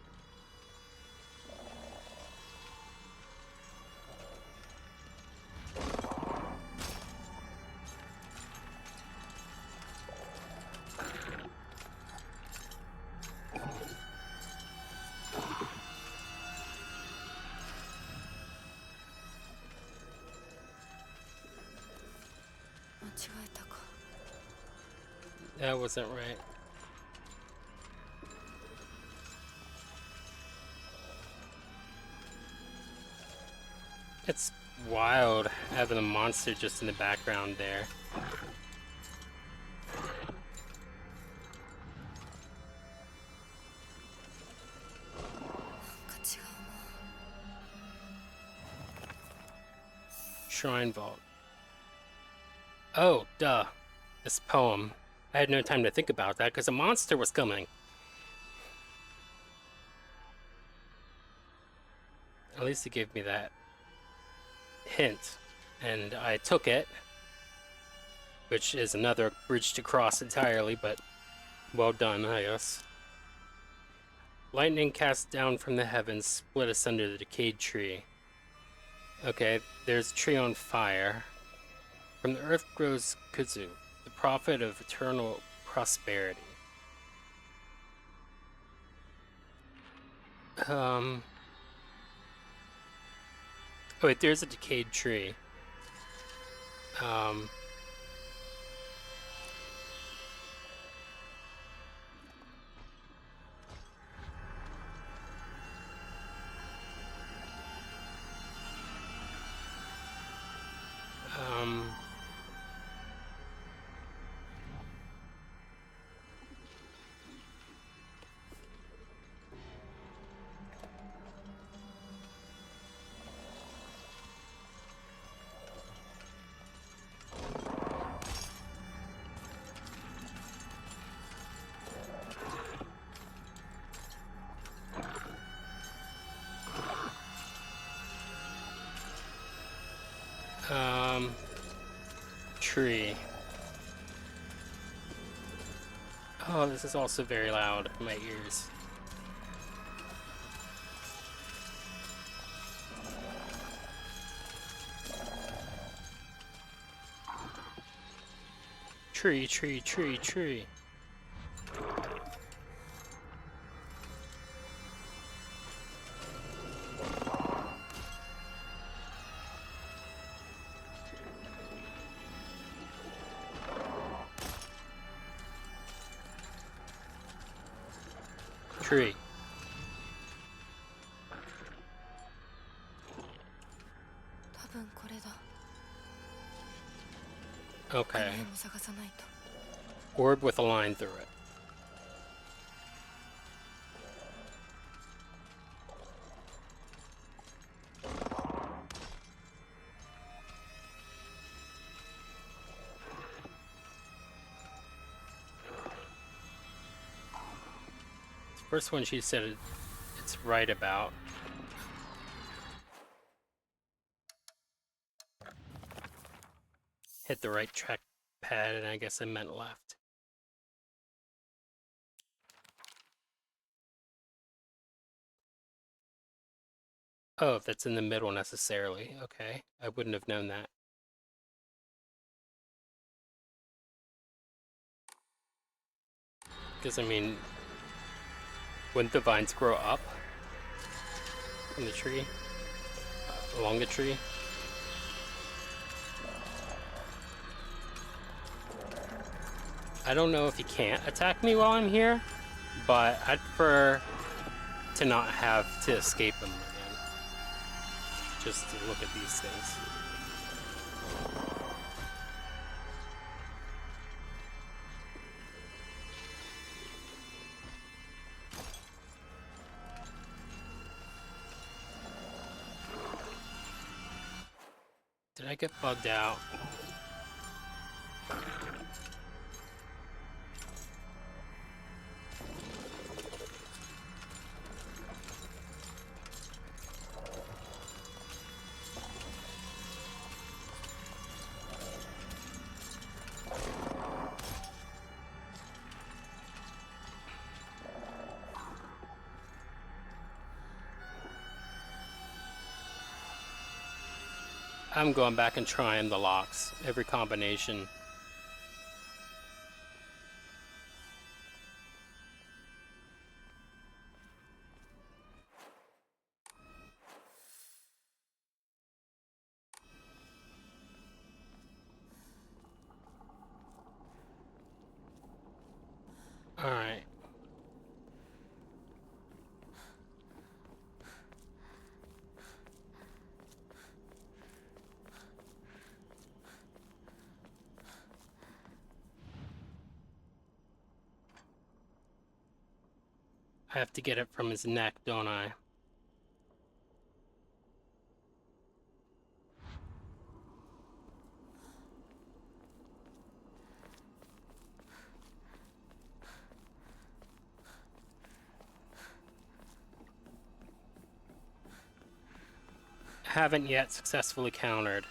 That wasn't right. It's wild having the monster just in the background there. Shrine vault. Oh, duh. This poem. I had no time to think about that because a monster was coming. At least he gave me that hint, and I took it, which is another bridge to cross entirely, but well done, I guess. Lightning cast down from the heavens split asunder the decayed tree. Okay, there's a tree on fire. From the earth grows kudzu, the prophet of eternal prosperity. Oh wait, there's a decayed tree. Tree. Oh, this is also very loud in my ears. Tree, tree, tree, tree. Tree. Okay. Orb with a line through it. First one she said it's right about. Hit the right track pad, and I guess I meant left. Oh, if that's in the middle necessarily. Okay, I wouldn't have known that. Because, I mean, wouldn't the vines grow up in the tree? Along the tree? I don't know if he can't attack me while I'm here, but I'd prefer to not have to escape him again. Just to look at these things. Did I get bugged out? I'm going back and trying the locks, every combination. All right. I have to get it from his neck, don't I? Haven't yet successfully countered.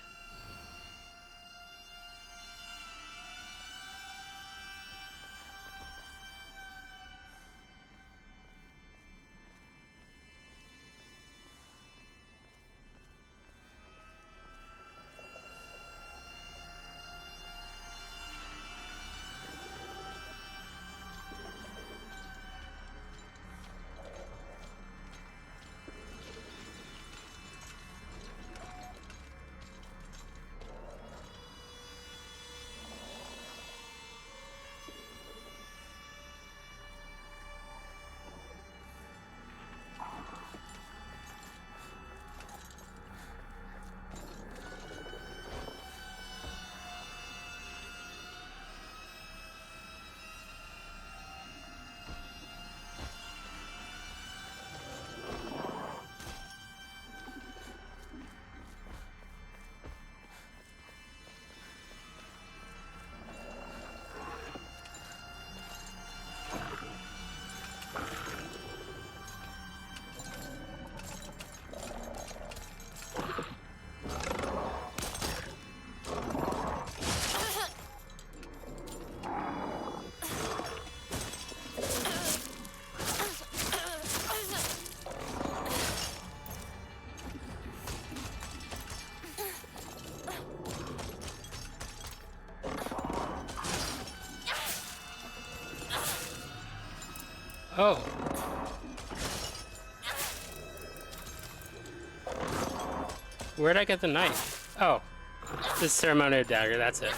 Oh. Where'd I get the knife? Oh. This ceremonial dagger, that's it.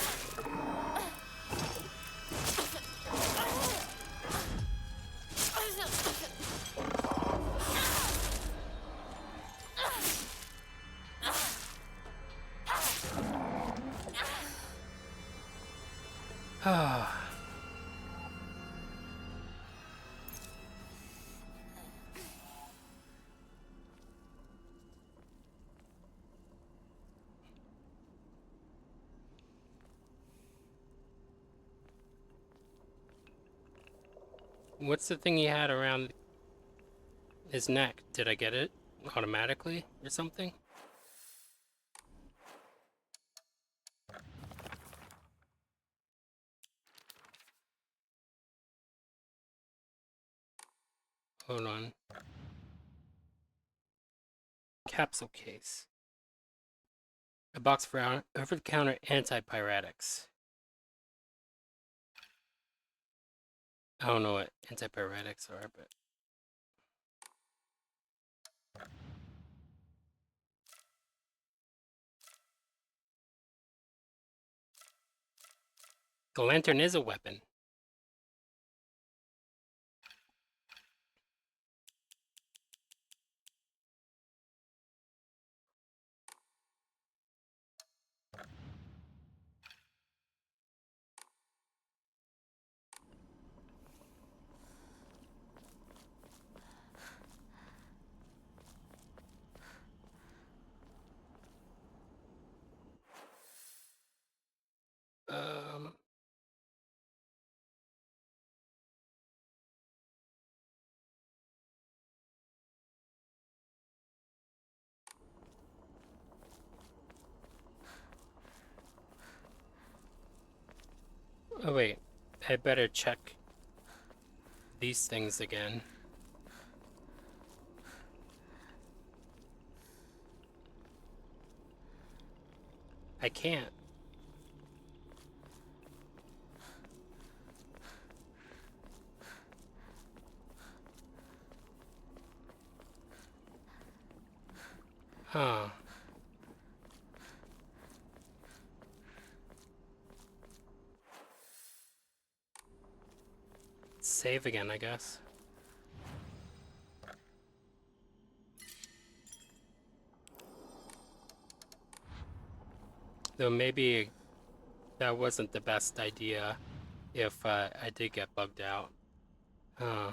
Ah. What's the thing he had around his neck? Did I get it automatically or something? Hold on. Capsule case. A box for over-the-counter antipyretics. I don't know what antipyretics are, but the lantern is a weapon. Oh wait, I better check these things again. I can't. Huh. Save again, I guess. Though maybe that wasn't the best idea if I did get bugged out. Huh.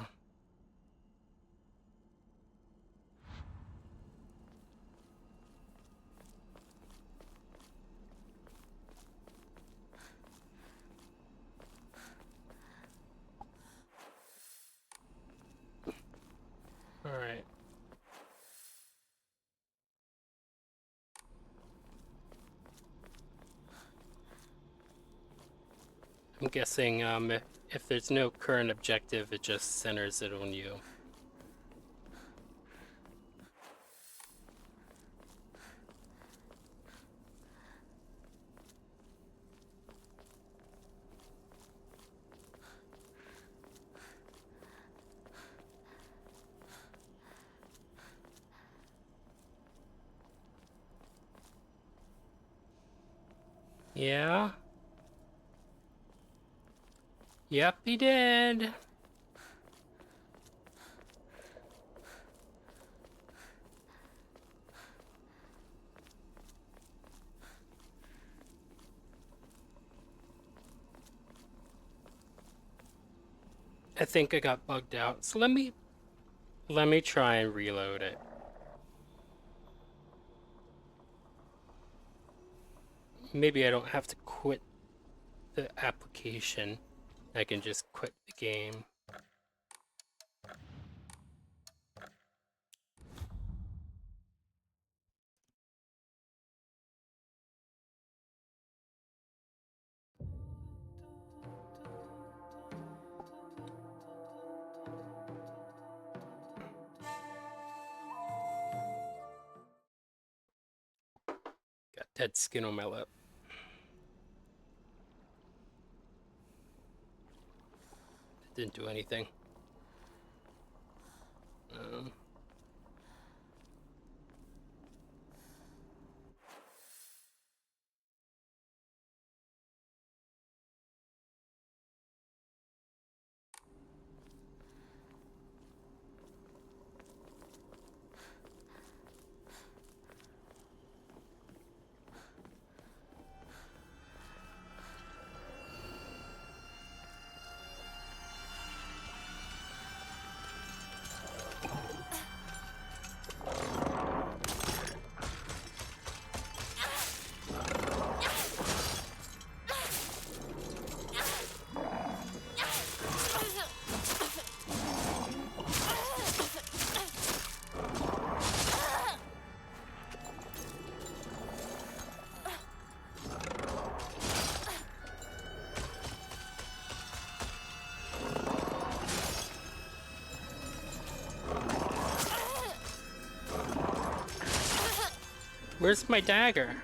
Alright. I'm guessing if there's no current objective, it just centers it on you. Yeah? Yep, he did. I think I got bugged out. So let me try and reload it. Maybe I don't have to quit the application. I can just quit the game. Got dead skin on my lip. Didn't do anything. Where's my dagger?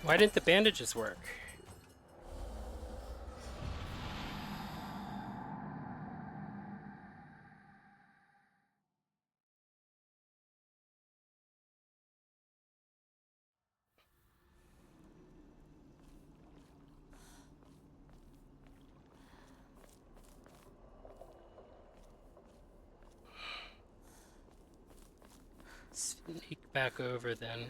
Why didn't the bandages work? Sneak back over then.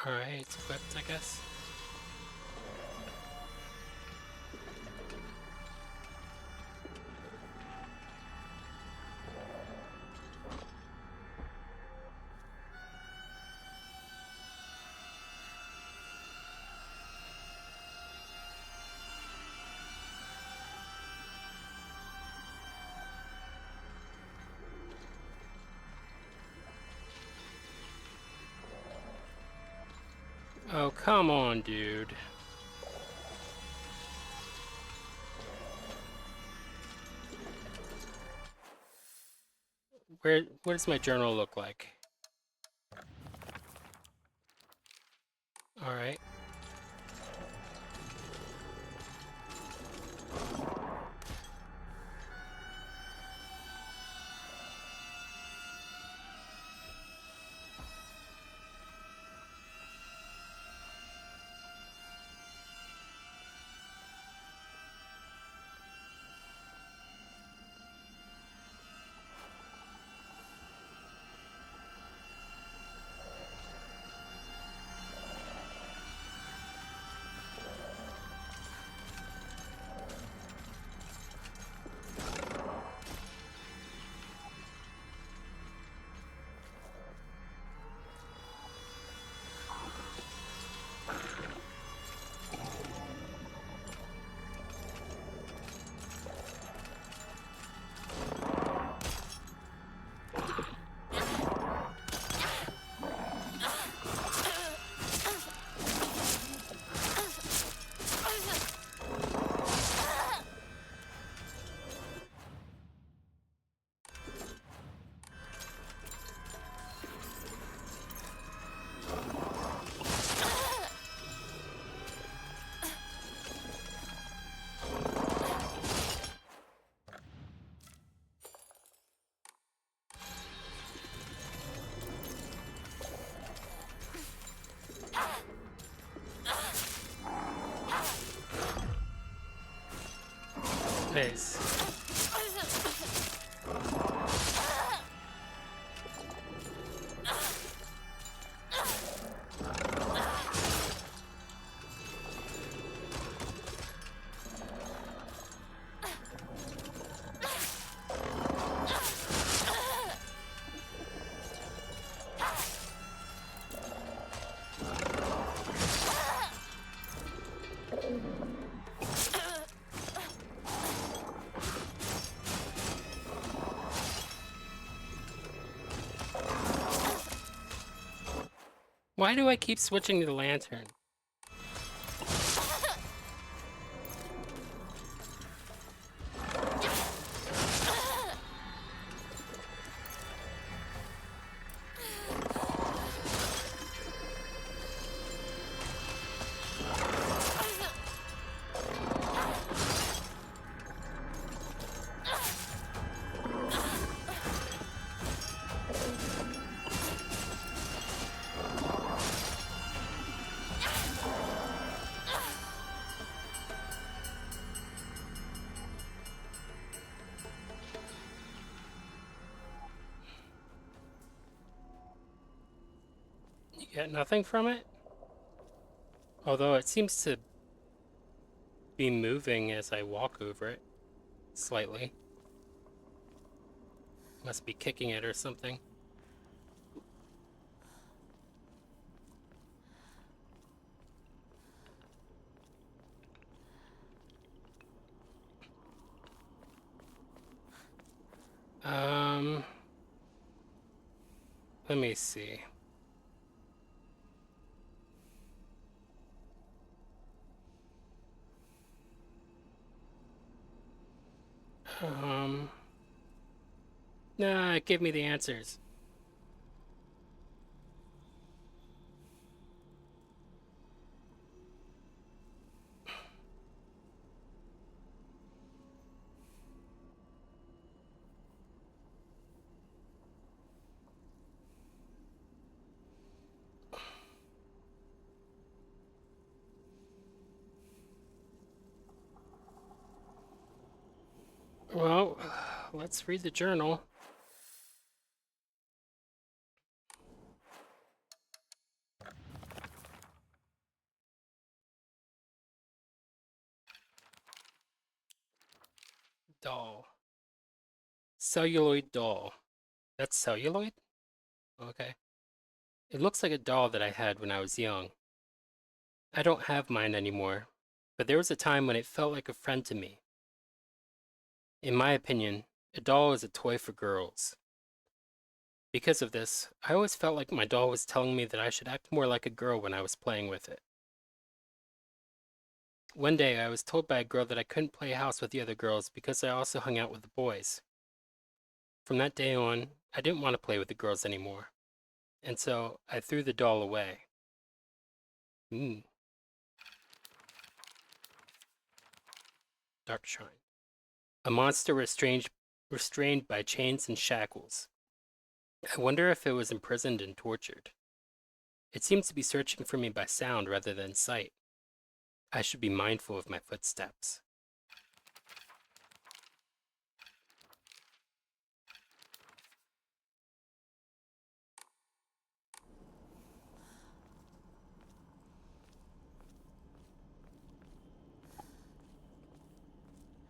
Alright, it's equipped, I guess. Oh, come on, dude. What does my journal look like? Alright. Nice. Why do I keep switching to the lantern? Get nothing from it? Although it seems to be moving as I walk over it. Slightly. Must be kicking it or something. Let me see. Nah, give me the answers. Well, let's read the journal. Doll. Celluloid doll. That's celluloid? Okay. It looks like a doll that I had when I was young. I don't have mine anymore, but there was a time when it felt like a friend to me. In my opinion, a doll is a toy for girls. Because of this, I always felt like my doll was telling me that I should act more like a girl when I was playing with it. One day, I was told by a girl that I couldn't play house with the other girls because I also hung out with the boys. From that day on, I didn't want to play with the girls anymore, and so I threw the doll away. Dark Shrine. A monster restrained by chains and shackles. I wonder if it was imprisoned and tortured. It seems to be searching for me by sound rather than sight. I should be mindful of my footsteps.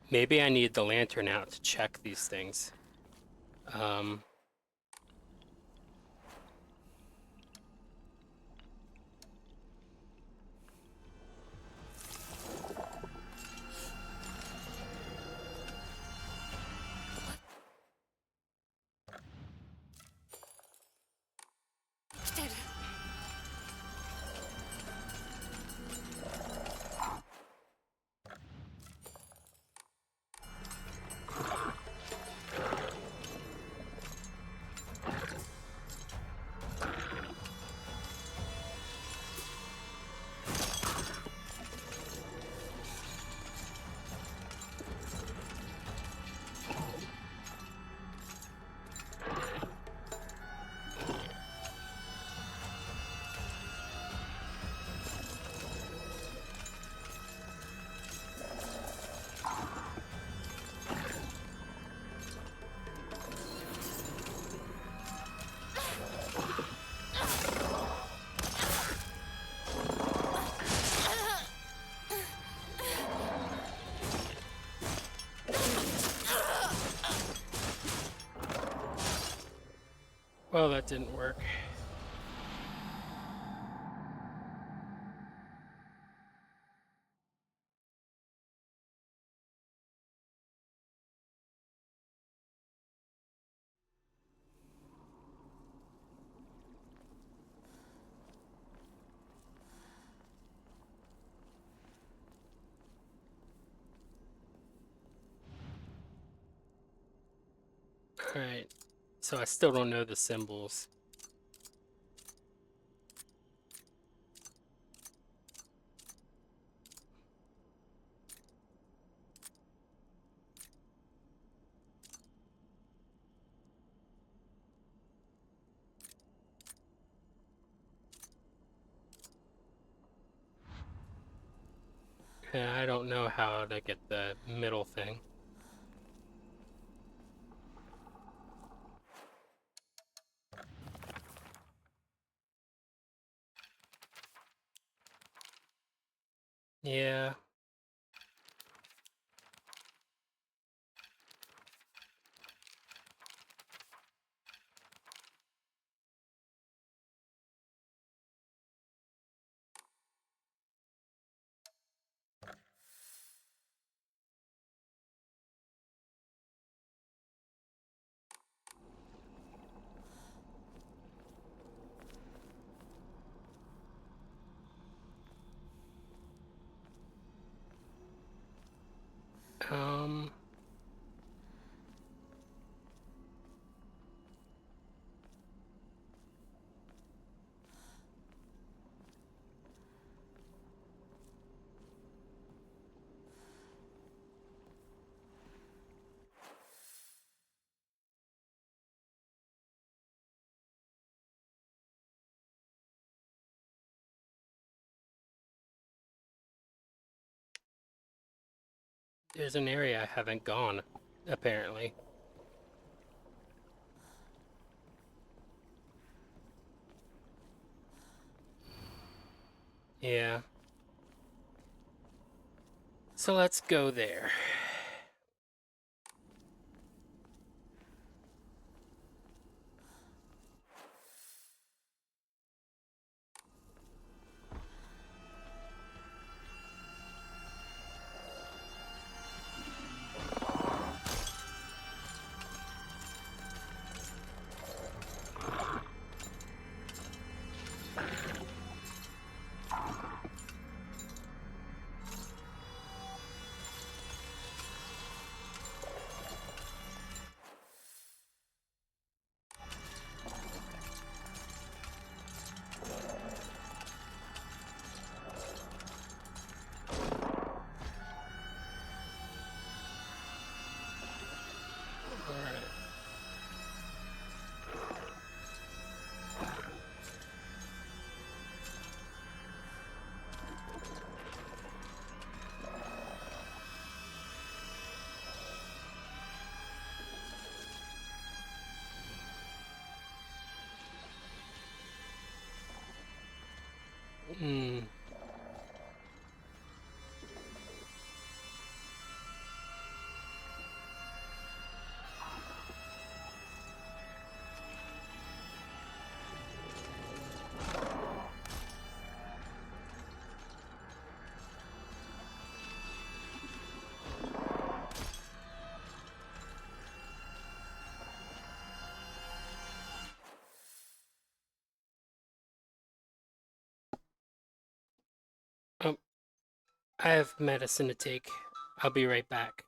Maybe I need the lantern out to check these things. Well, that didn't work. Alright, so I still don't know the symbols. And I don't know how to get the middle thing. Yeah. Um. There's an area I haven't gone, apparently. Yeah. So let's go there. Hmm. Oh, I have medicine to take. I'll be right back.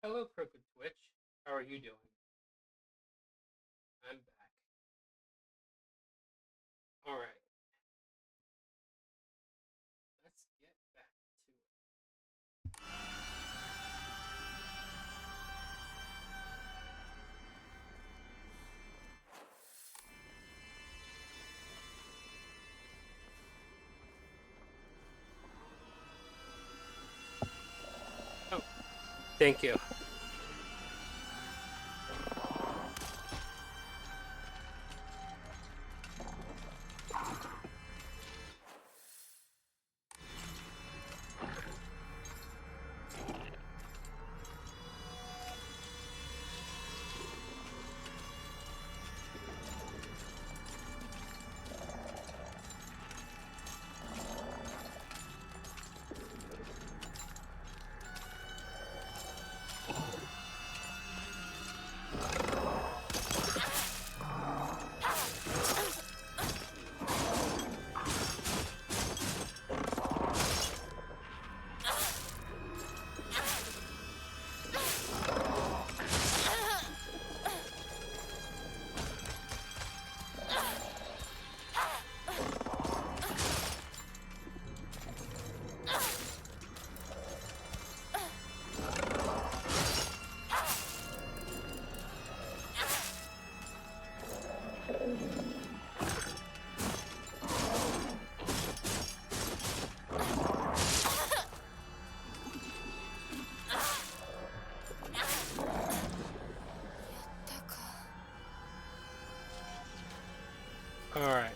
Hello, Crooked Twitch. How are you doing? I'm back. Alright. Let's get back to it. Oh, thank you. Alright.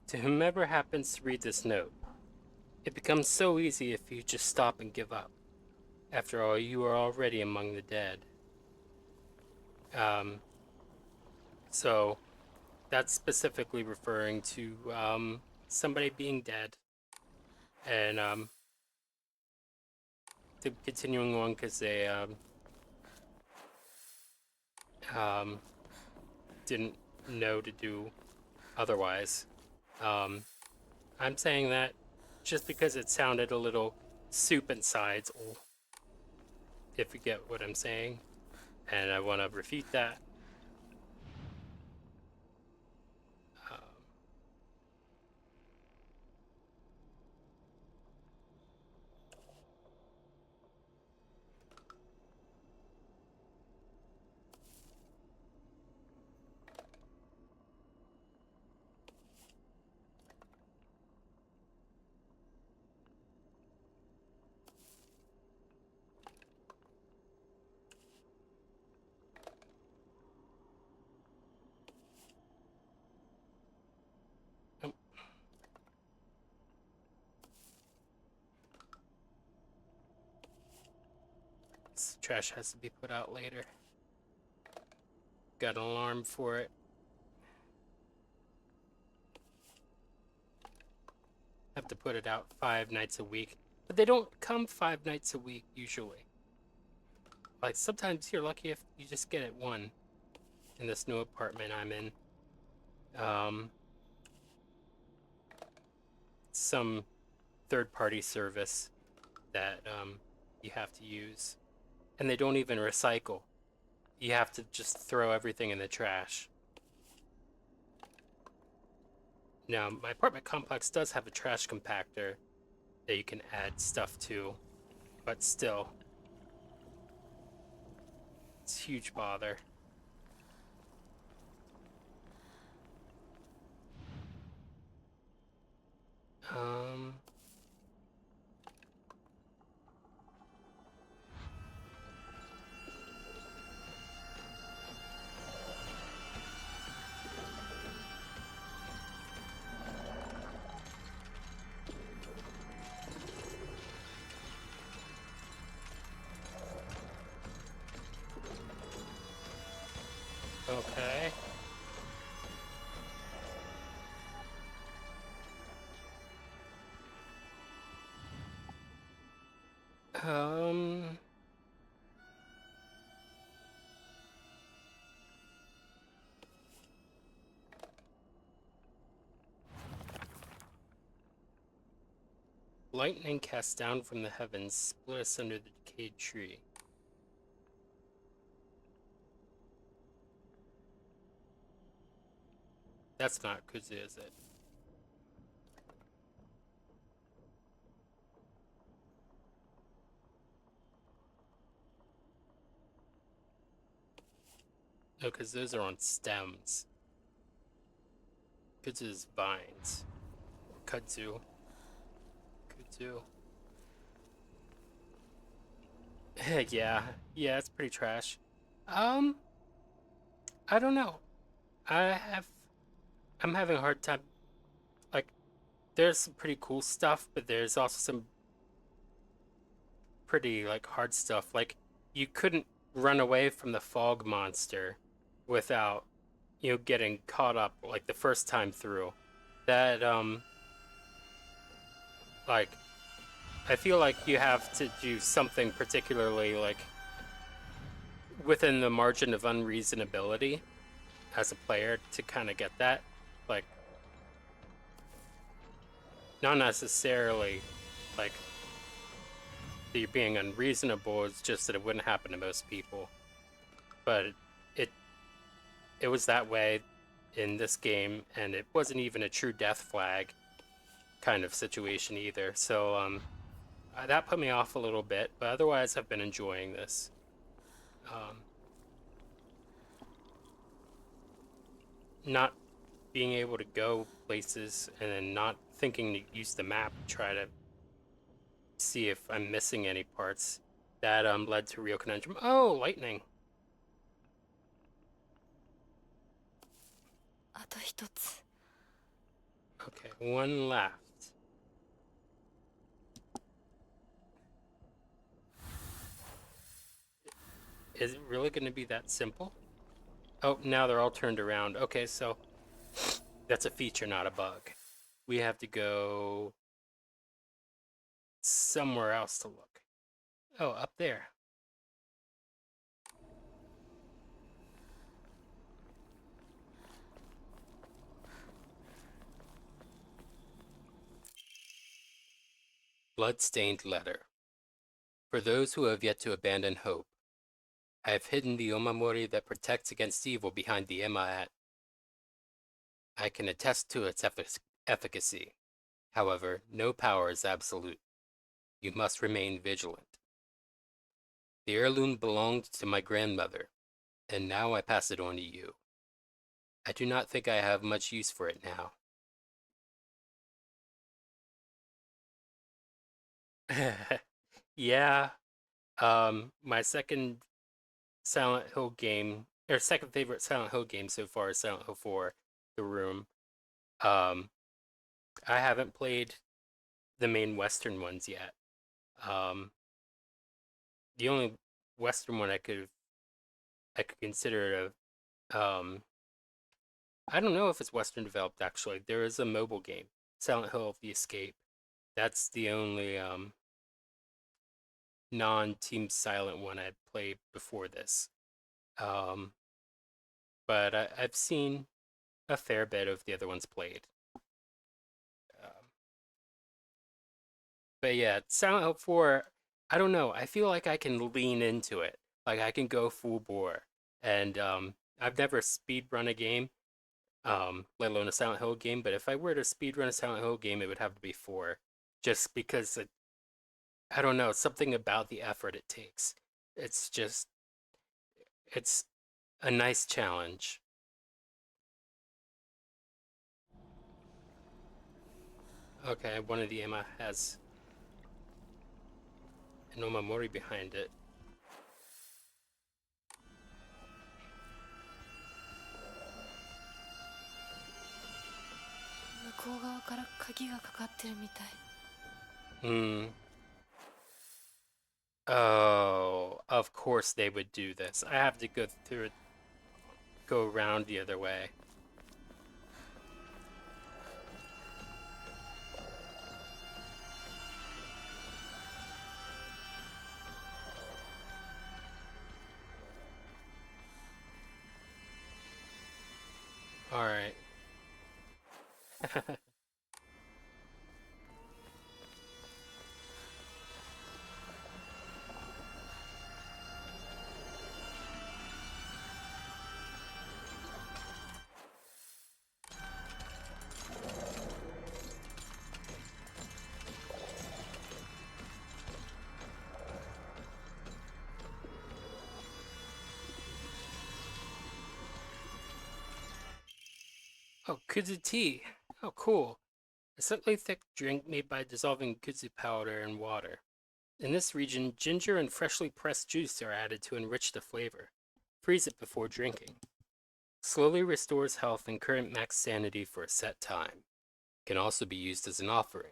To whomever happens to read this note, it becomes so easy if you just stop and give up. After all, you are already among the dead. So that's specifically referring to somebody being dead. And continuing on because they didn't know to do otherwise. I'm saying that just because it sounded a little soup and sides, if you get what I'm saying, and I want to refute that. This trash has to be put out later. Got an alarm for it. Have to put it out 5 nights a week, but they don't come 5 nights a week usually. Like sometimes you're lucky if you just get it one. In this new apartment I'm in, some third-party service that you have to use, and they don't even recycle. You have to just throw everything in the trash. Now, my apartment complex does have a trash compactor that you can add stuff to, but still, it's a huge bother. Okay. Lightning cast down from the heavens, split us under the decayed tree. That's not ģıʟ, is it? No, because those are on stems. ģıʟ is vines. Kudzu. Kudzu. Yeah, it's pretty trash. I don't know. I'm having a hard time. Like, there's some pretty cool stuff, but there's also some pretty, like, hard stuff. Like, you couldn't run away from the fog monster without, getting caught up, like, the first time through. That, like, I feel like you have to do something particularly, like, within the margin of unreasonability as a player to kind of get that. Like, not necessarily, like, that you're being unreasonable, it's just that it wouldn't happen to most people. But it was that way in this game, and it wasn't even a true death flag kind of situation either. So, that put me off a little bit, but otherwise I've been enjoying this. Not being able to go places and then not thinking to use the map to try to see if I'm missing any parts that led to real conundrum. Oh, lightning. あと一つ。 Okay, one left. Is it really going to be that simple? Oh, now they're all turned around. Okay, so that's a feature, not a bug. We have to go somewhere else to look. Oh, up there. Blood-stained letter. For those who have yet to abandon hope, I have hidden the omamori that protects against evil behind the emaat. I can attest to its efficacy. However, no power is absolute. You must remain vigilant. The heirloom belonged to my grandmother, and now I pass it on to you. I do not think I have much use for it now. Yeah, my second Silent Hill game, or second favorite Silent Hill game so far is Silent Hill 4, The Room. I haven't played the main Western ones yet. The only Western one I could consider I don't know if it's Western developed actually. There is a mobile game, Silent Hill The Escape. That's the only non-Team Silent one I played before this. But I've seen a fair bit of the other ones played. But yeah, Silent Hill 4, I don't know. I feel like I can lean into it. Like I can go full bore. And I've never speedrun a game, let alone a Silent Hill game. But if I were to speedrun a Silent Hill game, it would have to be 4. Just because, I don't know, something about the effort it takes. It's just, it's a nice challenge. Okay, one of the Emma has an omamori behind it. Oh, of course they would do this. I have to go through it, go around the other way. All right. Oh, kudzu tea. Oh, cool. A slightly thick drink made by dissolving kudzu powder in water. In this region, ginger and freshly pressed juice are added to enrich the flavor. Freeze it before drinking. Slowly restores health and current max sanity for a set time. Can also be used as an offering.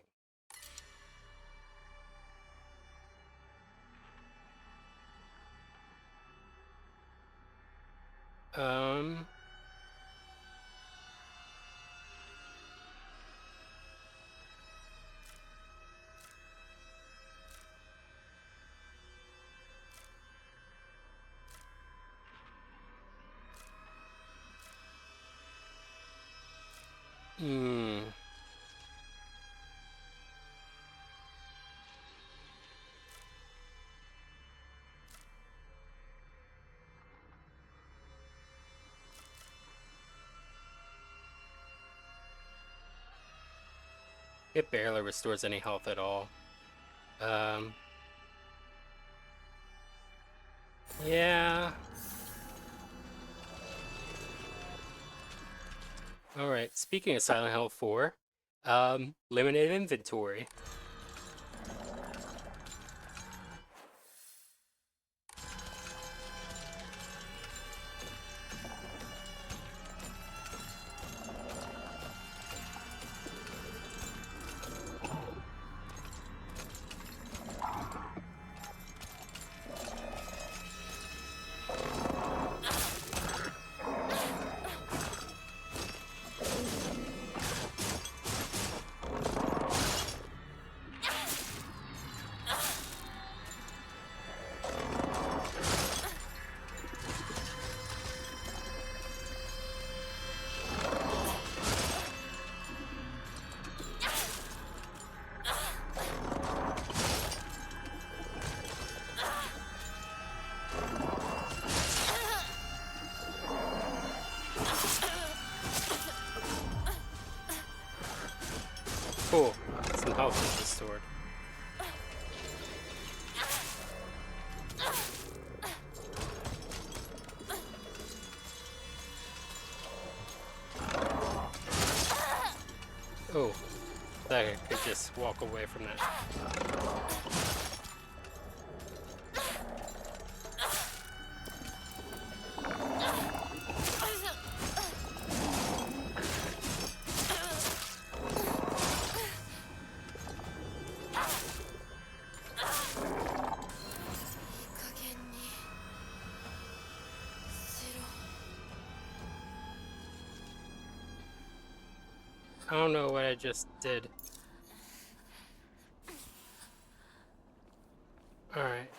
It barely restores any health at all. Yeah. Alright, speaking of Silent Hill 4, limited inventory. health is restored. Oh, I could just walk away from that. I don't know what I just did. Alright.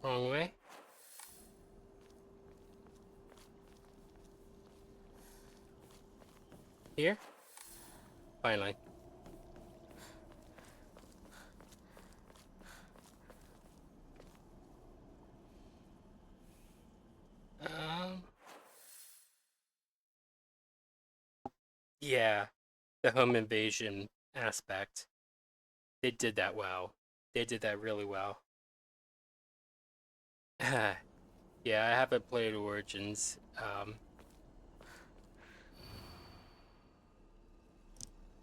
Wrong way. Here? Finally. Yeah, the home invasion aspect. They did that well. They did that really well. Yeah, I haven't played Origins.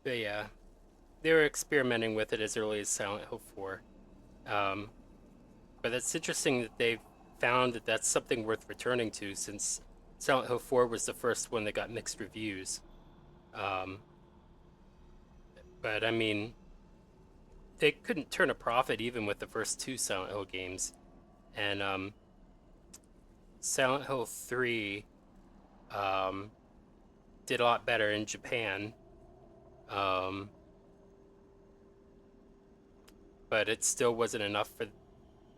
But yeah, they were experimenting with it as early as Silent Hill 4. But it's interesting that they've found that that's something worth returning to, since Silent Hill 4 was the first one that got mixed reviews. But I mean, they couldn't turn a profit even with the first two Silent Hill games. And Silent Hill 3 did a lot better in Japan. But it still wasn't enough for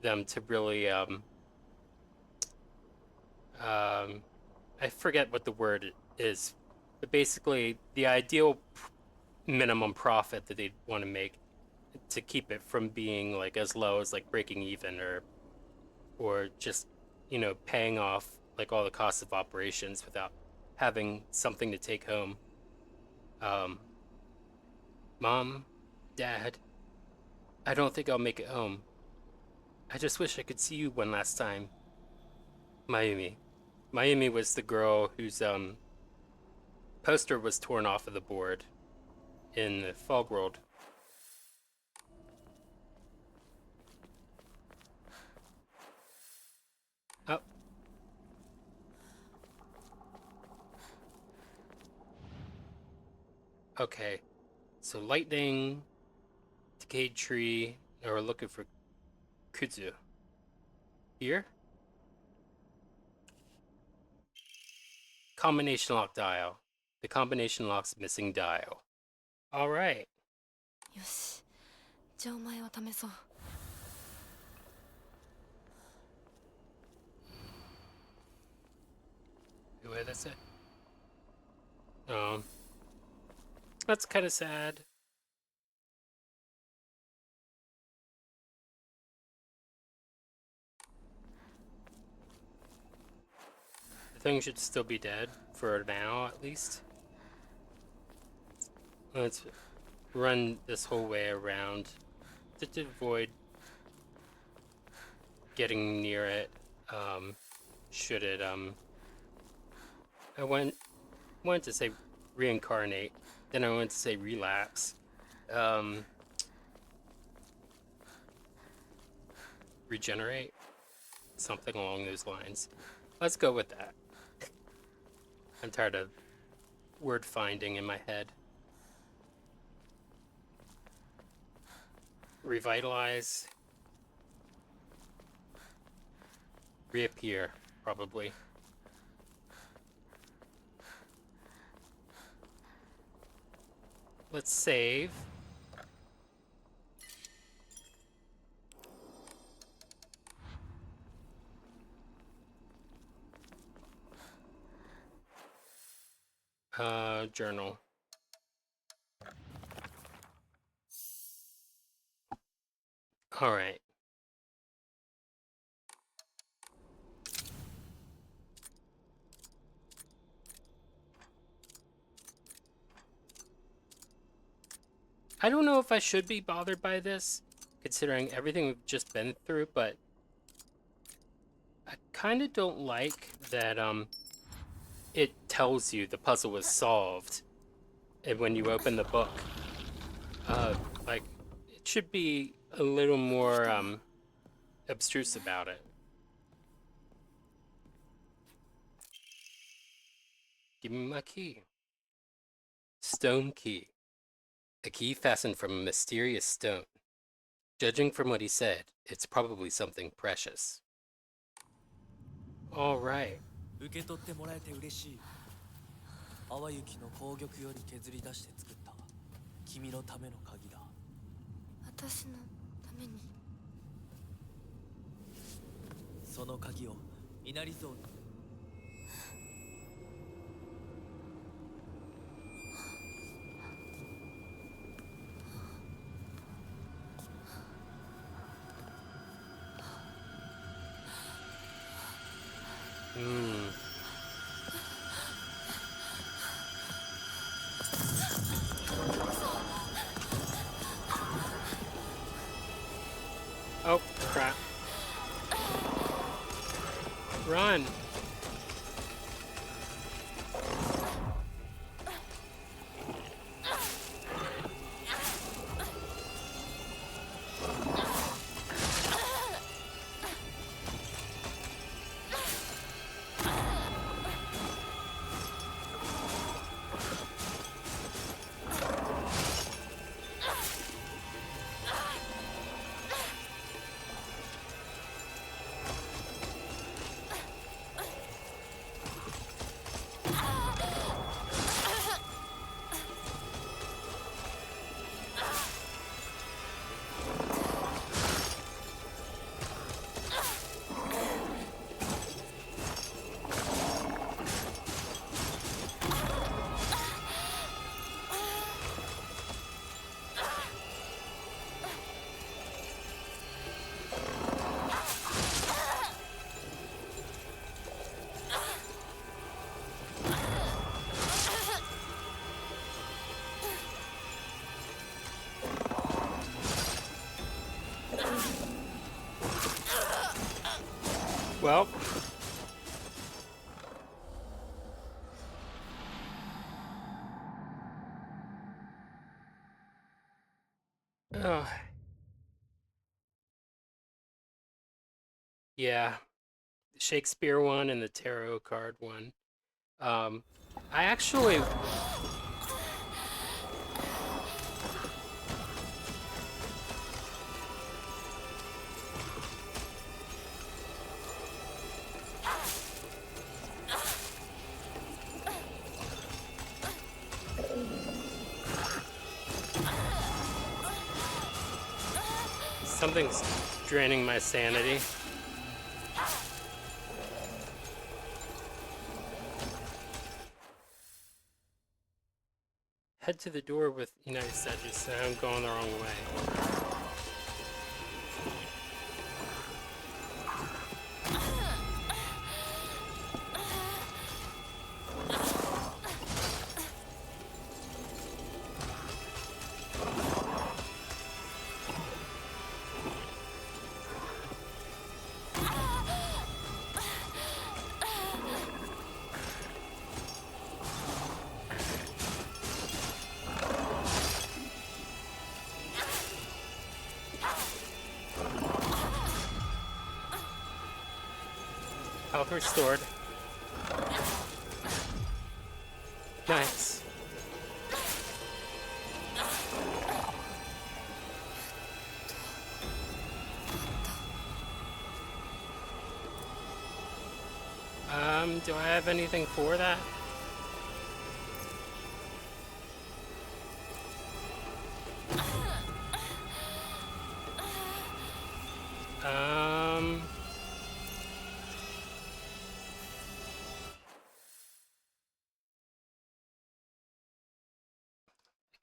them to really I forget what the word is, but basically the ideal minimum profit that they'd want to make to keep it from being like as low as like breaking even, or just, you know, paying off like all the costs of operations without having something to take home. Mom, Dad, I don't think I'll make it home. I just wish I could see you one last time. Mayumi. Mayumi was the girl whose poster was torn off of the board in the Fog World. Oh. Okay. So lightning, decayed tree, and we're looking for Kudzu. Here? Combination lock dial. The combination lock's missing dial. Alright. よし、じゃあお前を試そう。Wait, that's it. That's kind of sad. The thing should still be dead, for now at least. Let's run this whole way around to avoid getting near it. Should it, I wanted to say reincarnate, then I wanted to say relapse. Regenerate? Something along those lines. Let's go with that. I'm tired of word finding in my head. Revitalize. Reappear, probably. Let's save. Journal. All right. I don't know if I should be bothered by this, considering everything we've just been through, but I kind of don't like that it tells you the puzzle was solved and when you open the book. Like, it should be a little more abstruse about it. Give me my key. Stone key. A key fastened from a mysterious stone. Judging from what he said, it's probably something precious. All right. 受け取ってもらえて嬉しい。淡雪の紅玉より削り出して作った君のための鍵だ。私のために。その鍵を稲荷像に。Oh, crap. Run. Well, yeah, Shakespeare one and the tarot card one. I actually something's draining my sanity. Head to the door with United States. I'm going the wrong way. Health restored. Nice. Do I have anything for that?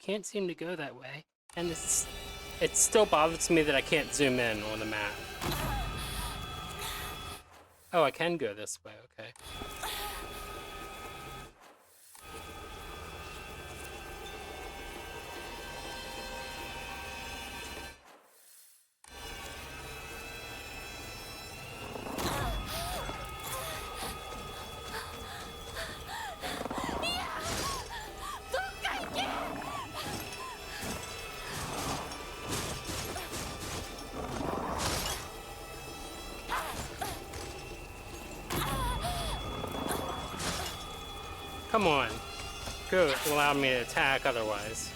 Can't seem to go that way, and it still bothers me that I can't zoom in on the map. Oh, I can go this way, okay. Come on. Could allow me to attack otherwise.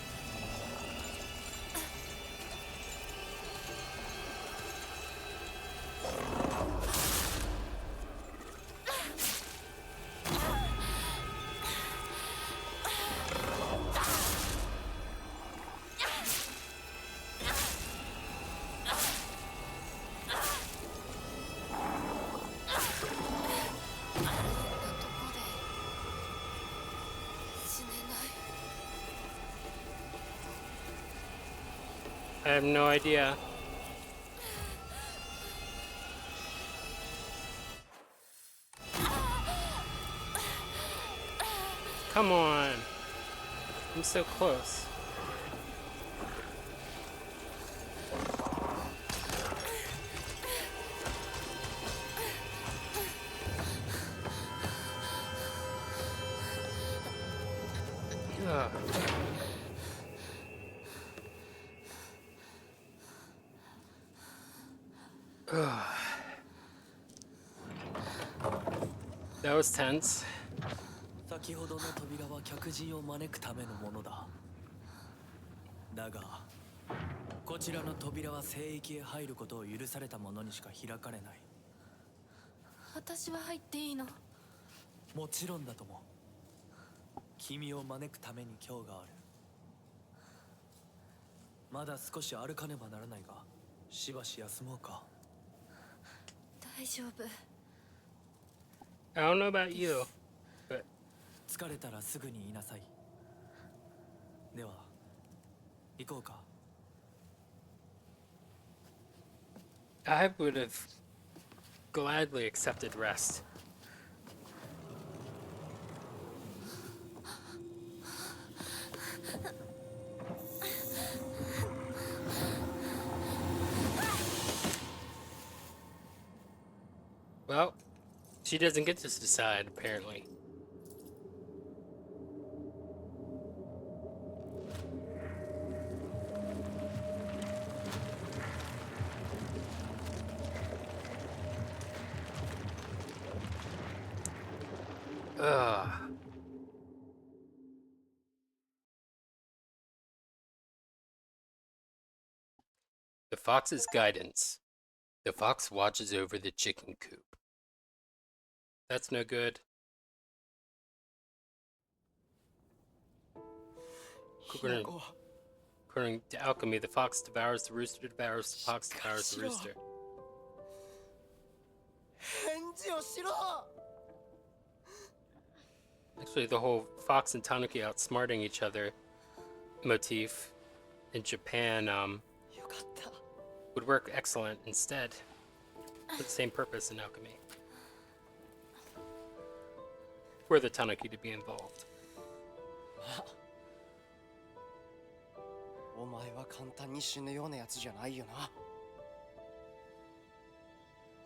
I have no idea. Come on. I'm so close. Ugh. That was tense. 先ほどの扉は客人を招くためのものだ。だが、こちらの扉は聖域へ入ることを許された者にしか開かれない。私は入っていいの？もちろんだとも。君を招くために今日がある。まだ少し歩かねばならないが、しばし休もうか。大丈夫。I don't know about you, but 疲れたらすぐに言いなさい。では、行こうか。I would have gladly accepted rest. Well, she doesn't get to decide, apparently. Ugh. The fox's guidance. The fox watches over the chicken coop. That's no good. According to alchemy, the fox devours the rooster, devours the fox, devours the rooster. 返事をしろ。 Actually, the whole fox and tanuki outsmarting each other motif in Japan would work excellent instead for the same purpose in alchemy. For the tanuki to be involved. お前は簡単に死ぬようなやつじゃないよな。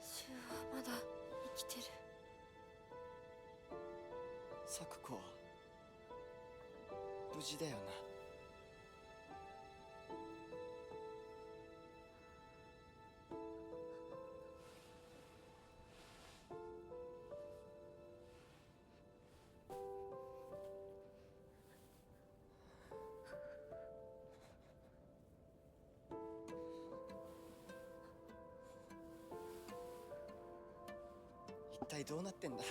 シュウはまだ生きてる。咲子は無事だよな。一体どうなってんだ。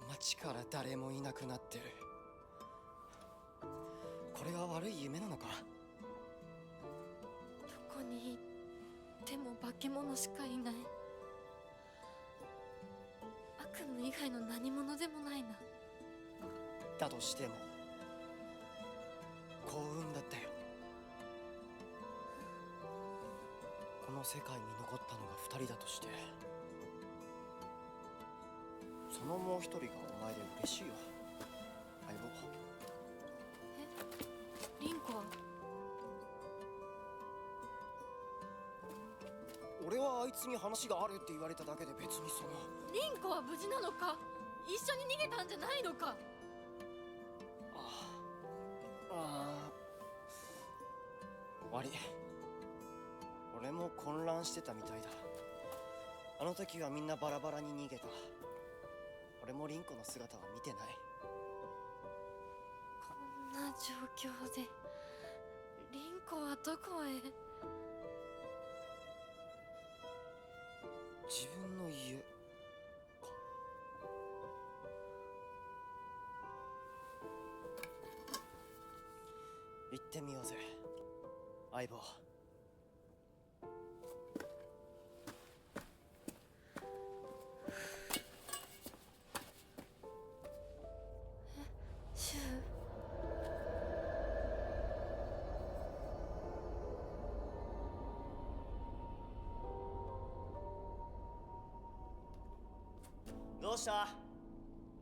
街から誰もいなくなってる。これは悪い夢なのか。どこに行っても化け物しかいない。悪夢以外の何者でもないな。だとしても幸運だったよ。この世界に残ったのが2人だとして、そのもう一人がお前で嬉しいよ、相棒。リンコは？俺はあいつに話があるって言われただけで別にその。リンコは無事なのか？一緒に逃げたんじゃないのか？悪い。俺も混乱してたみたいだ。あの時はみんなバラバラに逃げた。俺俺もリンコの姿は見てない。こんな状況でリンコはどこへ？自分の家か。行ってみようぜ、相棒。シュウ。どうした？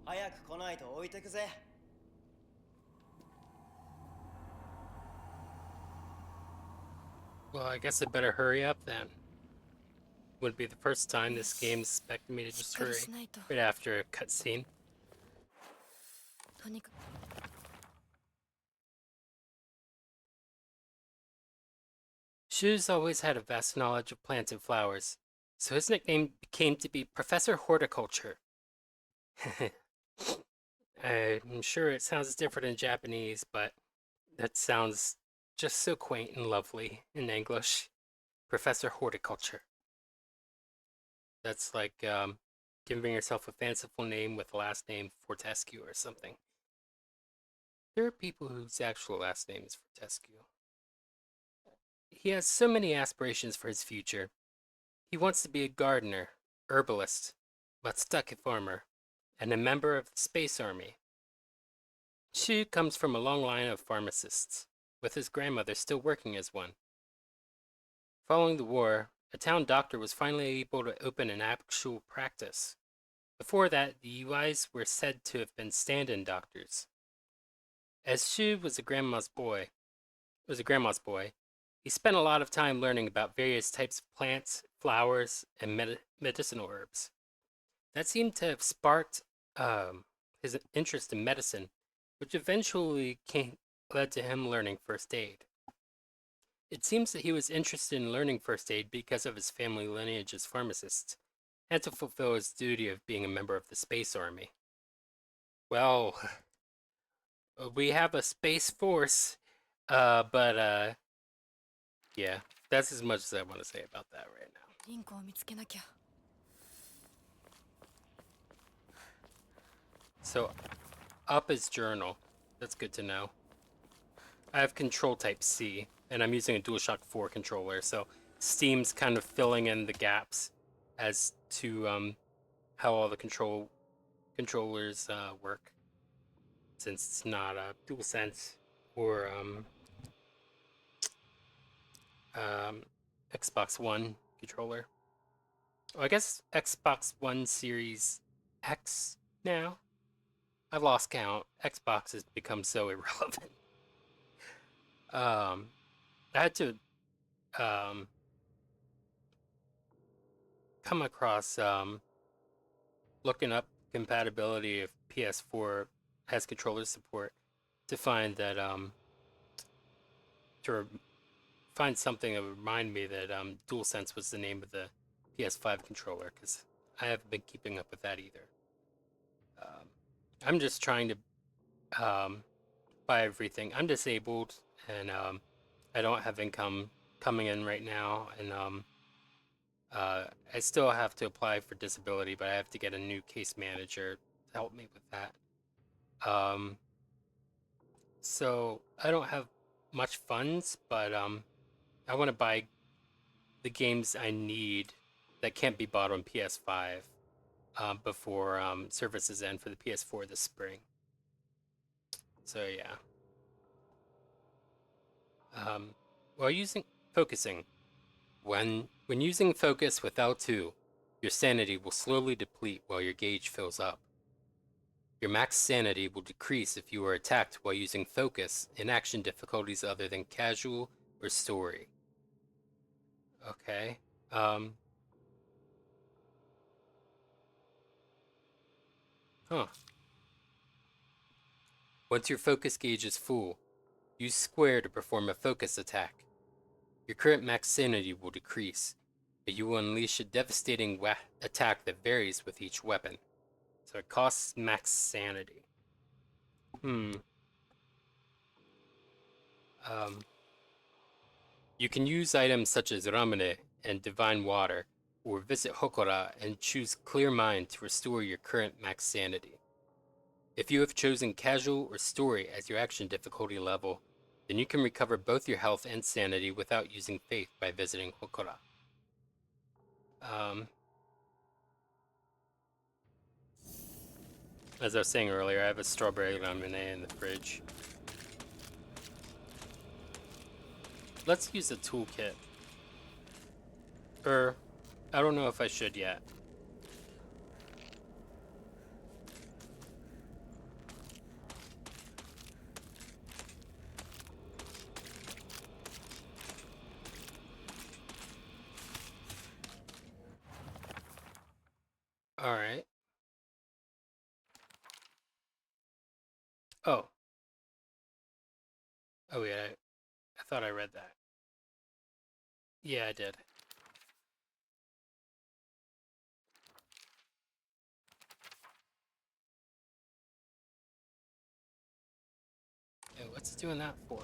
早く来ないと置いてくぜ。Well, I guess I better hurry up then. Wouldn't be the first time this game's expecting me to just hurry right after a cutscene. とにかく Shu's always had a vast knowledge of plants and flowers, so his nickname came to be Professor Horticulture. I'm sure it sounds different in Japanese, but that sounds just so quaint and lovely in English. Professor Horticulture. That's like giving yourself a fanciful name with the last name Fortescue or something. There are people whose actual last name is Fortescue. He has so many aspirations for his future. He wants to be a gardener, herbalist, Matsutake farmer, and a member of the Space Army. Shu comes from a long line of pharmacists, with his grandmother still working as one. Following the war, a town doctor was finally able to open an actual practice. Before that, the UIs were said to have been stand-in doctors. As Shu was a grandma's boy, he spent a lot of time learning about various types of plants, flowers, and medicinal herbs. That seemed to have sparked his interest in medicine, which eventually led to him learning first aid. It seems that he was interested in learning first aid because of his family lineage as pharmacists, and to fulfill his duty of being a member of the Space Army. Well, we have a Space Force, but yeah, that's as much as I want to say about that right now. リンコを見つけなきゃ。 So, up is journal. That's good to know. I have control type C, and I'm using a DualShock 4 controller, so Steam's kind of filling in the gaps as to how all the controllers work, since it's not a DualSense or Xbox One controller. Oh, I guess Xbox One Series X now? I've lost count. Xbox has become so irrelevant. I had to come across looking up compatibility of PS4 has controller support to find that find something that would remind me that DualSense was the name of the PS5 controller, because I haven't been keeping up with that either. I'm just trying to buy everything. I'm disabled, and I don't have income coming in right now, and I still have to apply for disability, but I have to get a new case manager to help me with that. So I don't have much funds, but I want to buy the games I need that can't be bought on PS5 before services end for the PS4 this spring. So yeah. While focusing, when using focus with L2, your sanity will slowly deplete while your gauge fills up. Your max sanity will decrease if you are attacked while using focus in action difficulties other than casual or story. Okay. Once your focus gauge is full, use square to perform a focus attack. Your current max sanity will decrease, but you will unleash a devastating attack that varies with each weapon. So it costs max sanity. You can use items such as ramune and divine water, or visit Hokora and choose clear mind to restore your current max sanity. If you have chosen casual or story as your action difficulty level, then you can recover both your health and sanity without using faith by visiting Hokora. As I was saying earlier, I have a strawberry lemonade in the fridge. Let's use the toolkit. I don't know if I should yet. All right. Oh. Oh yeah, I thought I read that. Yeah, I did. Hey, what's it doing that for?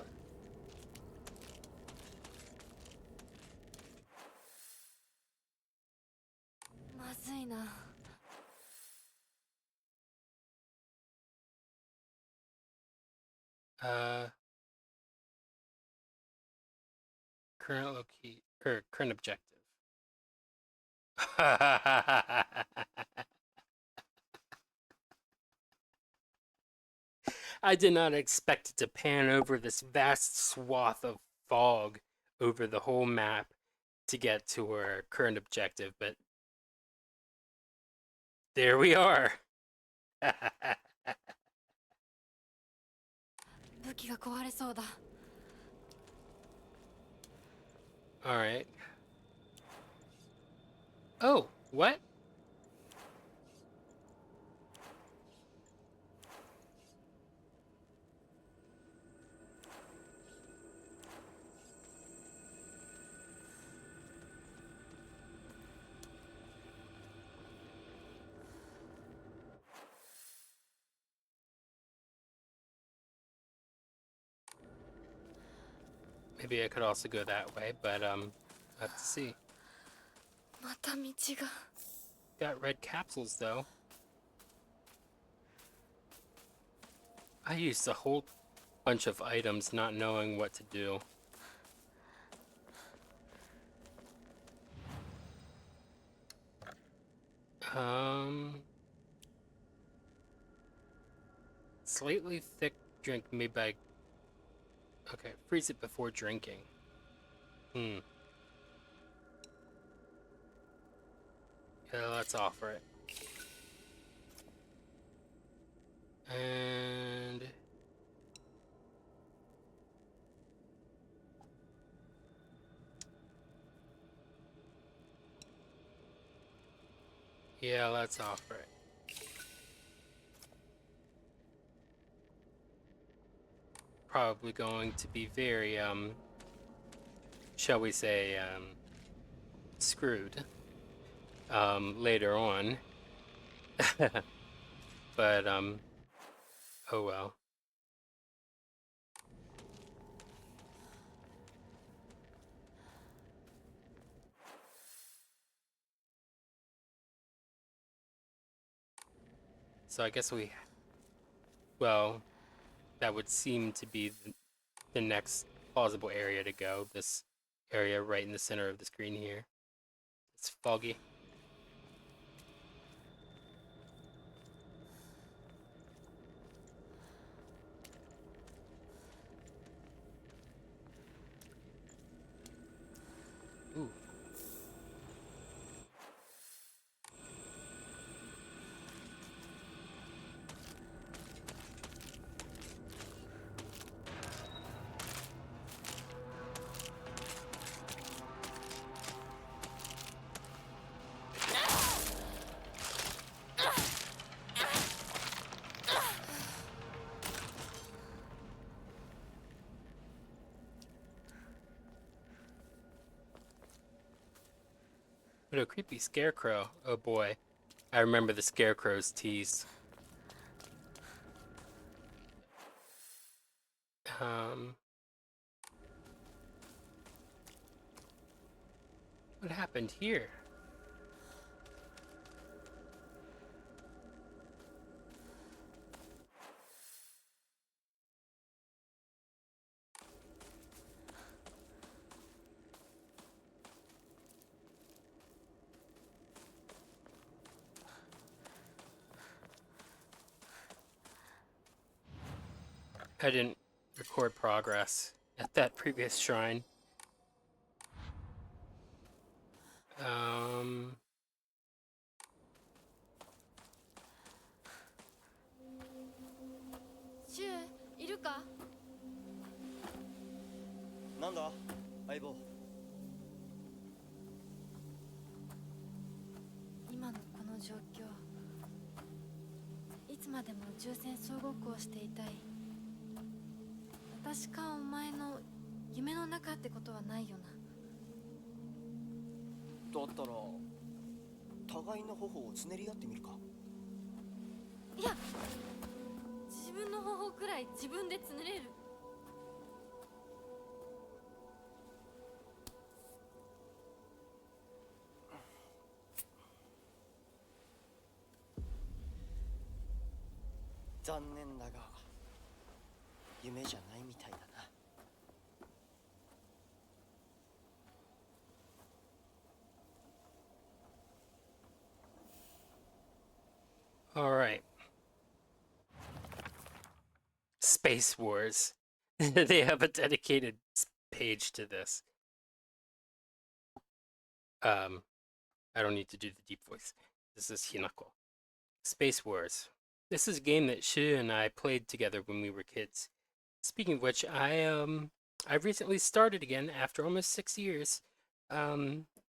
Current locate or current objective. I did not expect it to pan over this vast swath of fog over the whole map to get to our current objective, but there we are. All right. Oh, what? Maybe I could also go that way, but let's see. Got red capsules though. I used a whole bunch of items not knowing what to do. Slightly thick drink made by... Okay, freeze it before drinking. Yeah, let's offer it. And... yeah, let's offer it. Probably going to be very, shall we say, screwed, later on. But, oh well. So I guess well, that would seem to be the next plausible area to go. This area right in the center of the screen here. It's foggy. Ooh. What a creepy scarecrow. Oh boy. I remember the Scarecrow's tease. What happened here? I didn't record progress at that previous shrine.シュウいるか？なんだ相棒。今のこの状況、いつまでも宇宙船総ごっこをしていたい。私かお前の夢の中ってことはないよな。だったら互いの頬をつねり合ってみるか。いや、自分の方法くらい自分でつねれる。残念だが夢じゃないみたいだな。All right. Space Wars. They have a dedicated page to this. I don't need to do the deep voice. This is Hinako. Space Wars. This is a game that Shu and I played together when we were kids. Speaking of which, I recently started again after almost 6 years,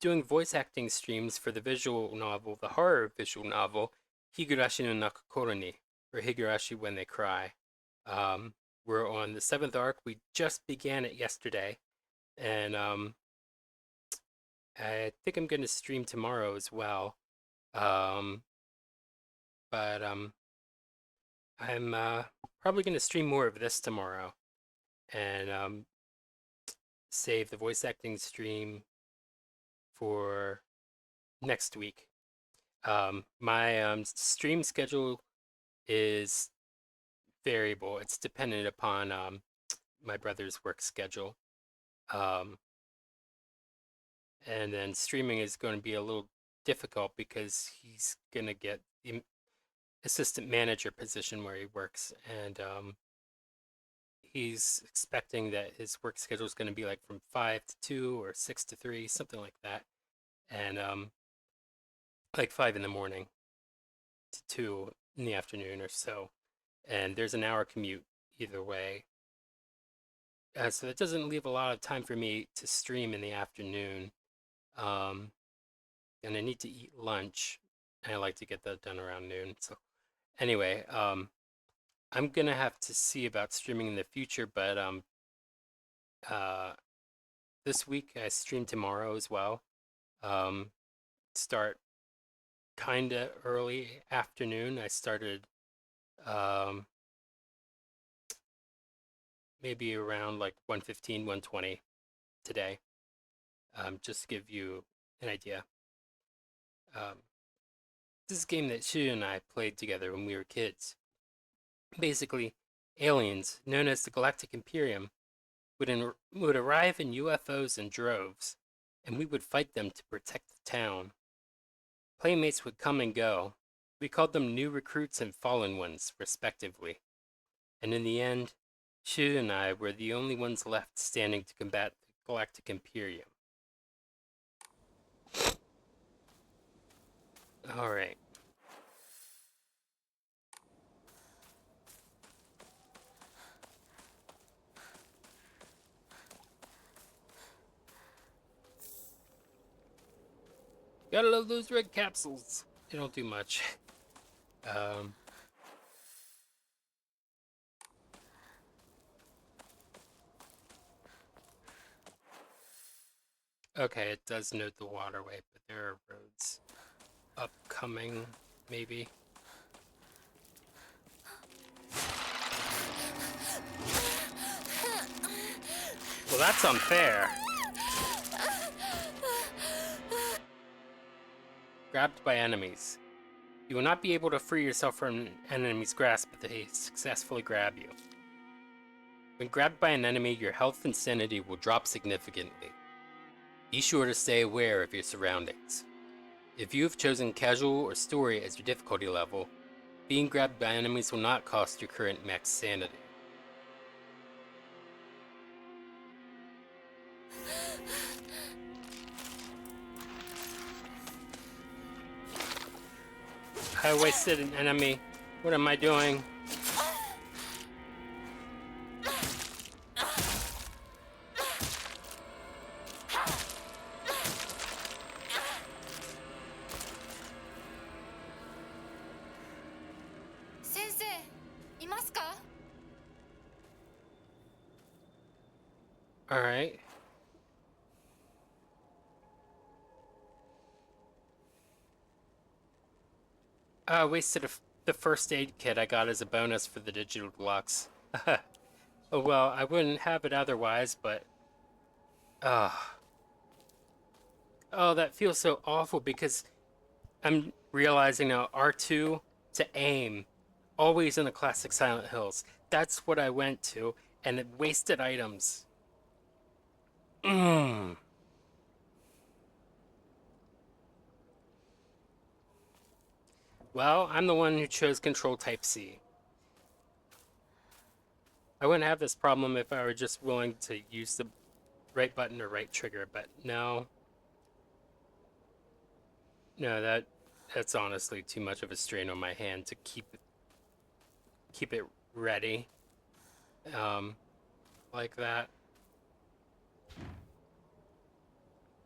doing voice acting streams for the visual novel, the horror visual novel, Higurashi no Nakakoro ni, or Higurashi When They Cry. We're on the 7th arc. We just began it yesterday, and I think I'm going to stream tomorrow as well. But I'm probably going to stream more of this tomorrow, and save the voice acting stream for next week. My stream schedule is variable. It's dependent upon my brother's work schedule. And then streaming is going to be a little difficult because he's going to get the assistant manager position where he works, and he's expecting that his work schedule is going to be like from 5 to 2 or 6 to 3, something like that. And like 5 in the morning to 2 in the afternoon or so. And there's an hour commute either way. So that doesn't leave a lot of time for me to stream in the afternoon. And I need to eat lunch, and I like to get that done around noon. So anyway, I'm gonna have to see about streaming in the future, but this week I stream tomorrow as well. Start kinda early afternoon. I started maybe around like 1:15, 1:20 today. Just to give you an idea. This is a game that Shu and I played together when we were kids. Basically, aliens, known as the Galactic Imperium, would arrive in UFOs in droves, and we would fight them to protect the town. Playmates would come and go. We called them new recruits and fallen ones, respectively. And in the end, Shu and I were the only ones left standing to combat the Galactic Imperium. Alright. Gotta love those red capsules. They don't do much. Okay, it does note the waterway, but there are roads upcoming maybe. Well, that's unfair. Grabbed by enemies. You will not be able to free yourself from an enemy's grasp if they successfully grab you. When grabbed by an enemy, your health and sanity will drop significantly. Be sure to stay aware of your surroundings. If you have chosen casual or story as your difficulty level, being grabbed by enemies will not cost your current max sanity. I wasted an enemy. What am I doing? All right. I wasted the first aid kit I got as a bonus for the digital deluxe. Oh well, I wouldn't have it otherwise, but... Oh, that feels so awful because I'm realizing now R2 to aim, always in the classic Silent Hills. That's what I went to, and it wasted items. Well, I'm the one who chose Control Type C. I wouldn't have this problem if I were just willing to use the right button or right trigger, but no. No, that's honestly too much of a strain on my hand to keep it ready. Like that.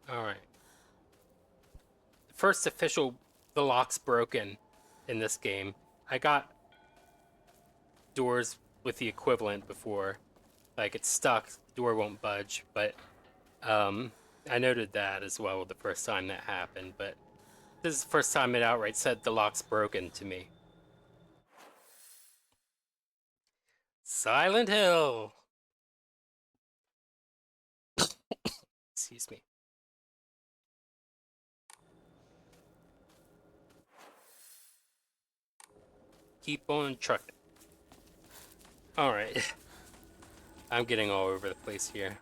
Alright. First official, the lock's broken in this game. I got doors with the equivalent before. Like, it's stuck, the door won't budge, but I noted that as well the first time that happened, but this is the first time it outright said the lock's broken to me. Silent Hill! Excuse me. Keep on trucking. Alright. I'm getting all over the place here.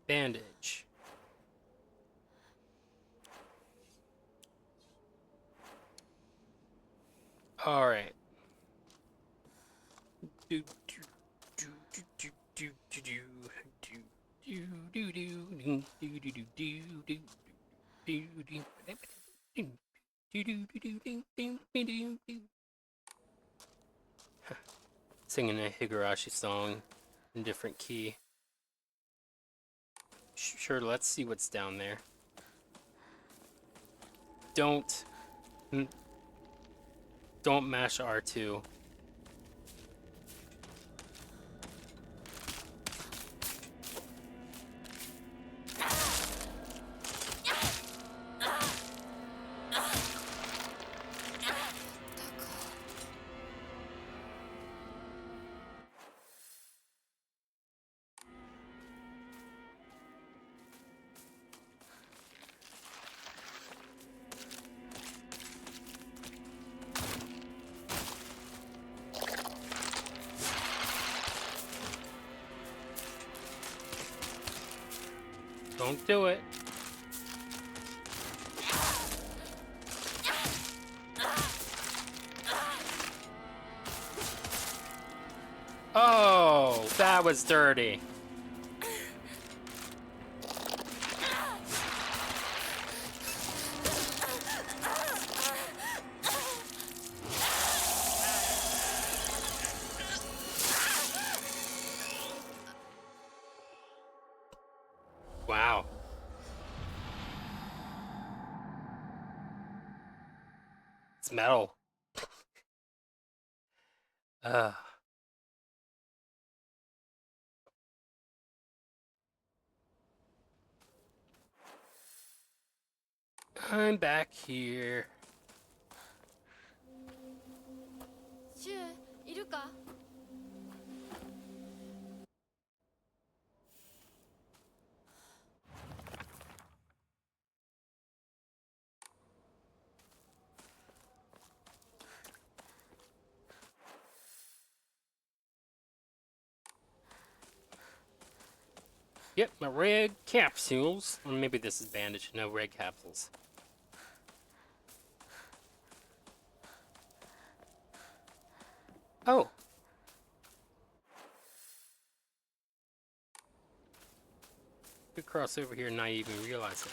Bandage. All right. Singing a Higurashi song in different key. Sure, let's see what's down there. Don't mash R2. Don't do it. Oh, that was dirty. It's metal. I'm back here. シュウいるか？ Yep, my red capsules. Or maybe this is bandage. No, red capsules. Oh. Could cross over here and not even realize it.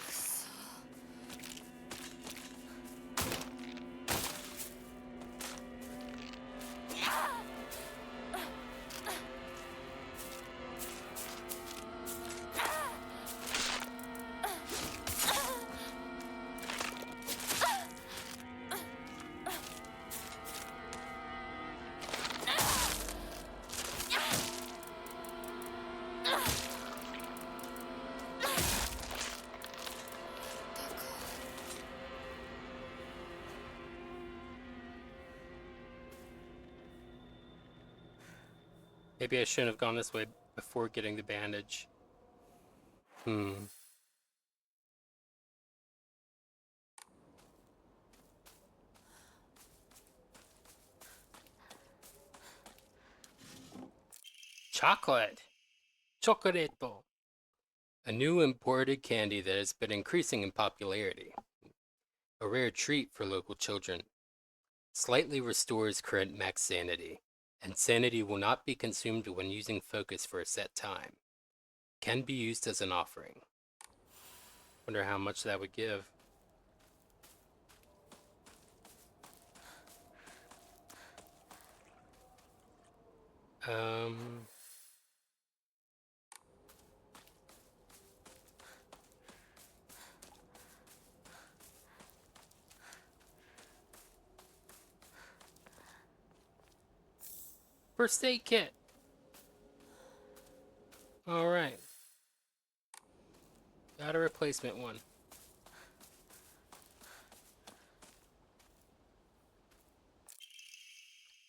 Maybe I shouldn't have gone this way before getting the bandage. Chocolate! Chocoreto! A new imported candy that has been increasing in popularity. A rare treat for local children. Slightly restores current max sanity, and sanity will not be consumed when using focus for a set time. Can be used as an offering. Wonder how much that would give. First aid kit. Alright. Got a replacement one.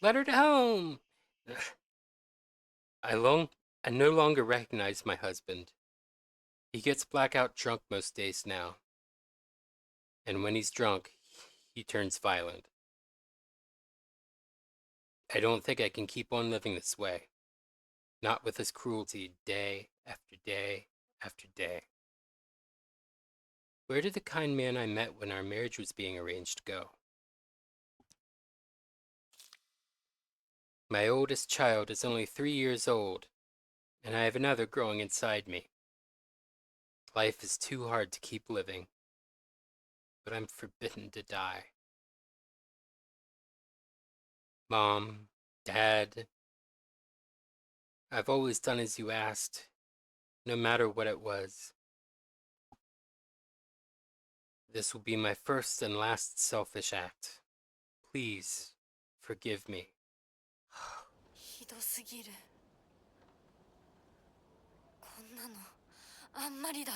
Letter to home! I no longer recognize my husband. He gets blackout drunk most days now. And when he's drunk, he turns violent. I don't think I can keep on living this way. Not with his cruelty day after day after day. Where did the kind man I met when our marriage was being arranged go? My oldest child is only 3 years old, and I have another growing inside me. Life is too hard to keep living, but I'm forbidden to die. Mom, Dad, I've always done as you asked, no matter what it was. This will be my first and last selfish act. Please, forgive me. ひどすぎる。こんなのあんまりだ。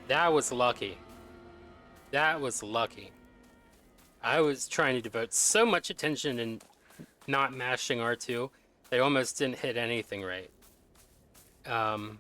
That was lucky. That was lucky. I was trying to devote so much attention and not mashing R2, they almost didn't hit anything right. Oh.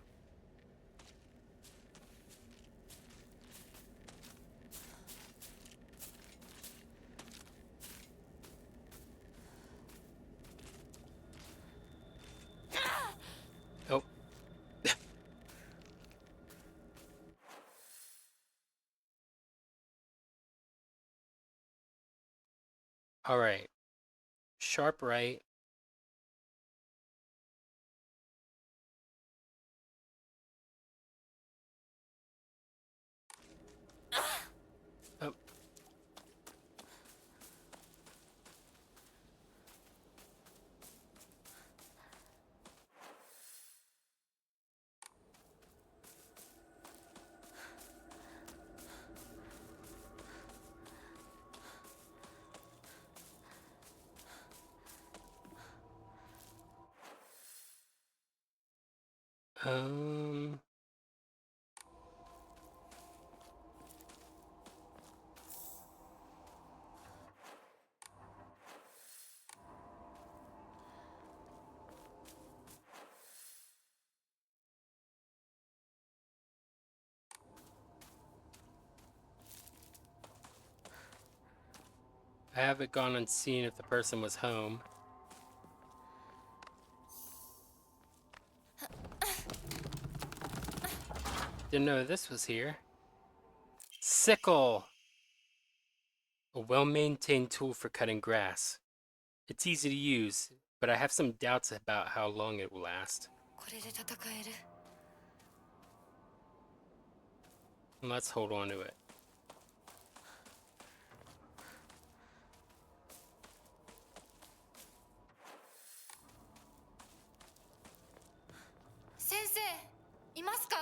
All right. Sharp right. Oh. Um. I haven't gone and seen if the person was home. Didn't know this was here. Sickle! A well-maintained tool for cutting grass. It's easy to use, but I have some doubts about how long it will last. これで戦える。 Let's hold on to it. 先生いますか？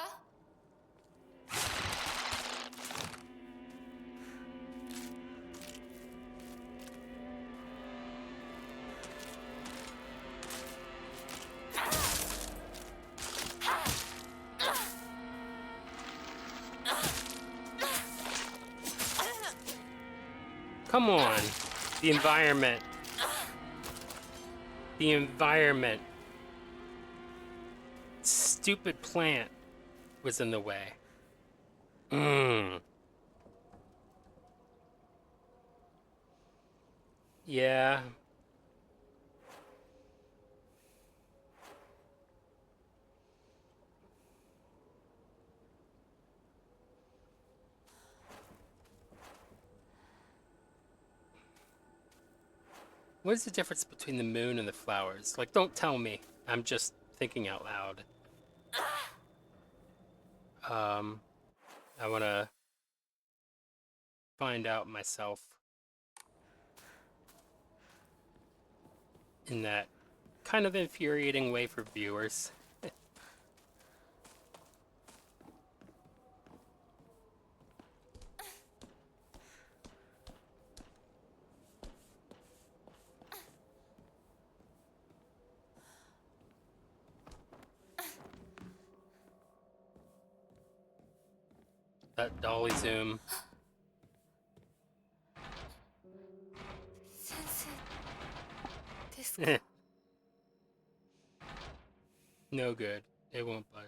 Come on! The environment. The environment. Stupid plant was in the way. Yeah. What is the difference between the moon and the flowers? Like, don't tell me. I'm just thinking out loud. I want to find out myself in that kind of infuriating way for viewers. That dolly zoom. 先生ですか？ No good. It won't budge.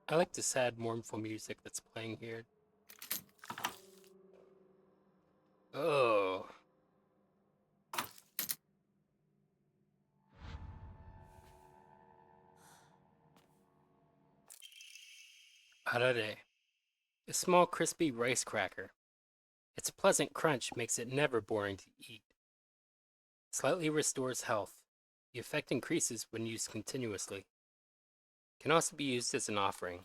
I like the sad, mournful music that's playing here. Oh. Arare. A small, crispy rice cracker. Its pleasant crunch makes it never boring to eat. Slightly restores health. The effect increases when used continuously. Can also be used as an offering.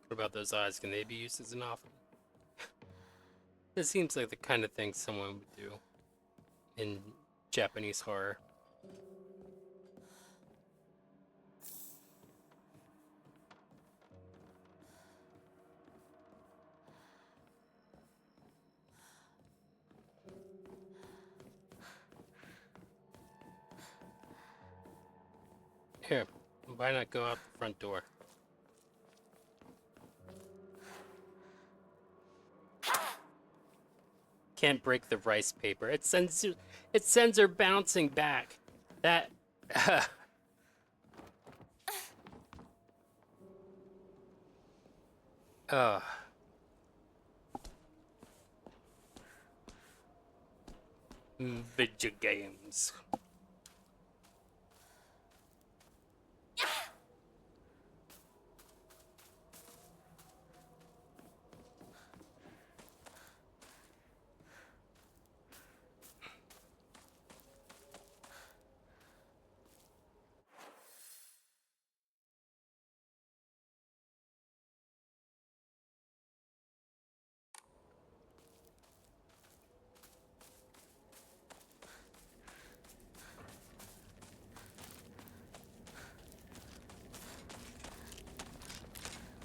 What about those eyes? Can they be used as an offering? This seems like the kind of thing someone would do in Japanese horror. Here, Why not go out the front door? Can't break the rice paper. It sends her bouncing back. That video games.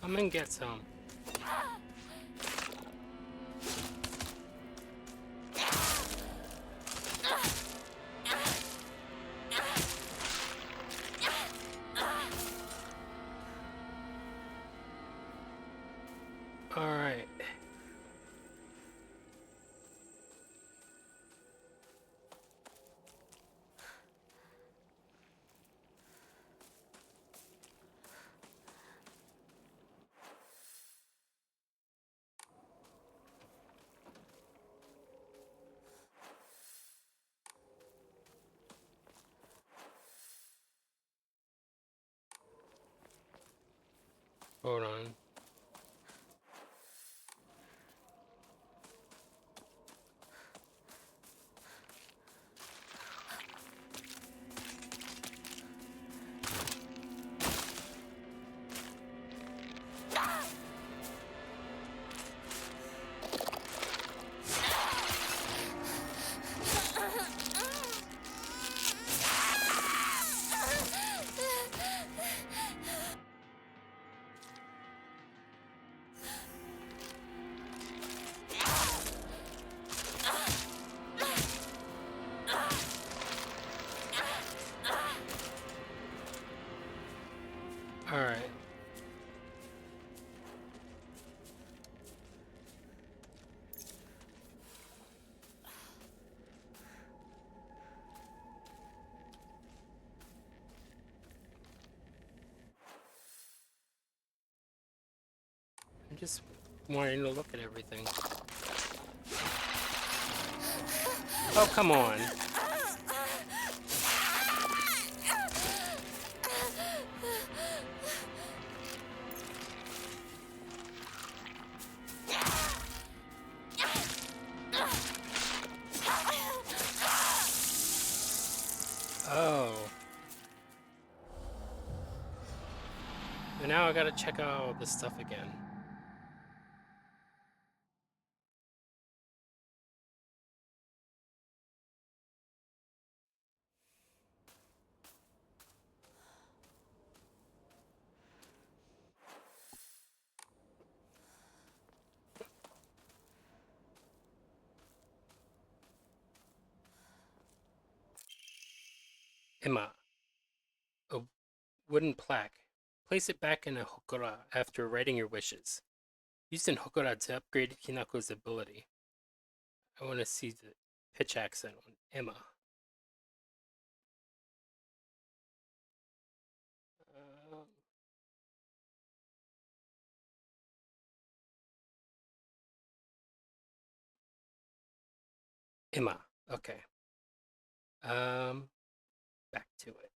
I'm gonna get some. All right. Hold on. All right. I'm just wanting to look at everything. Oh, come on. Oh. And now I gotta check out all this stuff again. Emma, a wooden plaque. Place it back in a hokora after writing your wishes. Used in hokora to upgrade Hinako's ability. I want to see the pitch accent on Emma. Emma. Okay. Back to it.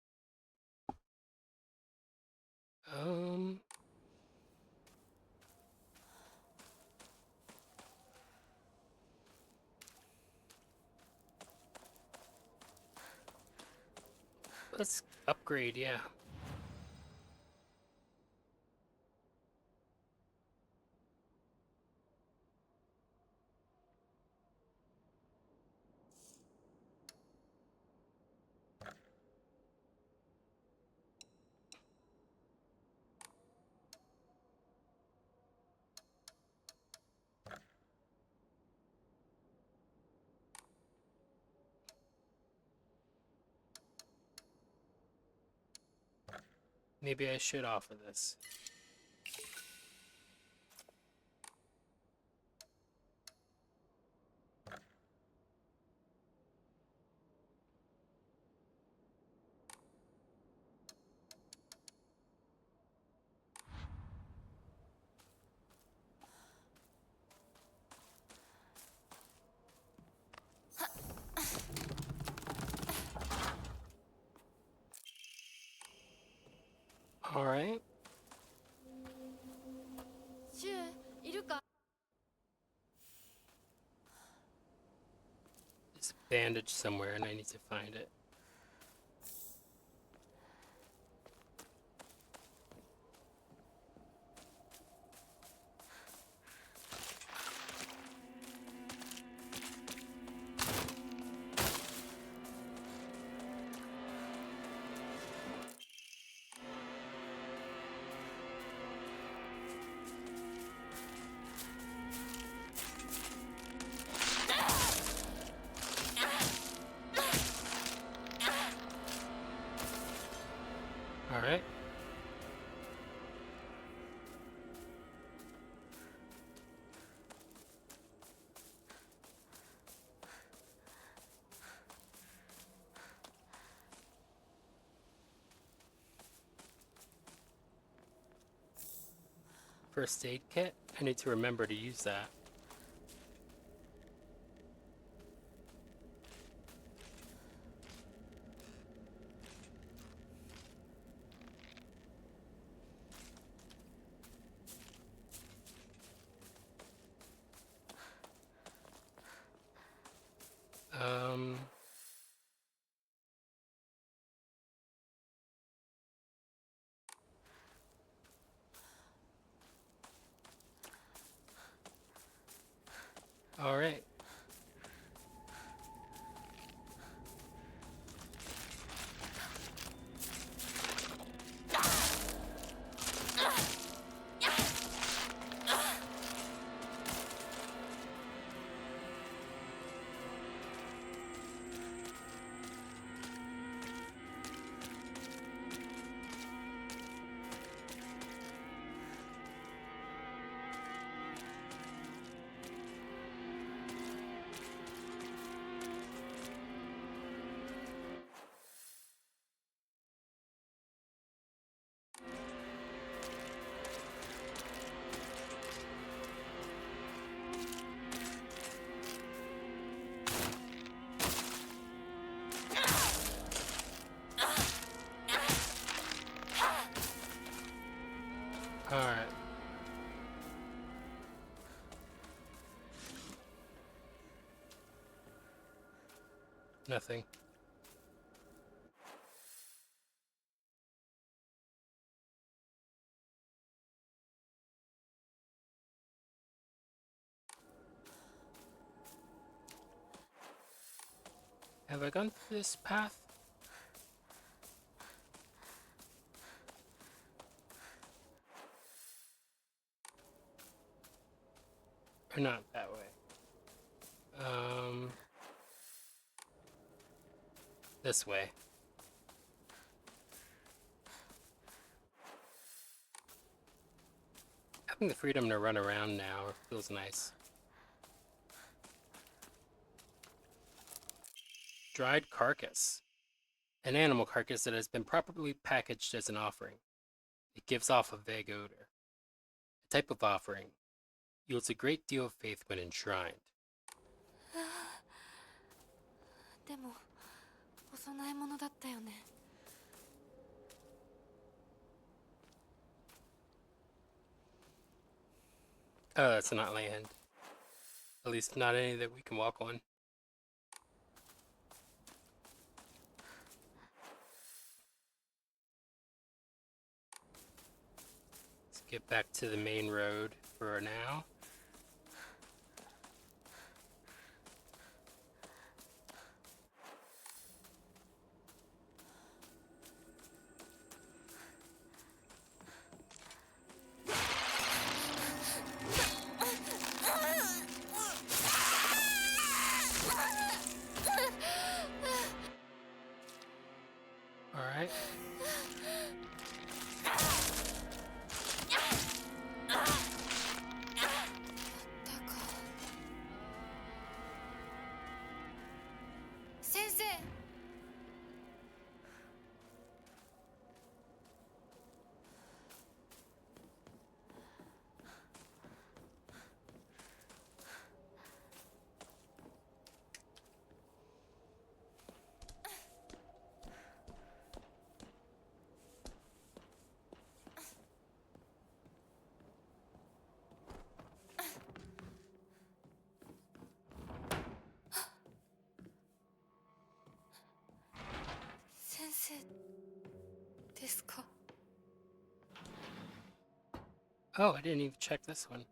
Let's upgrade, yeah. Maybe I should offer this. All right. シュウいるか？ There's a bandage somewhere and I need to find it. All right. First aid kit? I need to remember to use that. All right. All right. Nothing. Have I gone through this path? Or not that way? This way. Having the freedom to run around now feels nice. Dried carcass. An animal carcass that has been properly packaged as an offering. It gives off a vague odor. A type of offering. Yields a great deal of faith when enshrined. でもお供え物だったよね。 Oh, that's not land. At least not any that we can walk on. Let's get back to the main road for now. All right. ですか? Oh, I didn't even check this one.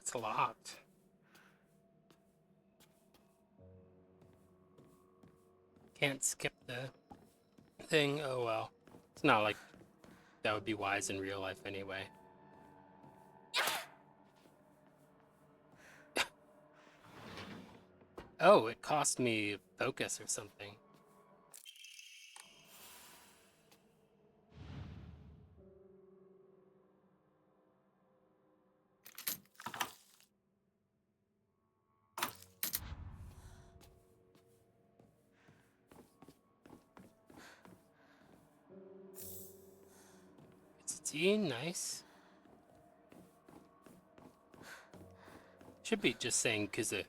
It's locked. Can't skip the thing. Oh well. It's not like that would be wise in real life anyway. Oh, it cost me focus or something. It's D, nice. Should be just saying ģıʟ.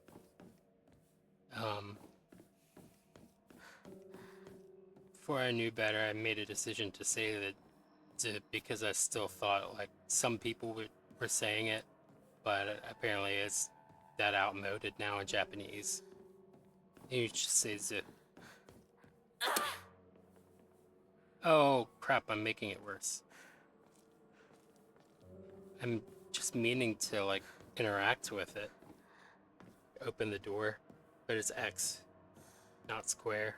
Before I knew better, I made a decision to say that because I still thought like some people were saying it, but apparently it's that outmoded now in Japanese. And you just say ģıʟ. Oh crap, I'm making it worse. I'm just meaning to like interact with it. Open the door, but it's X, not square.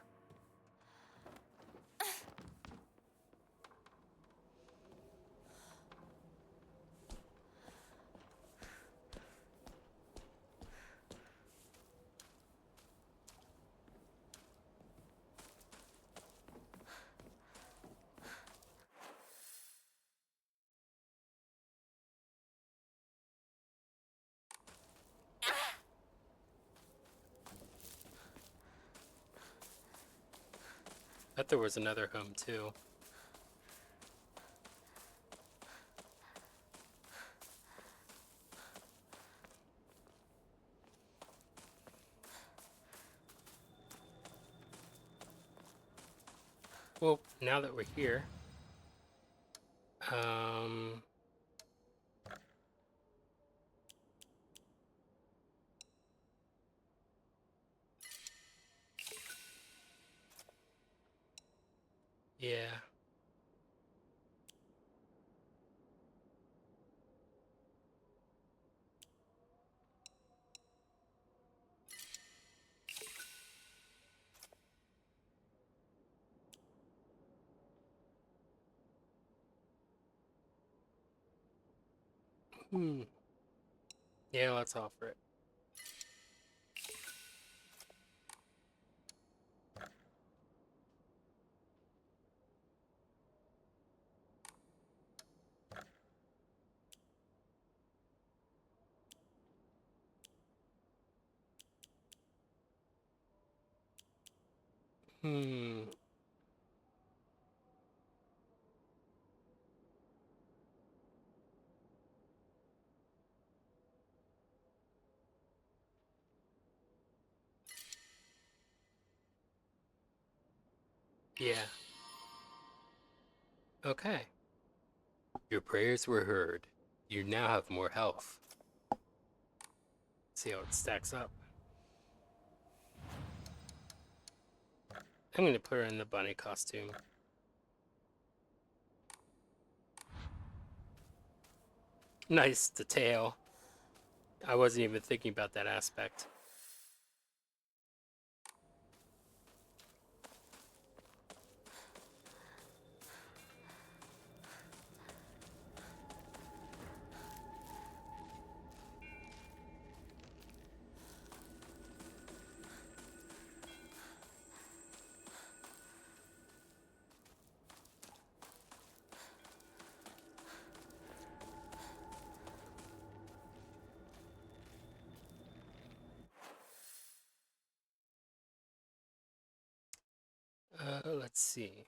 I thought there was another home too. Well, now that we're here, yeah. Yeah, let's offer it. Yeah. Okay. Your prayers were heard. You now have more health. See how it stacks up. I'm gonna put her in the bunny costume. Nice, the tail. I wasn't even thinking about that aspect. Let's see.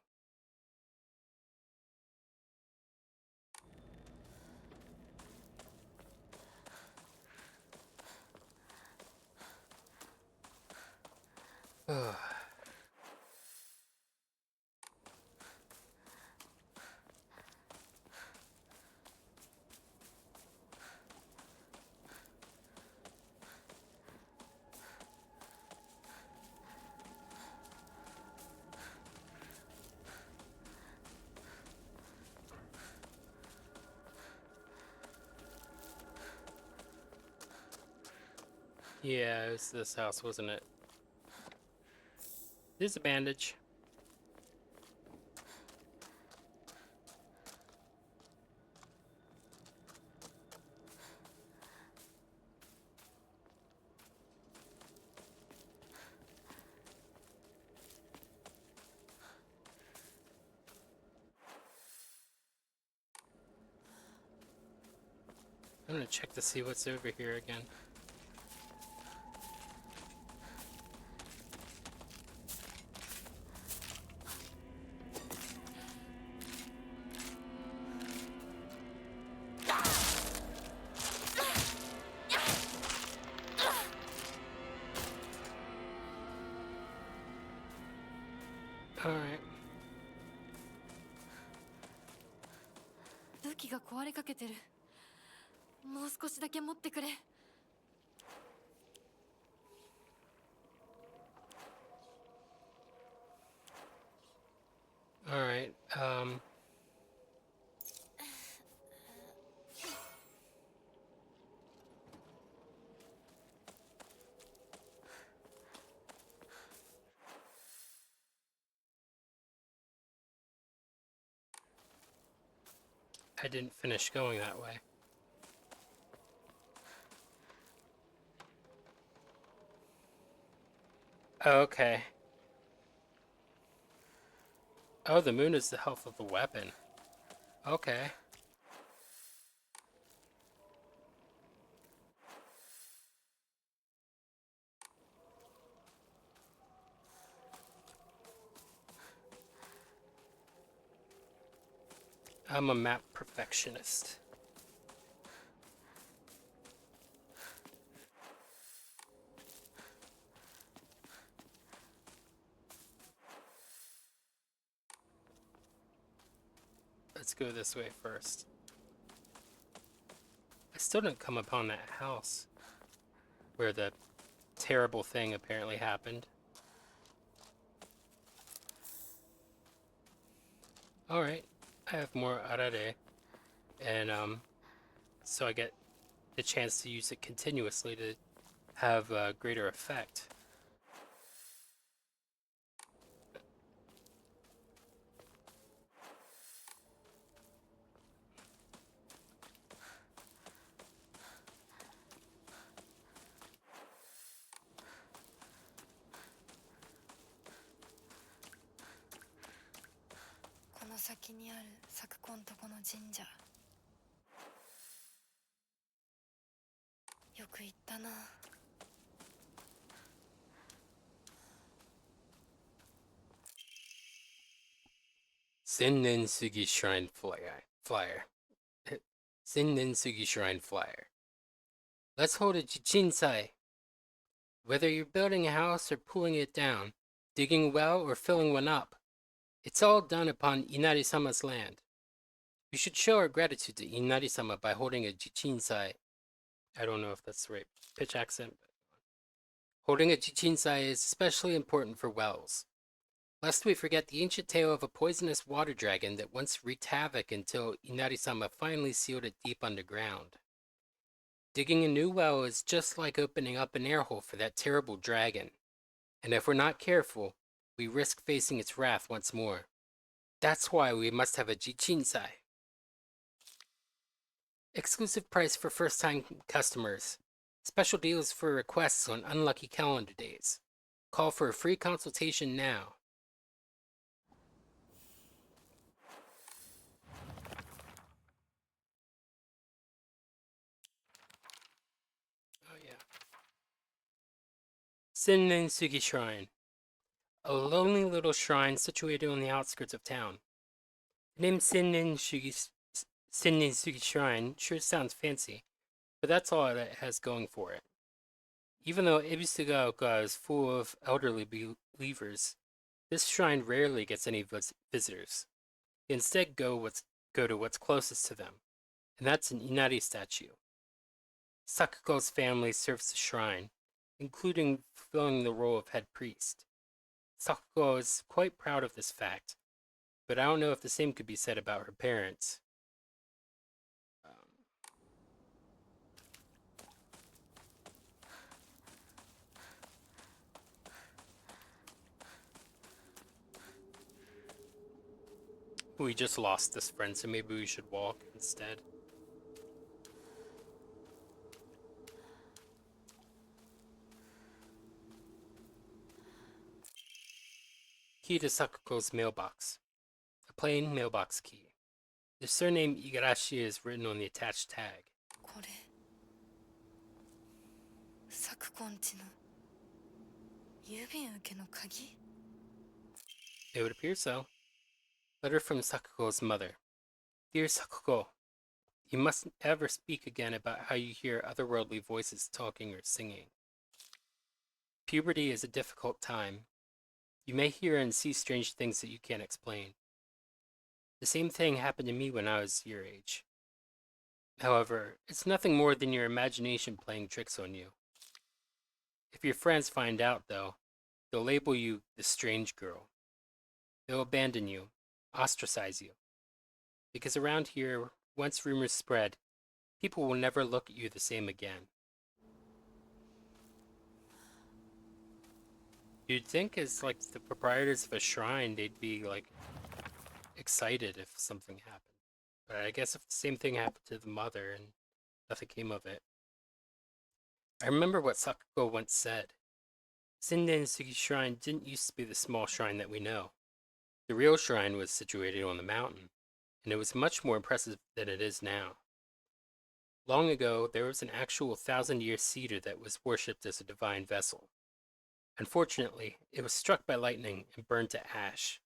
Yeah, it was this house, wasn't it? There's a bandage. I'm gonna check to see what's over here again. Alright. 武器が壊れかけてる。もう少しだけ持ってくれ。Alright, I didn't finish going that way. Okay. Oh, the moon is the health of the weapon. Okay. I'm a map perfectionist. Let's go this way first. I still didn't come upon that house where the terrible thing apparently happened. Alright, I have more arare, and so I get the chance to use it continuously to have a greater effect. Zinnin Sugi Shrine Flyer. Zinnin Sugi Shrine Flyer. Let's hold a jichinsai. Whether you're building a house or pulling it down, digging a well or filling one up, it's all done upon Inari-sama's land. We should show our gratitude to Inari-sama by holding a jichinsai. I don't know if that's the right pitch accent. But holding a jichinsai is especially important for wells. Lest we forget the ancient tale of a poisonous water dragon that once wreaked havoc until Inari-sama finally sealed it deep underground. Digging a new well is just like opening up an air hole for that terrible dragon. And if we're not careful, we risk facing its wrath once more. That's why we must have a jichinsai. Exclusive price for first-time customers. Special deals for requests on unlucky calendar days. Call for a free consultation now. Oh yeah. Sennin Sugi Shrine. A lonely little shrine situated on the outskirts of town. The name Sennin Sugi Shrine sure sounds fancy, but that's all that it has going for it. Even though Ebisugaoka is full of elderly believers, this shrine rarely gets any visitors. They instead go to what's closest to them, and that's an Inari statue. Sakuko's family serves the shrine, including fulfilling the role of head priest. Sakuko is quite proud of this fact, but I don't know if the same could be said about her parents. We just lost this friend, so maybe we should walk instead. Key to Sakuko's mailbox. A plain mailbox key. The surname Igarashi is written on the attached tag. これサクコンチの郵便受けの鍵 It would appear so. Letter from Sakuko's mother. Dear Sakuko, you mustn't ever speak again about how you hear otherworldly voices talking or singing. Puberty is a difficult time. You may hear and see strange things that you can't explain. The same thing happened to me when I was your age. However, it's nothing more than your imagination playing tricks on you. If your friends find out, though, they'll label you the strange girl. They'll abandon you, ostracize you. Because around here, once rumors spread, people will never look at you the same again. You'd think as like the proprietors of a shrine, they'd be like excited if something happened. But I guess if the same thing happened to the mother and nothing came of it. I remember what Sakuko once said. Sinden Sugi Shrine didn't used to be the small shrine that we know. The real shrine was situated on the mountain, and it was much more impressive than it is now. Long ago, there was an actual 1,000-year cedar that was worshipped as a divine vessel. Unfortunately, it was struck by lightning and burned to ash.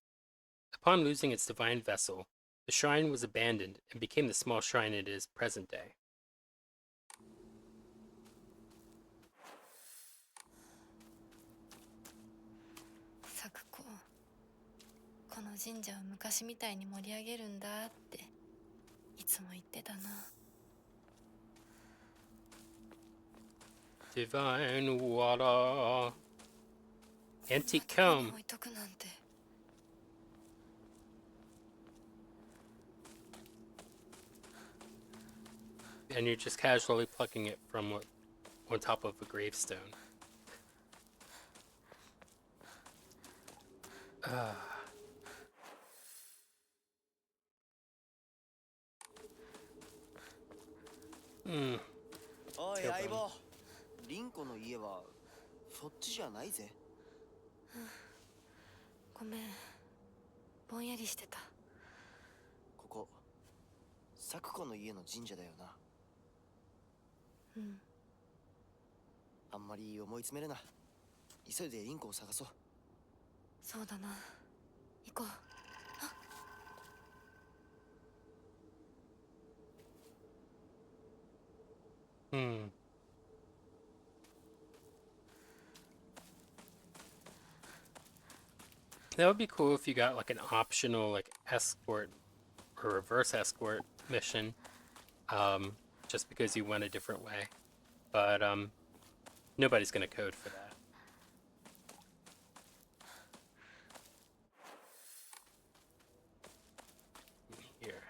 Upon losing its divine vessel, the shrine was abandoned and became the small shrine it is present day. サクコ、この神社を昔みたいに盛り上げるんだっていつも言ってたな。Divine water. Antique comb. 置いとくなんて。And you're just casually plucking it from on top of a gravestone. Hmm. おい相棒、リンコの家はそっちじゃないぜ。ごめん、ぼんやりしてた。ここサクコの家の神社だよな。うん。あんまり思い詰めるな。急いでリンコを探そう。そうだな。行こう。Hmm. That would be cool if you got like an optional like escort or reverse escort mission, just because you went a different way. But nobody's gonna code for that. Here.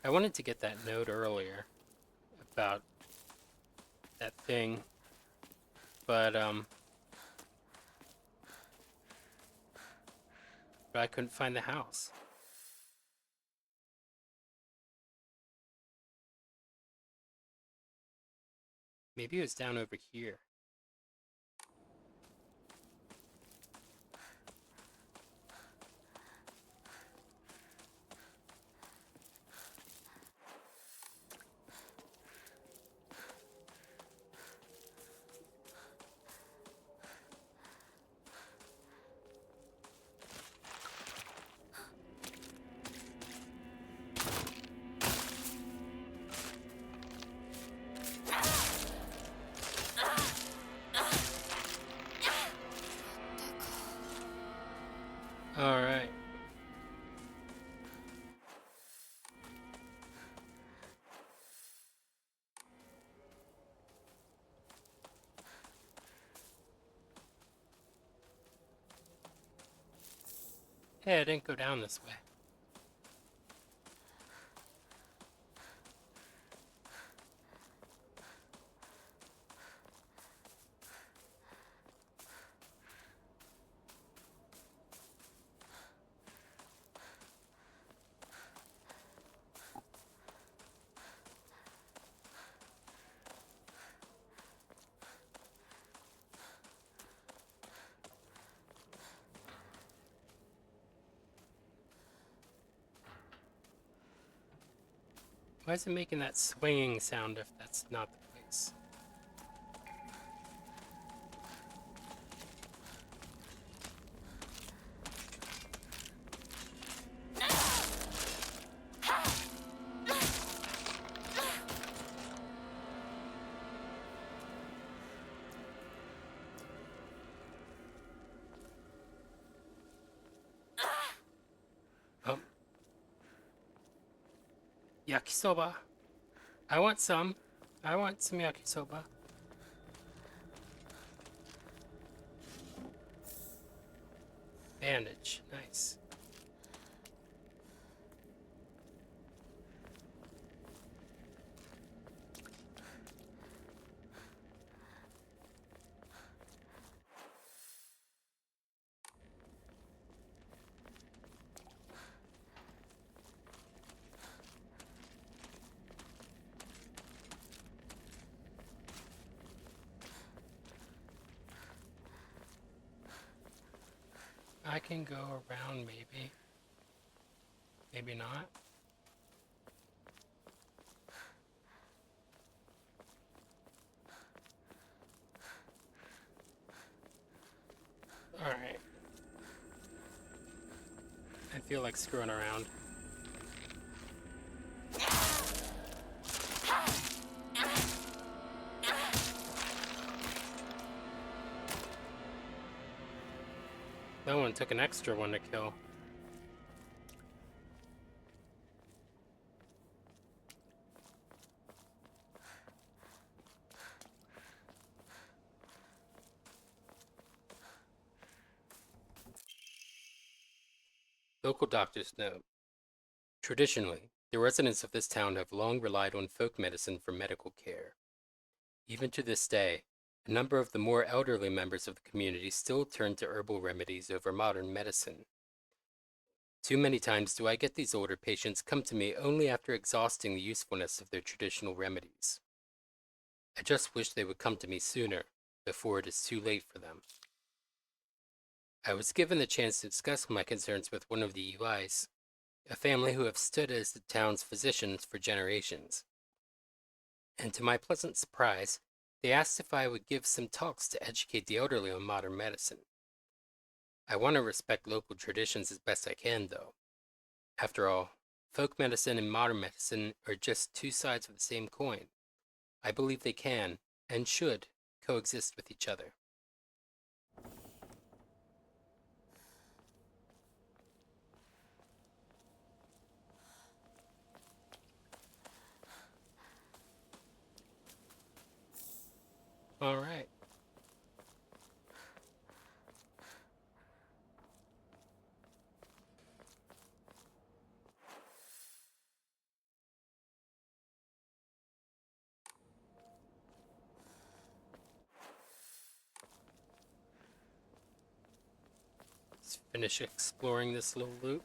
I wanted to get that note earlier about that thing, but I couldn't find the house. Maybe it was down over here. All right. Hey, I didn't go down this way. Why is it making that swinging sound if that's not the case? Oh. Yakisoba. I want some. I want some yakisoba. Bandage. Nice. I can go around maybe. Maybe not. Alright. I feel like screwing around. That one took an extra one to kill. Local doctors note. Traditionally, the residents of this town have long relied on folk medicine for medical care. Even to this day, a number of the more elderly members of the community still turn to herbal remedies over modern medicine. Too many times do I get these older patients come to me only after exhausting the usefulness of their traditional remedies. I just wish they would come to me sooner, before it is too late for them. I was given the chance to discuss my concerns with one of the UIs, a family who have stood as the town's physicians for generations. And to my pleasant surprise, they asked if I would give some talks to educate the elderly on modern medicine. I want to respect local traditions as best I can, though. After all, folk medicine and modern medicine are just two sides of the same coin. I believe they can, and should, coexist with each other. All right. Let's finish exploring this little loop.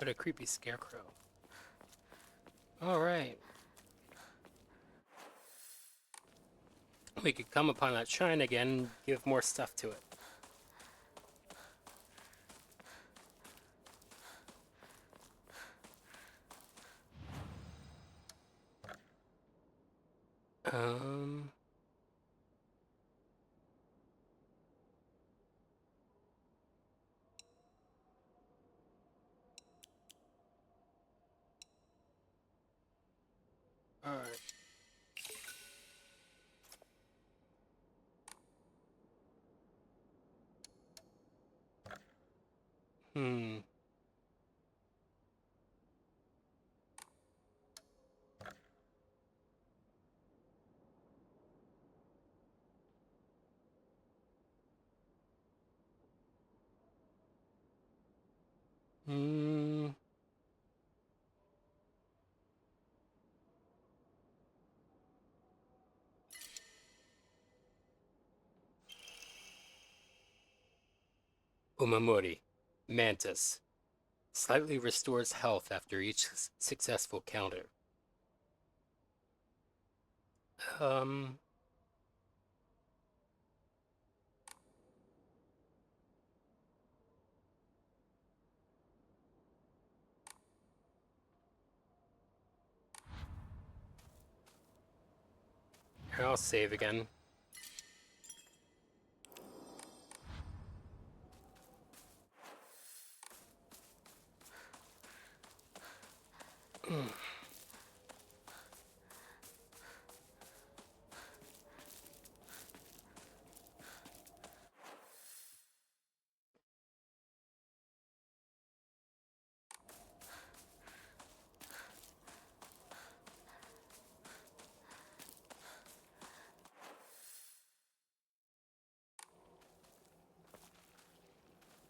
What a creepy scarecrow. Alright. We could come upon that shrine again and give more stuff to it. Um... Alright. Hmm. Hmm. Umamori, Mantis. Slightly restores health after each successful counter. Here, I'll save again.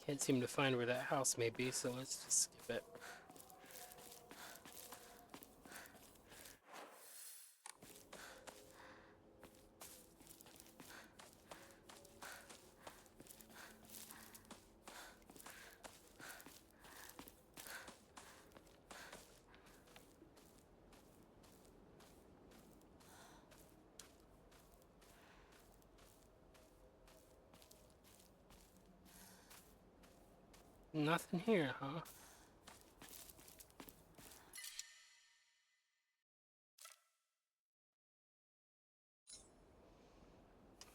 Can't seem to find where that house may be, so let's just skip it. Nothing here, huh?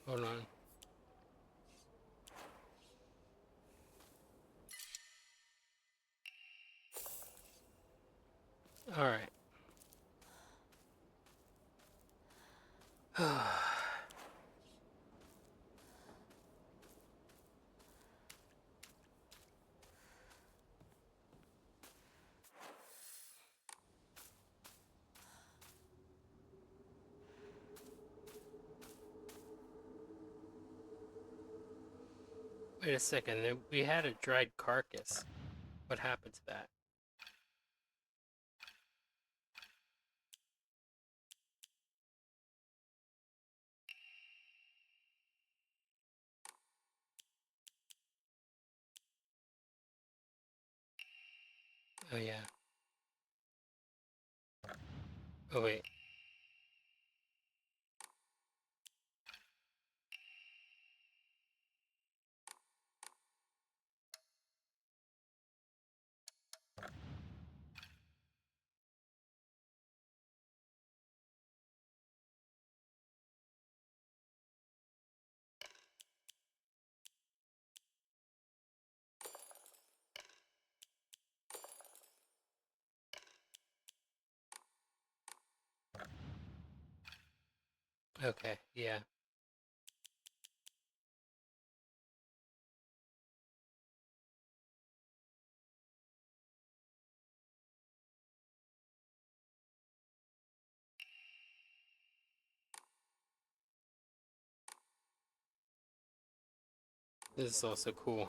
Hold on. All right. Wait a second, we had a dried carcass. What happened to that? Oh yeah. Oh wait. Okay, yeah. This is also cool.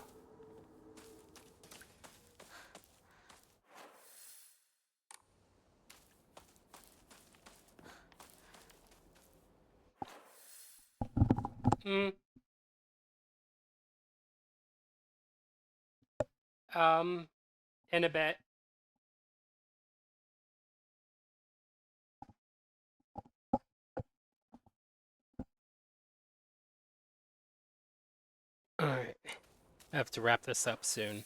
In a bit. Alright. I have to wrap this up soon.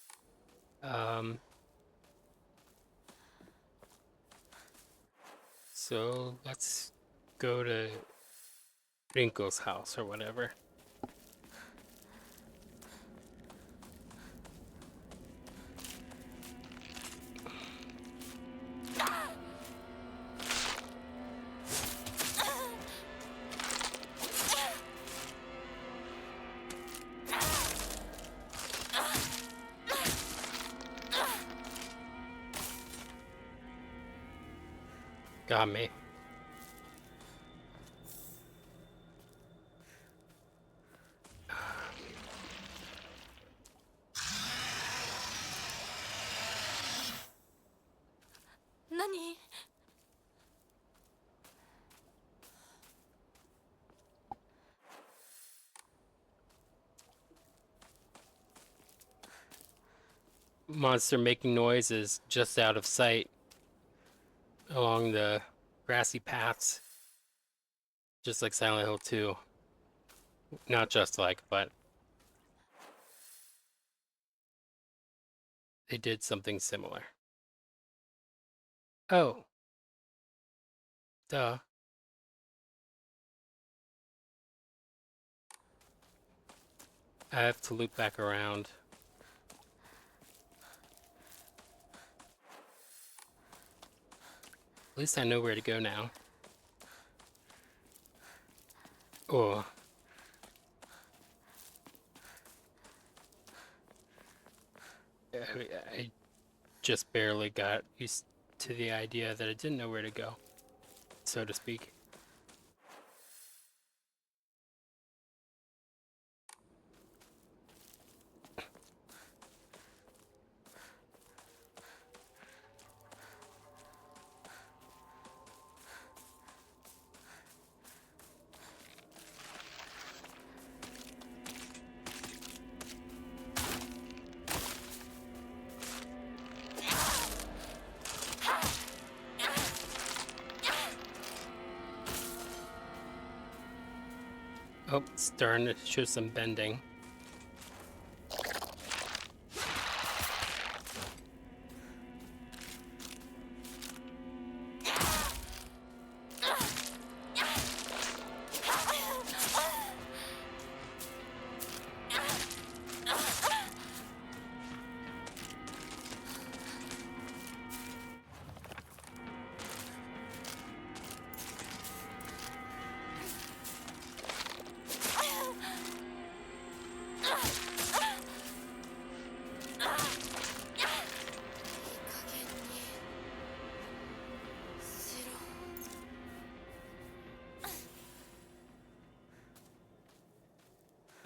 So let's go to Rinko's house or whatever. Got me. Nani? monster making noises just out of sight along the grassy paths, just like Silent Hill 2. Not just like, but they did something similar. Oh. Duh. I have to loop back around. At least I know where to go now. Oh. I just barely got used to the idea that I didn't know where to go, so to speak. Oh, it's starting to show some bending.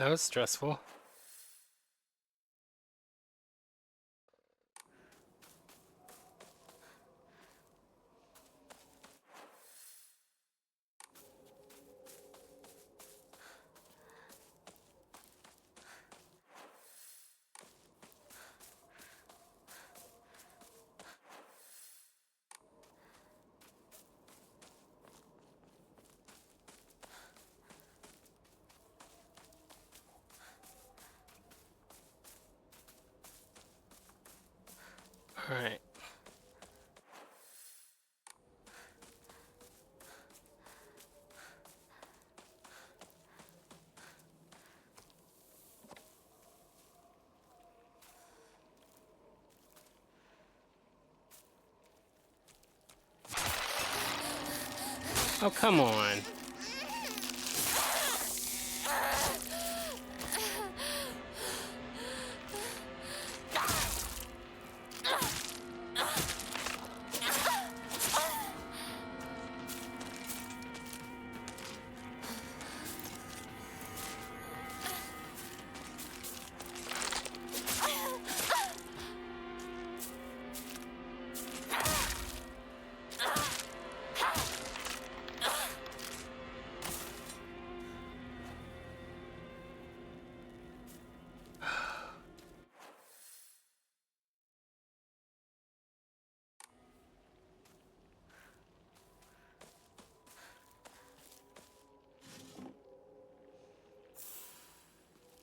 That was stressful. All right. Oh, come on.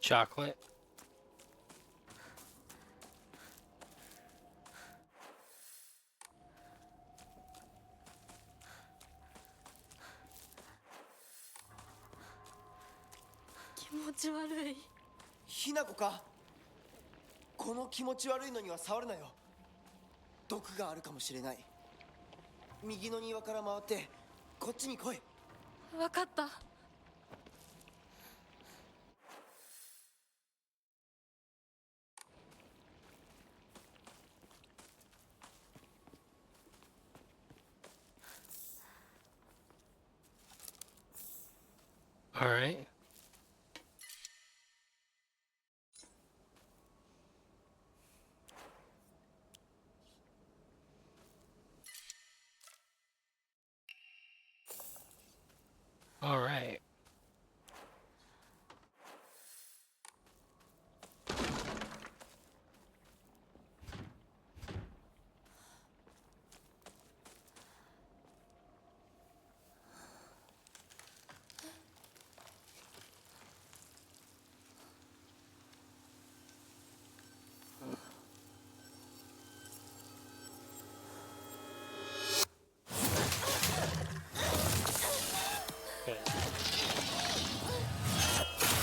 Chocolate. ꜱひなこか。この気持ち悪いのには触るなよ。毒があるかもしれない。右の庭から回ってこっちに来い。わかった。All right. All right.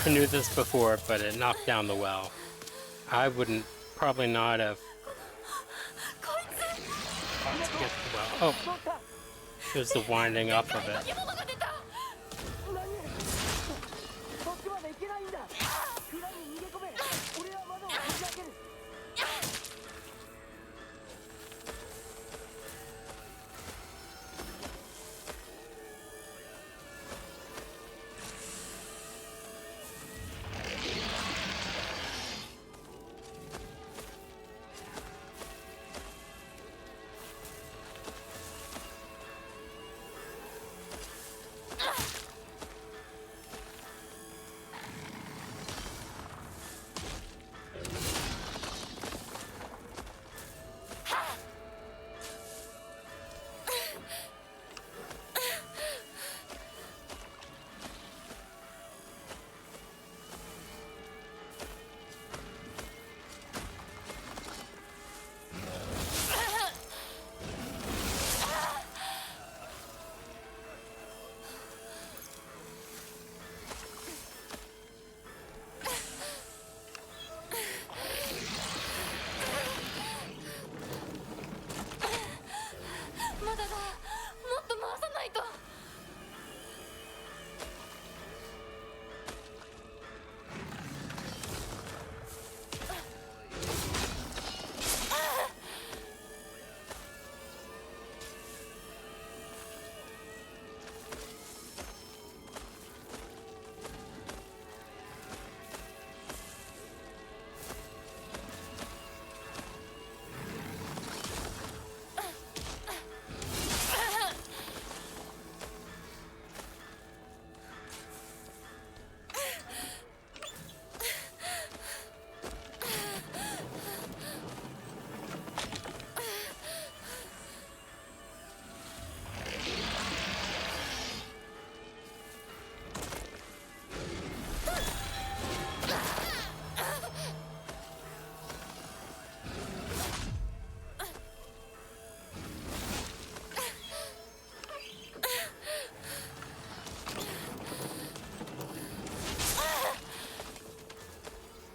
I knew this before, but it knocked down the well. I wouldn't, probably not have thought to get the well. Oh, there's the winding up of it. そっちまで行けないんだ。蔵に逃げ込め。俺は窓をこじ開ける。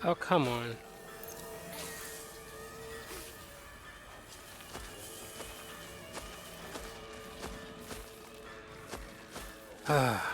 Oh, come on. Ah.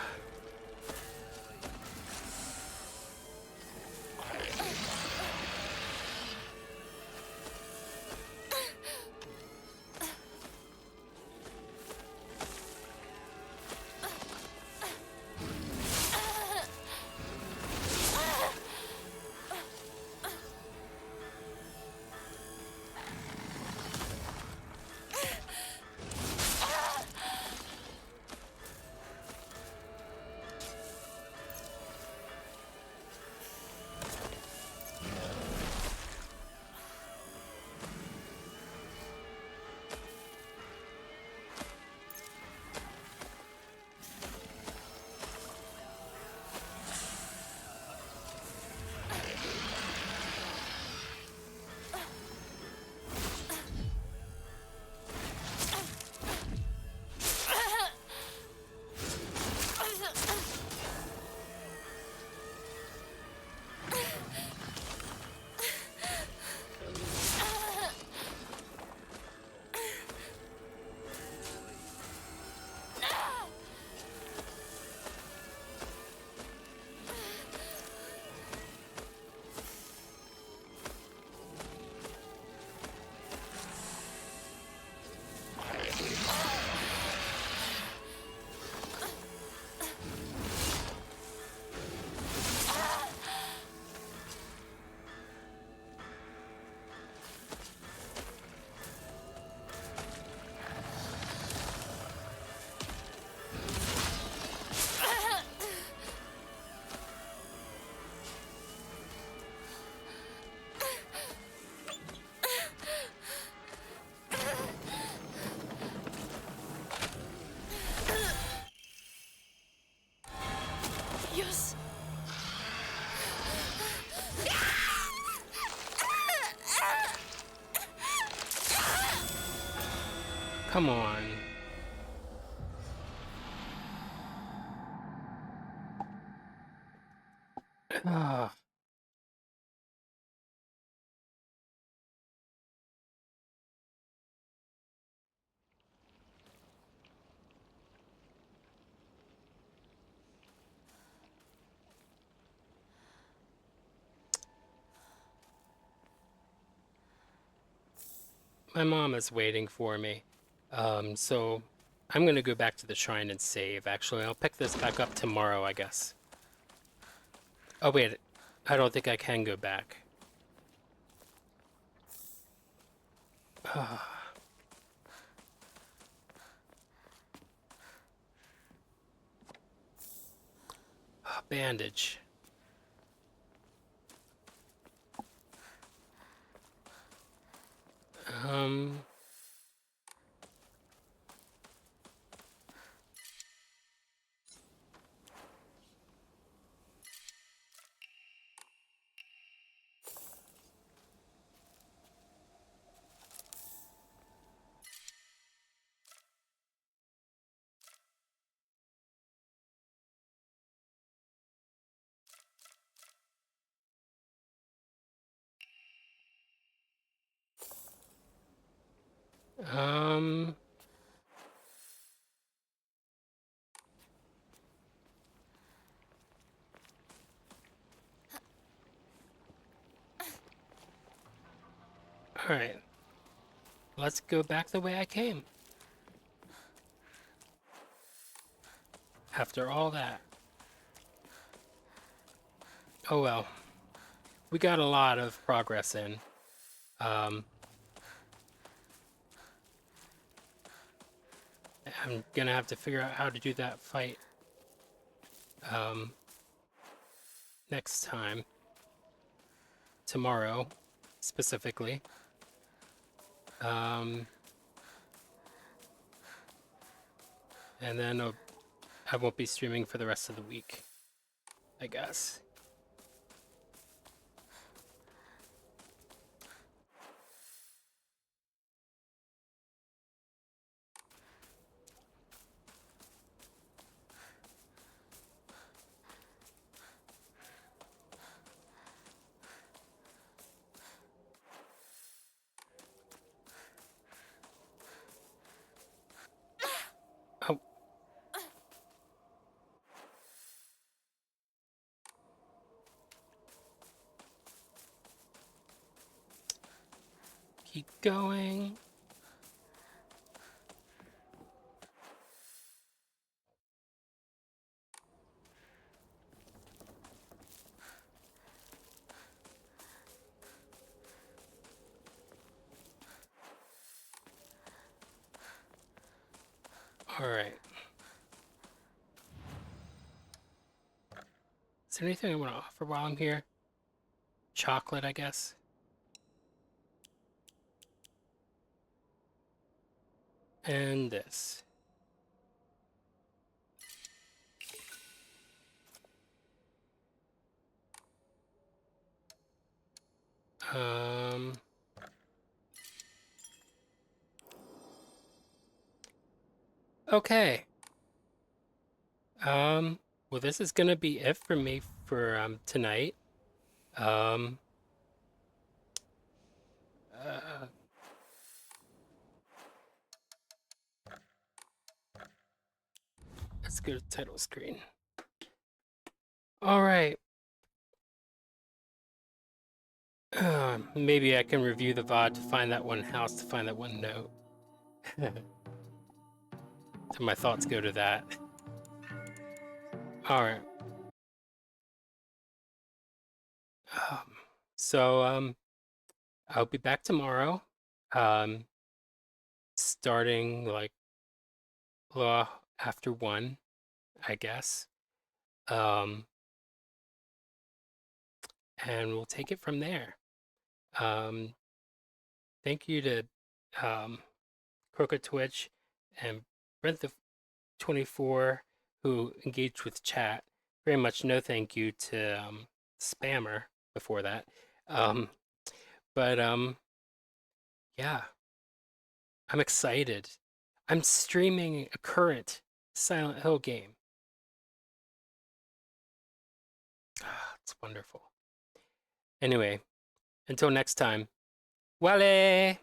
Come on. Ah. My mom is waiting for me. So I'm gonna go back to the shrine and save. Actually, I'll pick this back up tomorrow, I guess. Oh wait, I don't think I can go back. Bandage. Um. Um. All right. Let's go back the way I came. After all that. Oh well. We got a lot of progress in. I'm gonna have to figure out how to do that fight next time. Tomorrow, specifically. And then I won't be streaming for the rest of the week, I guess. Oh. Keep going. All right. Is there anything I want to offer while I'm here? Chocolate, I guess. And this. Okay. Well, this is gonna be it for me for tonight. Um, uh, let's go to title screen. All right. Maybe I can review the VOD to find that one house, to find that one note. So my thoughts go to that. All right. So I'll be back tomorrow. Starting like after 1, I guess. And we'll take it from there. Thank you to Crooked Twitch and Brent24 who engaged with chat. Very much no thank you to Spammer before that. But yeah, I'm excited. I'm streaming a current Silent Hill game. It's wonderful. Anyway, until next time, Wale!